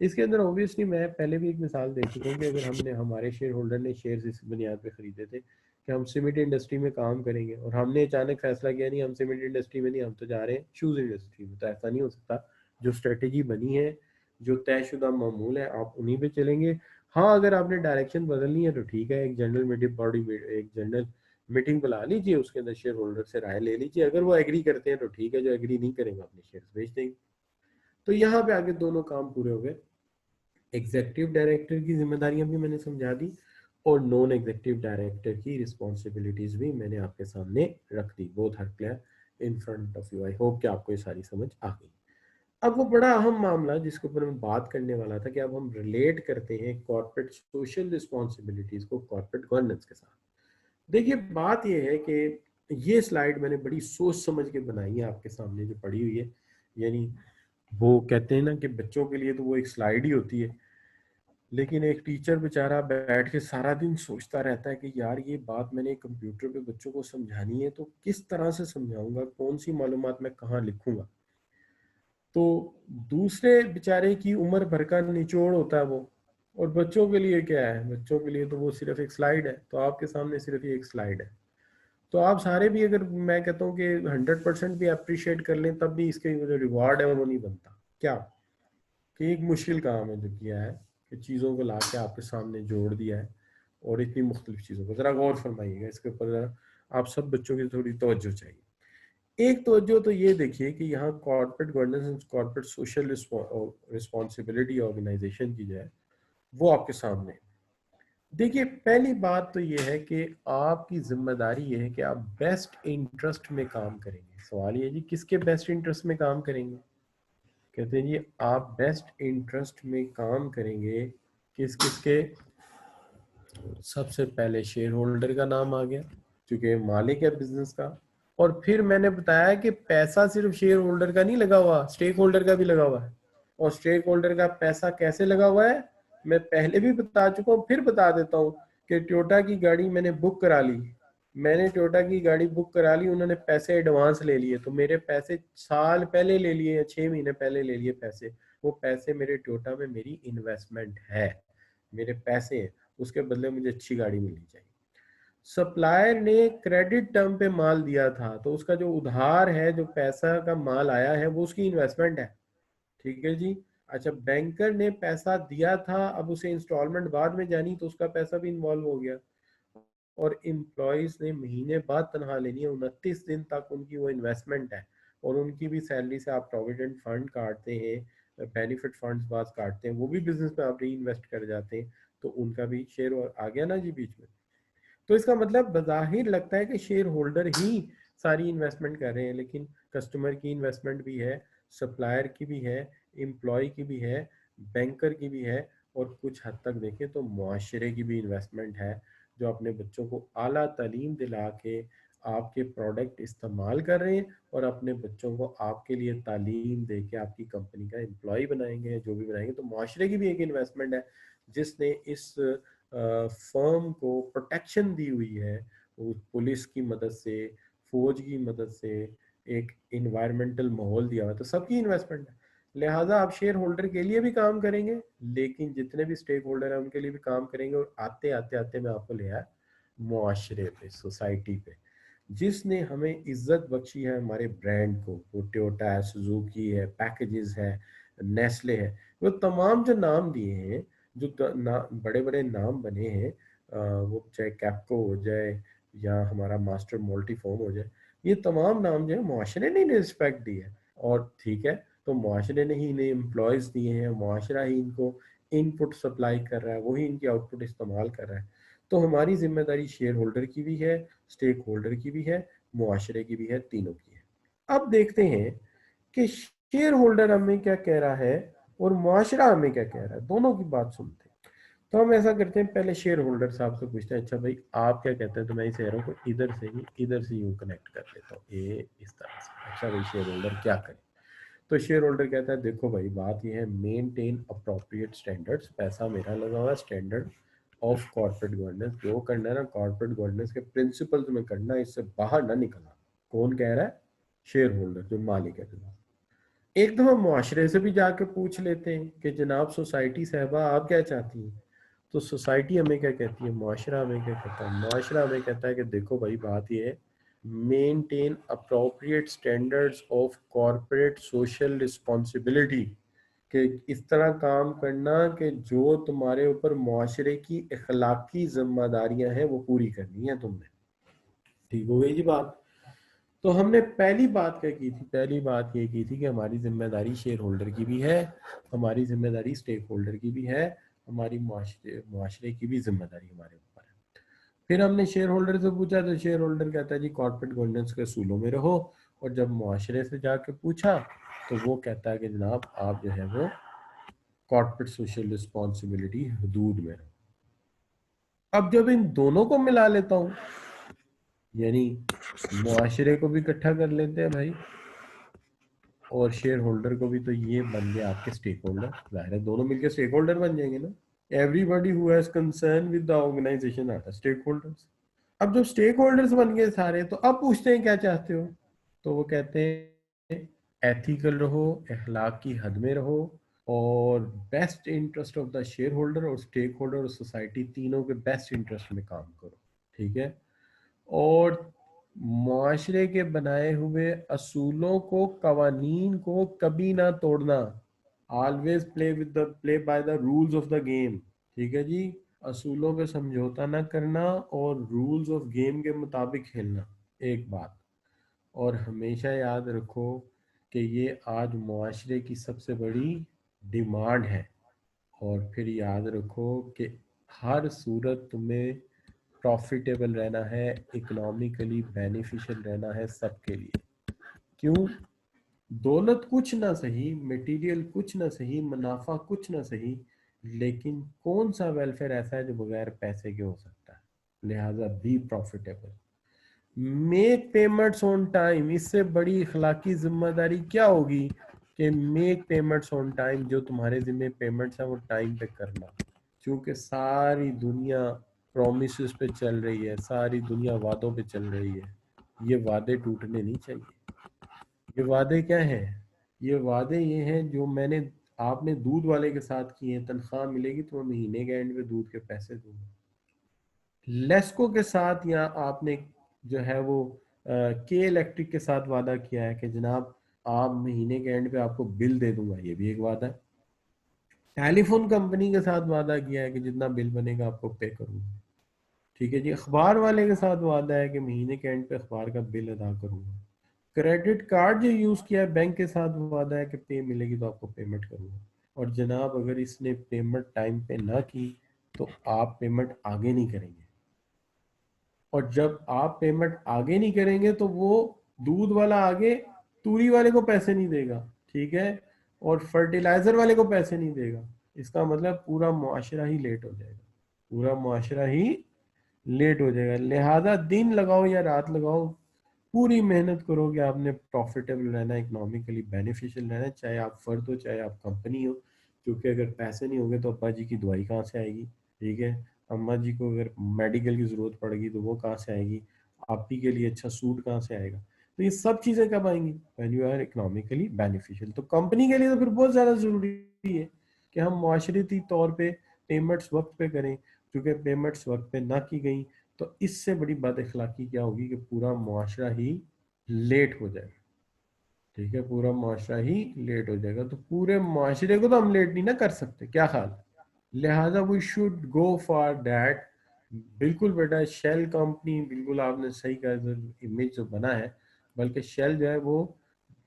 इसके अंदर ऑब्वियसली मैं पहले भी एक मिसाल दे चुका हूँ कि अगर हमने हमारे शेयर होल्डर ने शेयर इस बुनियाद पे खरीदे थे कि हम सीमेंट इंडस्ट्री में काम करेंगे और हमने अचानक फैसला किया नहीं हम सीमेंट इंडस्ट्री में नहीं, हम तो जा रहे हैं शूज़ इंडस्ट्री में, तो ऐसा नहीं हो सकता। जो स्ट्रेटेजी बनी है, जो तयशुदा मामूल है, आप उन्हीं पे चलेंगे। हाँ, अगर आपने डायरेक्शन बदलनी है तो ठीक है, एक जनरल मीटिंग बॉडी एक जनरल मीटिंग बुला लीजिए, उसके अंदर शेयर होल्डर से राय ले लीजिए, अगर वो एग्री करते हैं तो ठीक है, जो एग्री नहीं करेंगे अपने शेयर बेच देंगे। तो यहाँ पे आगे दोनों काम पूरे हो गए। एग्जेक्टिव डायरेक्टर की जिम्मेदारियां भी मैंने समझा दी और नॉन एग्जेक्टिव डायरेक्टर की रिस्पॉन्सिबिलिटीज भी मैंने आपके सामने रख दी। Both are clear in front of you. I hope कि आपको ये सारी समझ आ गई। अब वो बड़ा अहम मामला जिसके ऊपर मैं बात करने वाला था कि अब हम रिलेट करते हैं कॉर्पोरेट सोशल रिस्पॉन्सिबिलिटीज को कॉर्पोरेट गवर्नेंस के साथ। देखिए बात ये है कि ये स्लाइड मैंने बड़ी सोच समझ के बनाई है, आपके सामने जो पड़ी हुई है। यानी वो कहते हैं ना कि बच्चों के लिए तो वो एक स्लाइड ही होती है, लेकिन एक टीचर बेचारा बैठ के सारा दिन सोचता रहता है कि यार ये बात मैंने कंप्यूटर पे बच्चों को समझानी है तो किस तरह से समझाऊंगा, कौन सी मालूमात मैं कहाँ लिखूंगा। तो दूसरे बेचारे की उम्र भर का निचोड़ होता है वो, और बच्चों के लिए क्या है, बच्चों के लिए तो वो सिर्फ एक स्लाइड है। तो आपके सामने सिर्फ ये एक स्लाइड है। तो आप सारे भी अगर मैं कहता हूँ कि 100% भी अप्रिशिएट कर लें तब भी इसके जो रिवार्ड है वो नहीं बनता। क्या कि एक मुश्किल काम है जो किया है कि चीज़ों को ला के आपके सामने जोड़ दिया है और इतनी मुख्तलिफ चीज़ों को। ज़रा गौर फरमाइएगा इसके ऊपर, ज़रा आप सब बच्चों की थोड़ी तवज्जो चाहिए। एक तवज्जो तो ये देखिए कि यहाँ corporate governance and corporate social responsibility organization की जो है वो आपके सामने है। देखिए पहली बात तो ये है कि आपकी जिम्मेदारी ये है कि आप बेस्ट इंटरेस्ट में काम करेंगे। सवाल ये जी किसके बेस्ट इंटरेस्ट में काम करेंगे? कहते हैं जी आप बेस्ट इंटरेस्ट में काम करेंगे किस किसके? सबसे पहले शेयर होल्डर का नाम आ गया क्योंकि मालिक है बिजनेस का। और फिर मैंने बताया कि पैसा सिर्फ शेयर होल्डर का नहीं लगा हुआ, स्टेक होल्डर का भी लगा हुआ है। और स्टेक होल्डर का पैसा कैसे लगा हुआ है मैं पहले भी बता चुका हूँ, फिर बता देता हूँ कि टोयोटा की गाड़ी मैंने बुक करा ली, मैंने टोयोटा की गाड़ी बुक करा ली, उन्होंने पैसे एडवांस ले लिए, तो मेरे पैसे साल पहले ले लिए या 6 महीने पहले ले लिए पैसे, वो पैसे मेरे टोयोटा में मेरी इन्वेस्टमेंट है, मेरे पैसे हैं, उसके बदले मुझे अच्छी गाड़ी मिलनी चाहिए। सप्लायर ने क्रेडिट टर्म पे माल दिया था तो उसका जो उधार है, जो पैसा का माल आया है वो उसकी इन्वेस्टमेंट है। ठीक है जी। अच्छा बैंकर ने पैसा दिया था, अब उसे इंस्टॉलमेंट बाद में जानी तो उसका पैसा भी इन्वॉल्व हो गया। और एम्प्लॉयज ने महीने बाद तनख्वाह लेनी है, 29 दिन तक उनकी वो इन्वेस्टमेंट है। और उनकी भी सैलरी से आप प्रोविडेंट फंड काटते हैं, बेनिफिट फंड्स बाद काटते हैं, वो भी बिजनेस में आप री इन्वेस्ट कर जाते हैं, तो उनका भी शेयर आ गया ना जी बीच में। तो इसका मतलब बज़ाहिर लगता है कि शेयर होल्डर ही सारी इन्वेस्टमेंट कर रहे हैं, लेकिन कस्टमर की इन्वेस्टमेंट भी है, सप्लायर की भी है, एम्प्लॉय की भी है, बैंकर की भी है, और कुछ हद तक देखें तो मुआशरे की भी इन्वेस्टमेंट है, जो अपने बच्चों को आला तालीम दिला के आपके प्रोडक्ट इस्तेमाल कर रहे हैं और अपने बच्चों को आपके लिए तालीम दे के आपकी कंपनी का एम्प्लॉय बनाएंगे, जो भी बनाएंगे। तो मुआशरे की भी एक इन्वेस्टमेंट है जिसने इस फर्म को प्रोटेक्शन दी हुई है, वो पुलिस की मदद से, फौज की मदद से, एक इन्वायरमेंटल माहौल दिया हुआ है, तो सबकी इन्वेस्टमेंट है। लिहाजा आप शेयर होल्डर के लिए भी काम करेंगे, लेकिन जितने भी स्टेक होल्डर हैं उनके लिए भी काम करेंगे। और आते आते आते मैं आपको ले आया मुआशरे पे, सोसाइटी पे, जिसने हमें इज्जत बख्शी है हमारे ब्रांड को। वो टोयोटा है, सुजुकी है, पैकेजेस है, नेस्ले है, वो तमाम जो नाम दिए हैं, जो बड़े बड़े नाम बने हैं, वो चाहे कैप्को हो जाए या हमारा मास्टर मोल्टीफॉर्म हो जाए, ये तमाम नाम जो है मुआशरे ने रिस्पेक्ट दी है। और ठीक है, तो मुआशरे ने ही इन्हें एम्प्लॉयज़ दिए हैं, मुआशरा ही इनको इनपुट सप्लाई कर रहा है, वही इनकी आउटपुट इस्तेमाल कर रहा है। तो हमारी जिम्मेदारी शेयर होल्डर की भी है, स्टेक होल्डर की भी है, मुआशरे की भी है, तीनों की है। अब देखते हैं कि शेयर होल्डर हमें क्या कह रहा है और मुआशरा हमें क्या कह रहा है, दोनों की बात सुनते हैं। तो हम ऐसा करते हैं, पहले शेयर होल्डर साहब से पूछते हैं, अच्छा भाई आप क्या कहते हैं, तो मैं इस एरो को इधर से ही इधर से यूं कनेक्ट कर लेता हूँ, ये इस तरह से। अच्छा भाई शेयर होल्डर क्या करे? तो शेयर होल्डर कहता है देखो भाई बात ये है, मेंटेन अप्रोप्रिएट स्टैंडर्ड्स, पैसा मेरा लगा हुआ है, स्टैंडर्ड ऑफ कॉर्पोरेट गवर्नेंस, जो करना है ना कॉर्पोरेट गवर्नेंस के प्रिंसिपल्स में करना है, इससे बाहर ना निकलना। कौन कह रहा है? शेयर होल्डर, जो मालिक है जनाब। एक दफा मुआशरे से भी जाके पूछ लेते हैं कि जनाब सोसाइटी साहबा आप क्या चाहती हैं, तो सोसाइटी हमें क्या कहती है, मुआशरा हमें क्या कहता है? मुआशरा हमें कहता है कि देखो भाई बात ये है, maintain appropriate standards of corporate social responsibility, कि इस तरह काम करना कि जो तुम्हारे ऊपर मुआशरे की अखलाकी जिम्मेदारियां हैं वो पूरी करनी है तुमने। ठीक हो गई जी बात। तो हमने पहली बात क्या की थी? पहली बात ये की थी कि हमारी जिम्मेदारी शेयर होल्डर की भी है, हमारी जिम्मेदारी स्टेक होल्डर की भी है, हमारी मुआशरे की भी जिम्मेदारी हमारे ऊपर है। फिर हमने शेयर होल्डर से पूछा तो शेयर होल्डर कहता है जी कॉर्पोरेट गवर्नेंस के असूलों में रहो, और जब मुआशरे से जाके पूछा तो वो कहता है कि जनाब आप जो है वो कॉर्पोरेट सोशल रिस्पॉन्सिबिलिटी हदूद में रहो। अब जब इन दोनों को मिला लेता हूँ, यानी मुआशरे को भी इकट्ठा कर लेते हैं भाई, और शेयर होल्डर को भी, तो ये बन गए आपके स्टेक होल्डर। जाहिर है दोनों मिलकर स्टेक होल्डर बन जाएंगे ना। Everybody who has concern with the organization are stake holders. अब जब स्टेक होल्डर्स बन गए सारे, तो अब पूछते हैं क्या चाहते हो, तो वो कहते हैं एथिकल रहो, अखलाक की हद में रहो, और best interest of the share holder और स्टेक होल्डर और सोसाइटी तीनों के बेस्ट इंटरेस्ट में काम करो। ठीक है। और मुआशरे के बनाए हुए असूलों को, कवानीन को कभी ना तोड़ना। Always play by the rules of the game. ठीक है जी। असूलों पे समझौता ना करना और रूल्स ऑफ गेम के मुताबिक खेलना, एक बात। और हमेशा याद रखो कि ये आज मुआशरे की सबसे बड़ी डिमांड है। और फिर याद रखो कि हर सूरत तुम्हें प्रॉफिटेबल रहना है, इकोनॉमिकली बेनिफिशियल रहना है सबके लिए। क्यों? दौलत कुछ ना सही, मटेरियल कुछ ना सही, मुनाफा कुछ ना सही, लेकिन कौन सा वेलफेयर ऐसा है जो बगैर पैसे के हो सकता है? लिहाजा be profitable, make payments on time. इससे बड़ी इखलाकी जिम्मेदारी क्या होगी कि मेक पेमेंट्स ऑन टाइम, जो तुम्हारे जिम्मे पेमेंट्स हैं वो टाइम पे करना। क्योंकि सारी दुनिया प्रोमिस पे चल रही है, सारी दुनिया वादों पे चल रही है। ये वादे टूटने नहीं चाहिए। ये वादे क्या हैं? ये वादे ये हैं जो मैंने आपने दूध वाले के साथ किए हैं, तनख्वाह मिलेगी तो मैं महीने के एंड पे दूध के पैसे दूंगा। लेस्को के साथ, या आपने जो है वो के इलेक्ट्रिक के साथ वादा किया है कि जनाब आप महीने के एंड पे आपको बिल दे दूंगा, ये भी एक वादा है। टेलीफोन कंपनी के साथ वादा किया है कि जितना बिल बनेगा आपको पे करूंगा। ठीक है जी। अखबार वाले के साथ वादा है कि महीने के एंड पे अखबार का बिल अदा करूंगा। क्रेडिट कार्ड जो यूज किया है बैंक के साथ वादा है कि पे मिलेगी तो आपको पेमेंट करूंगा। और जनाब अगर इसने पेमेंट टाइम पे ना की तो आप पेमेंट आगे नहीं करेंगे। और जब आप पेमेंट आगे नहीं करेंगे तो वो दूध वाला आगे तूरी वाले को पैसे नहीं देगा। ठीक है। और फर्टिलाइजर वाले को पैसे नहीं देगा। इसका मतलब पूरा मुआशरा ही लेट हो जाएगा। पूरा मुआशरा ही लेट हो जाएगा। लिहाजा दिन लगाओ या रात लगाओ, पूरी मेहनत करो कि आपने प्रॉफिटेबल रहना है, इकोनॉमिकली बेनिफिशियल रहना है, चाहे आप फर्द हो चाहे आप कंपनी हो। क्योंकि अगर पैसे नहीं होंगे तो अब्बा जी की दवाई कहाँ से आएगी? ठीक है। अम्मा जी को अगर मेडिकल की ज़रूरत पड़ेगी तो वो कहाँ से आएगी? आप ही के लिए अच्छा सूट कहाँ से आएगा? तो ये सब चीज़ें कब आएंगी? When you are economically beneficial. तो कंपनी के लिए तो फिर बहुत ज़्यादा ज़रूरी है कि हम माशरती तौर पे पेमेंट्स वक्त पे करें। क्योंकि पेमेंट्स वक्त पे ना की गई तो इससे बड़ी बद अखलाकी क्या होगी कि पूरा मुआशरा ही लेट हो जाएगा। ठीक है। पूरा मुआशरा ही लेट हो जाएगा, तो पूरे मुआशरे को तो हम लेट नहीं ना कर सकते, क्या ख्याल? लिहाजा we should go for that. बिल्कुल बेटा, शेल कंपनी, बिल्कुल आपने सही कहा, जो इमेज जो बना है, बल्कि शेल जो है वो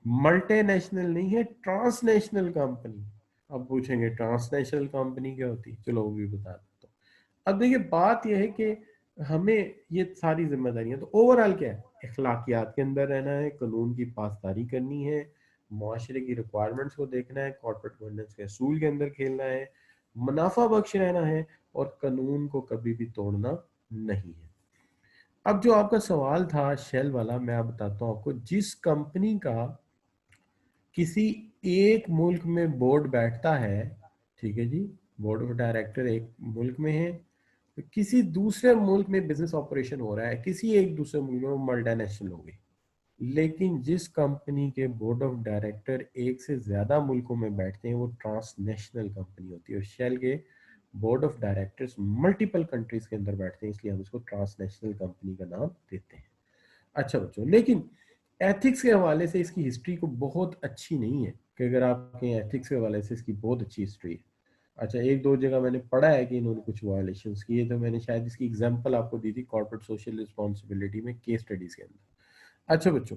मल्टीनेशनल नहीं है, ट्रांसनेशनल कंपनी। अब पूछेंगे ट्रांसनेशनल कंपनी क्या होती है, चलो वो भी बता देता हूँ। अब देखिए बात यह है कि हमें ये सारी जिम्मेदारियां, तो ओवरऑल क्या है, अखलाकियात के अंदर रहना है, कानून की पासदारी करनी है, मुआशरे की रिक्वायरमेंट्स को देखना है, कॉर्पोरेट गवर्नेंस के असूल के अंदर खेलना है, मुनाफा बख्श रहना है, और कानून को कभी भी तोड़ना नहीं है। अब जो आपका सवाल था शेल वाला, मैं आप बताता हूँ आपको। जिस कंपनी का किसी एक मुल्क में बोर्ड बैठता है, ठीक है जी, बोर्ड ऑफ डायरेक्टर एक मुल्क में है, तो किसी दूसरे मुल्क में बिजनेस ऑपरेशन हो रहा है, किसी एक दूसरे मुल्क में, वो मल्टीनेशनल हो गई। लेकिन जिस कंपनी के बोर्ड ऑफ डायरेक्टर एक से ज्यादा मुल्कों में बैठते हैं वो ट्रांसनेशनल कंपनी होती है। और शेल के board of directors multiple countries के अंदर बैठते हैं, इसलिए हम इसको ट्रांसनेशनल कंपनी का नाम देते हैं। अच्छा बच्चों, लेकिन एथिक्स के हवाले से इसकी हिस्ट्री को बहुत अच्छी नहीं है, कि अगर आप कहें एथिक्स के हवाले से इसकी बहुत अच्छी हिस्ट्री है। अच्छा, एक दो जगह मैंने पढ़ा है कि इन्होंने कुछ वायलेशंस किए, तो मैंने शायद इसकी एग्जांपल आपको दी थी कॉर्पोरेट सोशल रिस्पॉन्सिबिलिटी में, केस स्टडीज के अंदर। अच्छा बच्चों,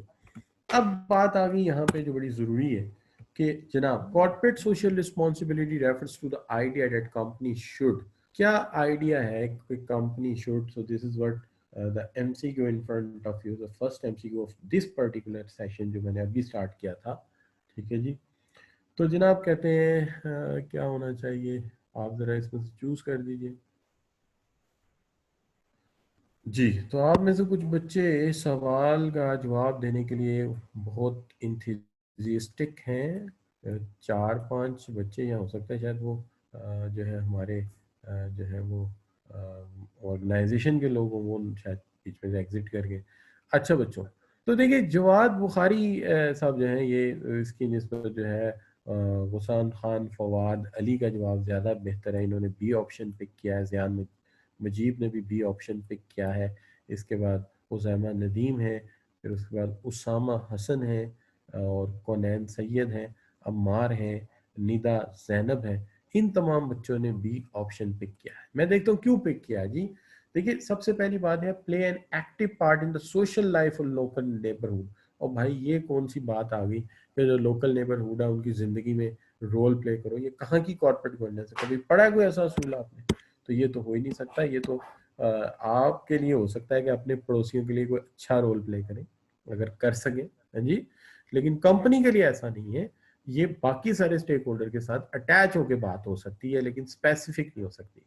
अब बात आ गई यहाँ पे जो बड़ी जरूरी है कि जनाब, corporate social responsibility refers to the idea that company should, क्या आइडिया है कि company should, so this is what the MCQ in front of you, the first MCQ of this particular session जो मैंने अभी स्टार्ट किया था, ठीक है जी। तो जनाब कहते हैं क्या होना चाहिए, आप जरा इसमें से चूज कर दीजिए जी। तो आप में से कुछ बच्चे सवाल का जवाब देने के लिए बहुत इंथुजियास्टिक हैं। चार पांच बच्चे यहाँ हो सकता है, शायद वो जो है हमारे जो है वो ऑर्गेनाइजेशन के लोग हों, वो शायद बीच में से एग्जिट कर गए। अच्छा बच्चों, तो देखिए जवाद बुखारी साहब जो हैं, ये इसकी निस्बत जो है गुसान खान फवाद अली का जवाब ज़्यादा बेहतर है। इन्होंने बी ऑप्शन पिक किया है। ज़ियान में मजीब ने भी बी ऑप्शन पिक किया है। इसके बाद उज़ैमा नदीम है, फिर उसके बाद उसामा हसन है, और कौनैन सैयद हैं, अम्मार हैं, निदा जैनब है। इन तमाम बच्चों ने बी ऑप्शन पिक किया है। मैं देखता हूँ क्यों पिक किया जी। देखिए, सबसे पहली बात है, play an active part in the social life of local neighbourhood. और भाई ये कौन सी बात आ गई कि जो लोकल नेबरहुड है उनकी जिंदगी में रोल प्ले करो। ये कहाँ की कॉर्पोरेट गवर्नेंस है? कभी पढ़ा है कोई ऐसा असूल आपने? तो ये तो हो ही नहीं सकता। ये तो आपके लिए हो सकता है कि अपने पड़ोसियों के लिए कोई अच्छा रोल प्ले करें, अगर कर सके, हाँ जी, लेकिन कंपनी के लिए ऐसा नहीं है। ये बाकी सारे स्टेक होल्डर के साथ अटैच होकर बात हो सकती है, लेकिन स्पेसिफिक नहीं हो सकती।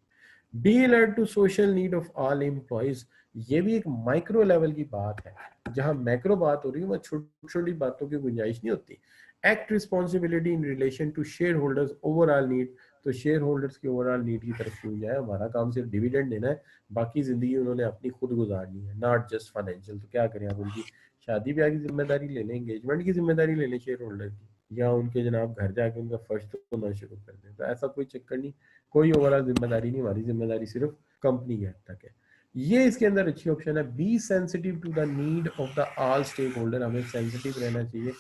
Be alert to social need of all employees, ये भी एक माइक्रो लेवल की बात है। जहां मैक्रो बात हो रही है वहां छोटी छोटी बातों की गुंजाइश नहीं होती। Act responsibility in relation to share holders overall need, तो शेयर होल्डर्स की ओवरऑल नीड की तरफ क्यों जाए? हमारा काम सिर्फ डिविडेंड देना है, बाकी जिंदगी उन्होंने अपनी खुद गुजारनी है, नॉट जस्ट फाइनेंशियल। तो क्या करें, आप उनकी शादी ब्याह की जिम्मेदारी ले लें, एंगेजमेंट की जिम्मेदारी ले लें शेयर होल्डर की, या उनके जनाब घर जाके उनका फर्श धोना शुरू कर दें। तो ऐसा कोई चक्कर नहीं, कोई ओवरऑल जिम्मेदारी नहीं। हमारी जिम्मेदारी सिर्फ कंपनी के हद तक है। ये इसके अंदर अच्छी ऑप्शन है। Be sensitive to the need of the all stake holder, हमें सेंसिटिव रहना चाहिए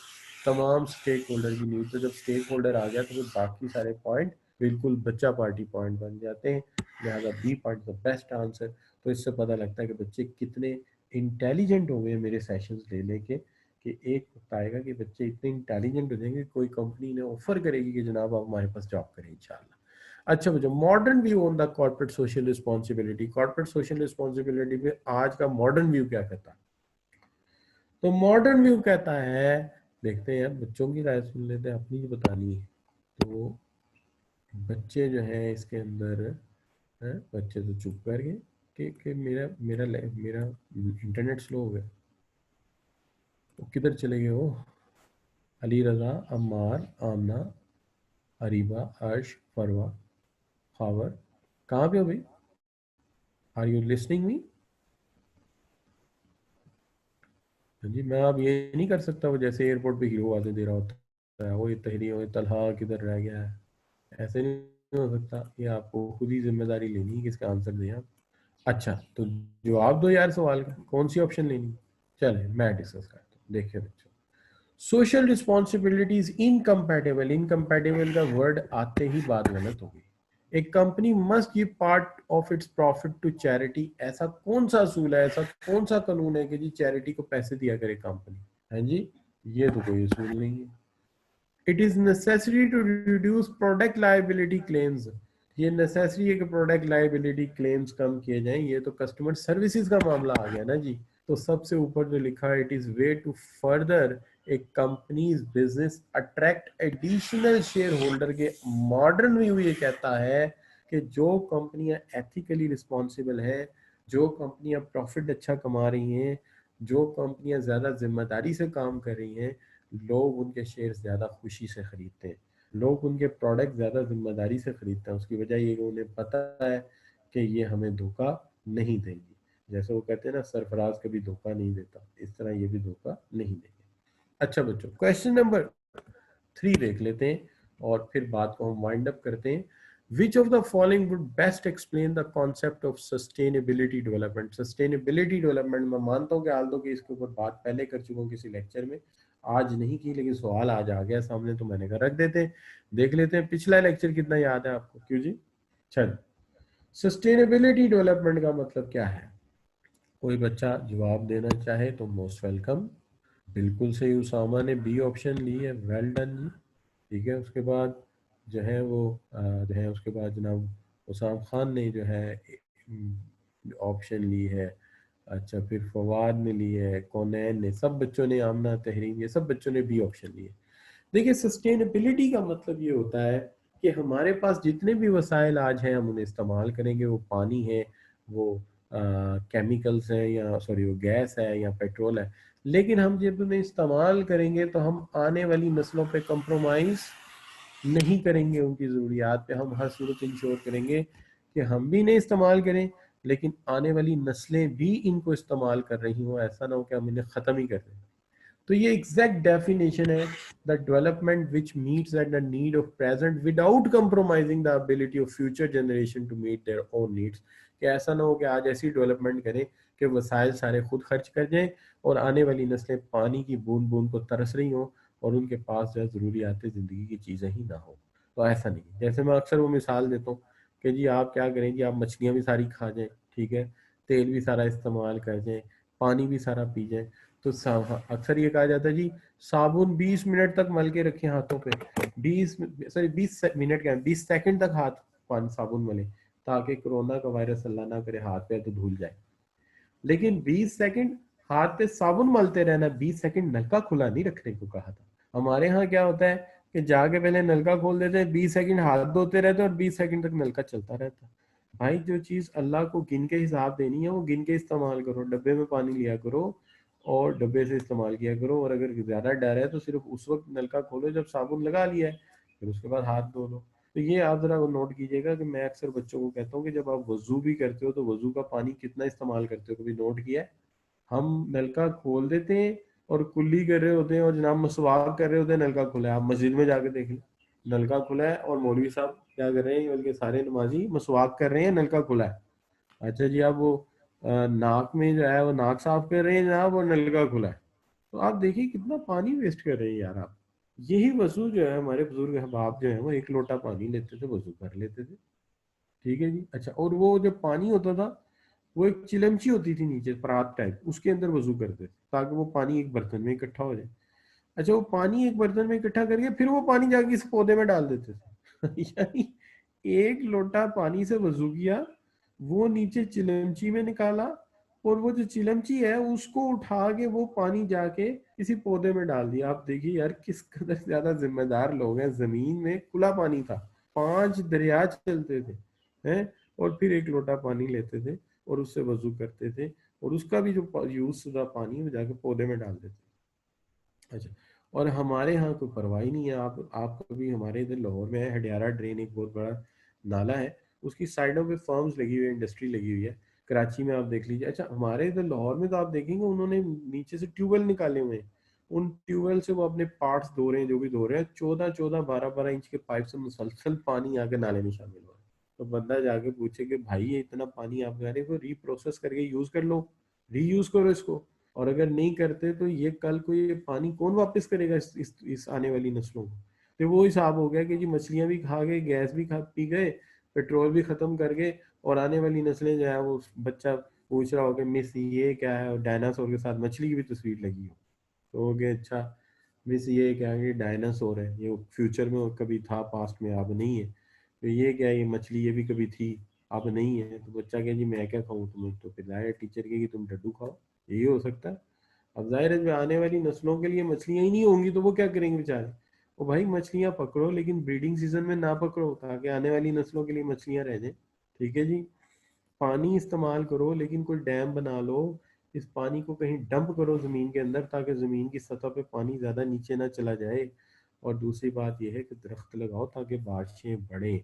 तमाम स्टेक होल्डर की नीड। तो जब स्टेक होल्डर आ गया तो फिर बाकी सारे पॉइंट बिल्कुल बच्चा पार्टी पॉइंट बन जाते हैं। लिहाजा B point the best answer. तो इससे पता लगता है कि बच्चे कितने इंटेलिजेंट हो गए मेरे सेशंस ले लेके, कि एक वक्त आएगा कि बच्चे इतने इंटेलिजेंट हो जाएंगे, कोई कंपनी ने ऑफर करेगी कि जनाब आप हमारे पास जॉब करें इंशाल्लाह। अच्छा बच्चों, modern view on the corporate social responsibility, corporate social responsibility पे आज का मॉडर्न व्यू क्या कहता है? तो मॉडर्न व्यू कहता है, देखते हैं बच्चों की राय सुन लेते हैं, अपनी ही बतानी है। तो बच्चे जो हैं इसके अंदर हैं, बच्चे तो चुप कर गए कि मेरा मेरा मेरा इंटरनेट स्लो हो गया। तो किधर चले गए वो? अली रजा, अम्मार, आमना, अरीबा, अर्श, फरवा, खावर, कहाँ पे हो भाई? Are you listening me? जी, मैं अब ये नहीं कर सकता वो जैसे एयरपोर्ट पे हीरो आवाजें दे रहा होता है, वो ये तहरी हो तलहा किधर रह गया है, ऐसे नहीं हो सकता। ये आपको खुद ही जिम्मेदारी लेनी है कि इसका आंसर दें आप। अच्छा, तो जवाब दो यार सवाल का, कौन सी ऑप्शन लेनी? चले मैं डिस्कस करता हूँ। देखिए बच्चों, social responsibility is incompatible, incompatible का वर्ड आते ही बात गलत हो गई। एक company must give part of its profit to charity, ऐसा कौन सा असूल है, ऐसा कौन सा कानून है कि जी चैरिटी को पैसे दिया करे कंपनी? है जी, ये तो कोई असूल नहीं है। It is necessary to reduce product liability claims, ये नेसेसरी है कि प्रोडक्ट लाइबिलिटी क्लेम्स कम किए जाएं। ये तो कस्टमर सर्विसेज का मामला आ गया ना जी। तो सबसे ऊपर जो लिखा है, it is way to further a company's business attract additional share holder के, मॉडर्न व्यू ये कहता है कि जो कंपनियां एथिकली रिस्पॉन्सिबल है, जो कंपनियां प्रॉफिट अच्छा कमा रही हैं, जो कंपनियां ज़्यादा जिम्मेदारी से काम कर रही हैं, लोग उनके शेयर ज़्यादा खुशी से खरीदते हैं, लोग उनके प्रोडक्ट ज़्यादा जिम्मेदारी से खरीदते हैं। उसकी वजह ये कि उन्हें पता है कि ये हमें धोखा नहीं देंगी। जैसे वो कहते हैं ना, सरफराज कभी धोखा नहीं देता, इस तरह ये भी धोखा नहीं देंगे। अच्छा बच्चों, क्वेश्चन नंबर 3 देख लेते हैं और फिर बात को हम वाइंड अप करते हैं। Which of the following would best explain the concept of sustainability development? Sustainability development मैं मानता हूँ कि आल्दो की इसके ऊपर बात पहले कर चुका हूँ किसी लेक्चर में, आज नहीं की, लेकिन सवाल आज आ गया सामने तो मैंने कहा रख देते हैं, देख लेते हैं पिछला लेक्चर कितना याद है आपको। क्यों जी? चल, सस्टेनेबिलिटी डेवलपमेंट का मतलब क्या है? कोई बच्चा जवाब देना चाहे तो मोस्ट वेलकम। बिल्कुल सही, उसामा ने बी ऑप्शन ली है, वेल डन जी। ठीक है, उसके बाद जो है वो जो है उसके बाद जनाब उसाम खान ने जो है ऑप्शन ली है। अच्छा, फिर फवाद ने ली है, कौनैन ने, सब बच्चों ने, आमना, तहरीन, ये सब बच्चों ने बी ऑप्शन लिए। देखिए, सस्टेनेबिलिटी का मतलब ये होता है कि हमारे पास जितने भी वसाइल आज हैं हम उन्हें इस्तेमाल करेंगे। वो पानी है, वो केमिकल्स हैं, या सॉरी वो गैस है या पेट्रोल है, लेकिन हम जब उन्हें इस्तेमाल करेंगे तो हम आने वाली नस्लों पे कंप्रोमाइज़ नहीं करेंगे। उनकी ज़रूरियात पे हम हर सूरत इंश्योर करेंगे कि हम भी नहीं इस्तेमाल करें, लेकिन आने वाली नस्लें भी इनको इस्तेमाल कर रही हों। ऐसा ना हो कि हम इन्हें ख़त्म ही कर दें। तो ये एग्जैक्ट डेफिनेशन है, the development which meets at the need of present without compromising the ability of future generation to meet their own needs. कि ऐसा ना हो कि आज ऐसी डेवलपमेंट करें कि वसाइल सारे खुद खर्च कर जाएं और आने वाली नस्लें पानी की बूंद बूंद को तरस रही हों और उनके पास जो है ज़रूरियात ज़िंदगी की चीज़ें ही ना हो। तो ऐसा नहीं। जैसे मैं अक्सर वो मिसाल देता हूँ कि जी आप क्या करें जी, आप मछलियाँ भी सारी खा जाएं, ठीक है, तेल भी सारा इस्तेमाल कर जाएं, पानी भी सारा पी जाएं, तो अक्सर ये कहा जाता है जी साबुन 20 मिनट तक मल के रखें हाथों पे, 20 मिनट क्या 20 सेकंड तक हाथ पानी साबुन मले, ताकि कोरोना का वायरस अल्लाह ना करे हाथ पे तो धुल जाए। लेकिन 20 सेकंड हाथ पे साबुन मलते रहना, 20 सेकंड नलका खुला नहीं रखने को कहा था। हमारे यहाँ क्या होता है कि जाके पहले नलका खोल देते हैं, 20 सेकंड हाथ धोते रहते हैं और 20 सेकंड तक नलका चलता रहता है। भाई, जो चीज अल्लाह को गिन के हिसाब देनी है वो गिन के इस्तेमाल करो। डब्बे में पानी लिया करो और डब्बे से इस्तेमाल किया करो, और अगर ज्यादा डर है तो सिर्फ उस वक्त नलका खोलो जब साबुन लगा लिया है, फिर उसके बाद हाथ धो लो। तो ये आप जरा नोट कीजिएगा कि मैं अक्सर बच्चों को कहता हूँ कि जब आप वजू भी करते हो तो वजू का पानी कितना इस्तेमाल करते हो, कभी नोट किया है? हम नलका खोल देते हैं और कुल्ली कर रहे होते हैं और जनाब मसवाक कर रहे होते हैं, नलका खुला है। आप मस्जिद में जाके देख लें, नलका खुला है और मौलवी साहब क्या कर रहे हैं, बल्कि सारे नमाजी मसवाक कर रहे हैं, नलका खुला है। अच्छा जी, आप वो नाक में जो है वो नाक साफ कर रहे हैं जनाब और नलका खुला है। तो आप देखिए कितना पानी वेस्ट कर रहे हैं यार आप। यही वजू जो है, हमारे बुजुर्ग अहबाब जो है वो एक लोटा पानी लेते थे, वजू कर लेते थे। ठीक है जी। अच्छा, और वो जो पानी होता था वो एक चिलमची होती थी नीचे परात टाइप, उसके अंदर वजू करते थे ताकि वो पानी एक बर्तन में इकट्ठा हो जाए। अच्छा, वो पानी एक बर्तन में इकट्ठा करके फिर वो पानी जाके इस पौधे में डाल देते थे। यानी एक लोटा पानी से वजू किया, वो नीचे चिलमची में निकाला, और वो जो चिलमची है उसको उठा के वो पानी जाके किसी पौधे में डाल दिया। आप देखिए यार किस कदर ज्यादा जिम्मेदार लोग हैं। जमीन में खुला पानी था, 5 दरिया चलते थे हैं, और फिर एक लोटा पानी लेते थे और उससे वजू करते थे, और उसका भी जो यूज शुदा पानी वो जाके पौधे में डाल देते। अच्छा, और हमारे यहाँ कोई परवाह ही नहीं है। आप कभी हमारे इधर लाहौर में है, हडियारा ड्रेन एक बहुत बड़ा नाला है, उसकी साइडों पे फर्म्स लगी हुई है, इंडस्ट्री लगी हुई है। कराची में आप देख लीजिए। अच्छा, हमारे इधर लाहौर में तो आप देखेंगे उन्होंने नीचे से ट्यूबवेल निकाले हुए हैं, उन ट्यूबवेल से वो अपने पार्ट्स धो रहे हैं, जो भी धो रहे हैं, 14-14, 12-12 इंच के पाइप से मुसलसल पानी आके नाले में शामिल हो रहा है। तो बंदा जाके पूछे कि भाई ये इतना पानी आप कह रहे हो, रीप्रोसेस करके यूज कर लो, रीयूज करो इसको। और अगर नहीं करते तो ये कल को ये पानी कौन वापस करेगा इस आने वाली नस्लों को? तो वो हिसाब हो गया कि जी मछलियां भी खा गए, गैस भी खा पी गए, पेट्रोल भी खत्म कर गए, और आने वाली नस्लें जो है वो बच्चा पूछ रहा हो कि मिस ये क्या है, और डायनासोर के साथ मछली की भी तस्वीर लगी हो। तो हो गया अच्छा मिस ये क्या है, ये डायनासोर है, ये फ्यूचर में कभी था, पास्ट में, अब नहीं है। तो ये क्या है, ये मछली ये भी कभी थी, अब नहीं है। तो बच्चा क्या जी मैं क्या खाऊं, तुम्हें तो फिर लाया टीचर के कि तुम डड्डू खाओ, यही हो सकता है। अब जाहिर है जो आने वाली नस्लों के लिए मछलियां ही नहीं होंगी तो वो क्या करेंगे बेचारे? ओ भाई मछलियां पकड़ो लेकिन ब्रीडिंग सीजन में ना पकड़ो ताकि आने वाली नस्लों के लिए मछलियां रह जाए। ठीक है जी। पानी इस्तेमाल करो लेकिन कोई डैम बना लो, इस पानी को कहीं डंप करो ज़मीन के अंदर ताकि ज़मीन की सतह पे पानी ज़्यादा नीचे ना चला जाए। और दूसरी बात यह है कि दरख्त लगाओ ताकि बारिशें बढ़ें।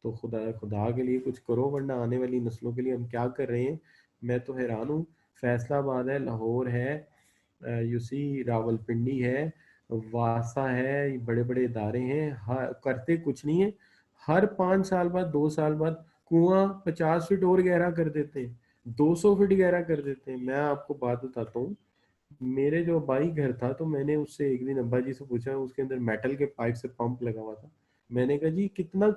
तो खुदा खुदा के लिए कुछ करो वरना आने वाली नस्लों के लिए हम क्या कर रहे हैं। मैं तो हैरान हूँ। फैसलाबाद है, लाहौर है, यूसी रावलपिंडी है, वासा है, ये बड़े बड़े इदारे हैं, करते कुछ नहीं है। हर 5 साल बाद, 2 साल बाद कुआं 50 फीट और गहरा कर देते हैं, 200 फीट गहरा कर देते हैं। मैं आपको बात बताता हूँ, मेरे जो अब्बाई घर था तो मैंने उससे एक दिन अब्बा जी से पूछा, उसके अंदर मेटल के पाइप से पंप लगा हुआ था। मैंने कहा जी कितना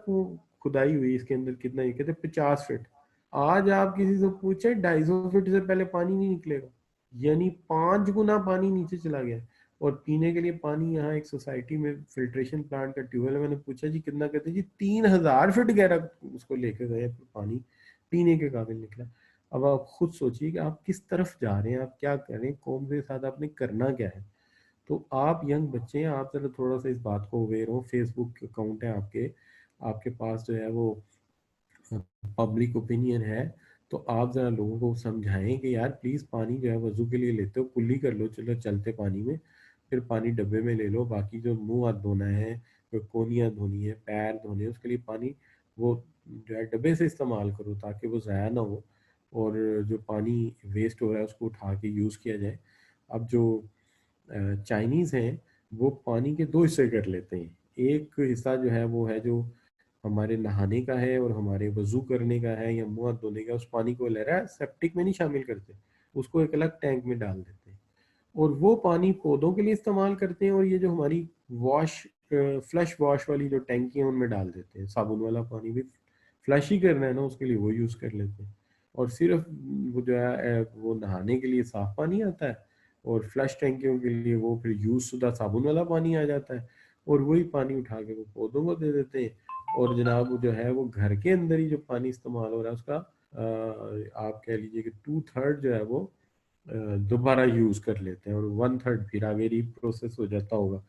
खुदाई हुई इसके अंदर, कितना? ये कहते 50 फीट। आज आप किसी से पूछे 250 फीट से पहले पानी नहीं निकलेगा, यानी 5 गुना पानी नीचे चला गया। और पीने के लिए पानी यहाँ एक सोसाइटी में फिल्ट्रेशन प्लांट का ट्यूबवेल है, मैंने पूछा जी कितना, कहते जी 3000 फीट गहरा उसको लेके गए, पानी पीने के काबिल निकला। अब आप खुद सोचिए कि आप किस तरफ जा रहे हैं, आप क्या कर रहे हैं, कौम के साथ आपने करना क्या है। तो आप यंग बच्चे हैं, आप जरा थोड़ा सा इस बात को अवेयर हो। फेसबुक अकाउंट है आपके, आपके पास जो है वो पब्लिक ओपिनियन है, तो आप ज़रा लोगों को समझाएं कि यार प्लीज़ पानी जो है वजू के लिए लेते हो कुल्ली कर लो, चलो चलते पानी में, फिर पानी डब्बे में ले लो। बाकी जो मुंह हाथ धोना है, जो कोनियाँ धोनी है, पैर धोने हैं, उसके लिए पानी वो जो है डब्बे से इस्तेमाल करो ताकि वो ज़ाया ना हो, और जो पानी वेस्ट हो रहा है उसको उठा के यूज़ किया जाए। अब जो चाइनीज़ हैं वो पानी के दो हिस्से कर लेते हैं। एक हिस्सा जो है वो है जो हमारे नहाने का है और हमारे वजू करने का है या मुंह हाथ धोने का, उस पानी को ले रहा है, सेप्टिक में नहीं शामिल करते, उसको एक अलग टैंक में डाल देते हैं। और वो पानी पौधों के लिए इस्तेमाल करते हैं, और ये जो हमारी वॉश फ्लश वॉश वाली जो टैंकी है उनमें डाल देते हैं। साबुन वाला पानी भी फ्लश ही करना है ना, उसके लिए वो यूज़ कर लेते हैं। और सिर्फ वो जो है वो नहाने के लिए साफ पानी आता है, और फ्लश टैंकियों के लिए वो फिर यूज़ शुदा साबुन वाला पानी आ जाता है, और वही पानी उठा के वो पौधों को दे देते हैं। और जनाब वो जो है वो घर के अंदर ही जो पानी इस्तेमाल हो रहा है उसका आप कह लीजिए कि 2/3 जो है वो दोबारा यूज कर लेते हैं, और 1/3 फिर आगे रीप्रोसेस हो जाता होगा।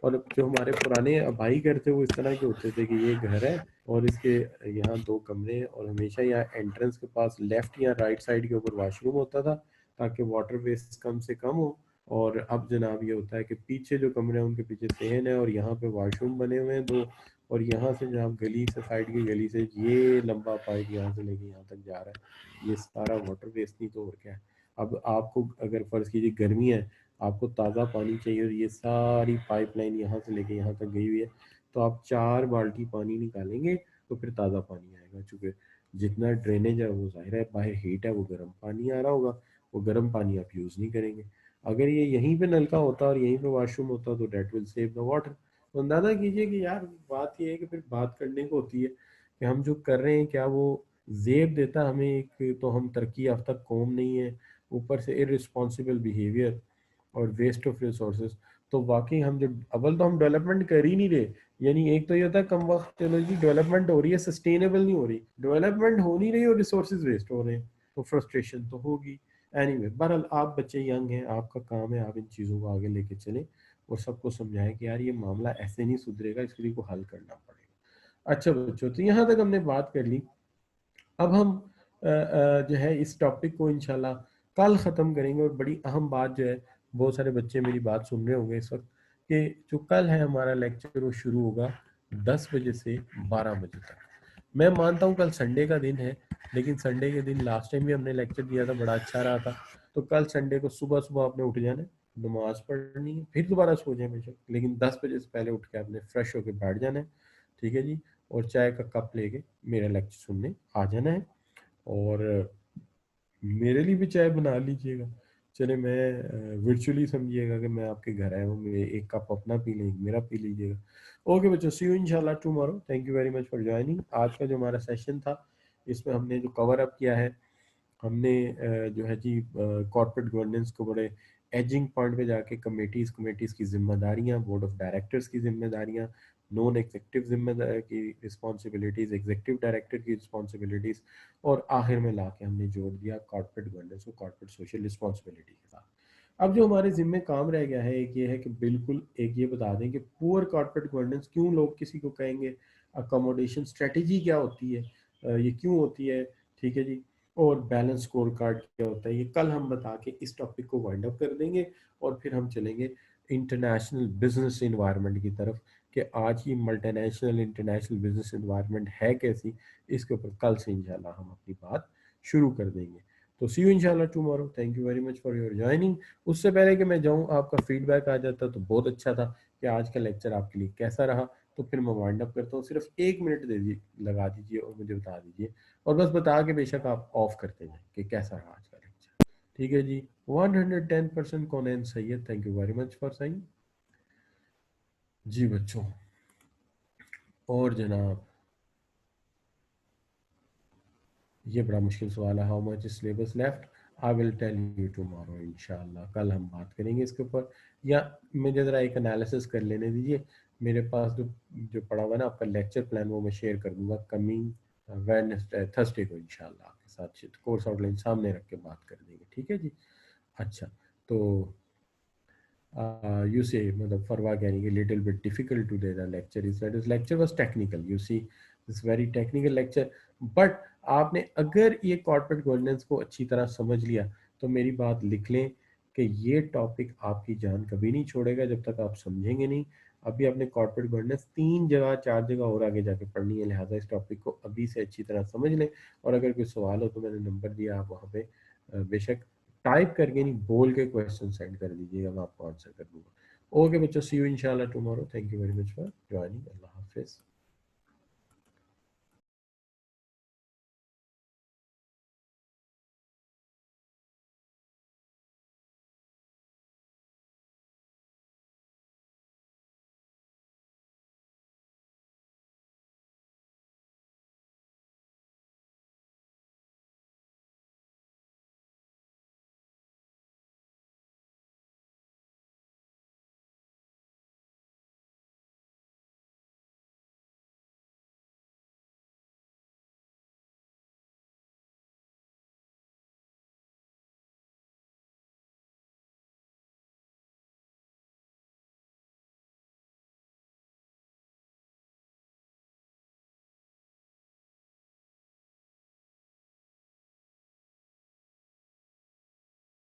और जो हमारे पुराने भाई घर थे वो इस तरह के होते थे कि ये घर है और इसके यहाँ 2 कमरे हैं, और हमेशा यहाँ एंट्रेंस के पास लेफ्ट या राइट साइड के ऊपर वॉशरूम होता था ताकि वाटर वेस्ट कम से कम हो। और अब जनाब ये होता है कि पीछे जो कमरे हैं उनके पीछे सहन है और यहाँ पे वॉशरूम बने हुए हैं 2, और यहाँ से जनाब गली से, साइड की गली से ये लंबा पाइप यहाँ से लेके यहाँ तक जा रहा है। ये सारा वाटर वेस्ट नहीं तो और क्या है। अब आपको अगर फर्ज कीजिए गर्मी है, आपको ताज़ा पानी चाहिए और ये सारी पाइपलाइन यहाँ से लेके यहाँ तक गई हुई है, तो आप 4 बाल्टी पानी निकालेंगे तो फिर ताज़ा पानी आएगा। चूँकि जितना ड्रेनेज है वो ज़ाहिर है बाहर हीट है, वो गर्म पानी आ रहा होगा, वो गर्म पानी आप यूज़ नहीं करेंगे। अगर ये यहीं पे नलका होता और यहीं पे वॉशरूम होता तो that will save the water. तो अंदाज़ा कीजिए कि यार बात ये है कि फिर बात करने को होती है कि हम जो कर रहे हैं क्या वो जेब देता हमें एक, तो हम तरक्की याफ्ता कौम नहीं है, ऊपर से इररिस्पॉन्सिबल बिहेवियर और वेस्ट ऑफ रिसोर्सेज। तो वाकई हम जो अव्वल तो हम डेवलपमेंट कर ही नहीं रहे, यानी एक तो ये होता है कम वक्त चलो जी डेवलपमेंट हो रही है, सस्टेनेबल नहीं हो रही, डेवलपमेंट हो नहीं रही और रिसोर्सेज वेस्ट हो रहे हैं, तो फ्रस्ट्रेशन तो होगी। एनीवे बहरहाल आप बच्चे यंग हैं, आपका काम है आप इन चीज़ों को आगे लेके चलें और सबको समझाएं कि यार ये मामला ऐसे नहीं सुधरेगा, इसके लिए को हल करना पड़ेगा। अच्छा बच्चों, तो यहाँ तक हमने बात कर ली। अब हम जो है इस टॉपिक को इंशाल्लाह कल ख़त्म करेंगे। और बड़ी अहम बात जो है, बहुत सारे बच्चे मेरी बात सुन रहे होंगे इस वक्त, कि जो कल है हमारा लेक्चर वो शुरू होगा 10 बजे से 12 बजे तक। मैं मानता हूँ कल संडे का दिन है, लेकिन संडे के दिन लास्ट टाइम भी हमने लेक्चर दिया था, बड़ा अच्छा रहा था। तो कल संडे को सुबह सुबह आपने उठ जाना है, नमाज पढ़नी है, फिर दोबारा सो जाए बेशक, लेकिन 10 बजे से पहले उठ के आपने फ्रेश होकर बैठ जाना है। ठीक है जी। और चाय का कप लेके मेरा लेक्चर सुनने आ जाना है। और मेरे लिए भी चाय बना लीजिएगा। चले मैं वर्चुअली समझिएगा कि मैं आपके घर आया हूँ, मेरे एक कप अपना पी लें, एक मेरा पी लीजिएगा। ओके बच्चों, सी यू इंशाल्लाह tomorrow. Thank you very much for joining. आज का जो हमारा सेशन था इसमें हमने जो कवर अप किया है, हमने जो है जी कॉर्पोरेट गवर्नेंस को बड़े एजिंग पॉइंट पे जाके कमेटीज़ की जिम्मेदारियां, बोर्ड ऑफ डायरेक्टर्स की जिम्मेदारियां, नॉन एग्जीक्यूटिव जिम्मेदारी की रिस्पॉन्सिबिलिटीज़, एग्जीक्यूटिव डायरेक्टर की रिस्पॉन्सिबिलिटीज़, और आखिर में लाके हमने जोड़ दिया कॉर्पोरेट गवर्नेंस को कॉर्पोरेट सोशल रिस्पॉन्सिबिलिटी के साथ। अब जो हमारे जिम्मे काम रह गया है एक ये है कि बिल्कुल एक ये बता दें कि पुअर कॉर्पोरेट गवर्नेंस क्यों लोग किसी को कहेंगे, अकोमोडेशन स्ट्रेटजी क्या होती है, ये क्यों होती है, ठीक है जी, और बैलेंस स्कोर कार्ड क्या होता है, ये कल हम बता के इस टॉपिक को वाइंड अप कर देंगे और फिर हम चलेंगे इंटरनेशनल बिजनेस इन्वायरमेंट की तरफ कि आज की मल्टीनेशनल इंटरनेशनल बिजनेस इन्वायरमेंट है कैसी, इसके ऊपर कल से इंशाल्लाह हम अपनी बात शुरू कर देंगे। तो सी यू इंशाल्लाह tomorrow, thank you very much for your joining. उससे पहले कि मैं जाऊं, आपका फीडबैक आ जाता तो बहुत अच्छा था कि आज का लेक्चर आपके लिए कैसा रहा। तो फिर मैं वाइंड अप करता हूँ, सिर्फ 1 मिनट दे दीजिए, लगा दीजिए और मुझे बता दीजिए, और बस बता के बेशक आप ऑफ करते जाए कि कैसा रहा आज का लेक्चर। ठीक है जी, 110% कौन सही है, thank you very much for सही। जी बच्चों, और जनाब ये बड़ा मुश्किल सवाल है, how much syllabus left, I will tell you tomorrow इंशाल्लाह, कल हम बात करेंगे इसके ऊपर। या मुझे ज़रा एक एनालिसिस कर लेने दीजिए, मेरे पास जो जो पड़ा हुआ है ना आपका लेक्चर प्लान, वो मैं शेयर कर दूंगा कमिंग वेडनेसडे थर्सडे को इंशाल्लाह आपके साथ कोर्स आउटलाइन सामने रख के बात कर देंगे, ठीक है जी। अच्छा, तो you say मतलब फरवा कहने की little bit difficult to do the lecture is that his lecture was technical, you see this very technical lecture, but आपने अगर ये corporate governance को अच्छी तरह समझ लिया तो मेरी बात लिख लें कि ये टॉपिक आपकी जान कभी नहीं छोड़ेगा जब तक आप समझेंगे नहीं। अभी आपने कॉर्पोरेट गवर्नेंस 3 जगह 4 जगह और आगे जाके पढ़नी है, लिहाजा इस टॉपिक को अभी से अच्छी तरह समझ लें। और अगर कोई सवाल हो तो मैंने नंबर दिया, आप वहाँ पे बेशक टाइप करके नहीं बोल के क्वेश्चन सेंड कर दीजिएगा, मैं आपको आंसर कर दूंगा। ओके बच्चों, सी यू इंशाल्लाह tomorrow, thank you very much for joining, Allah Hafiz.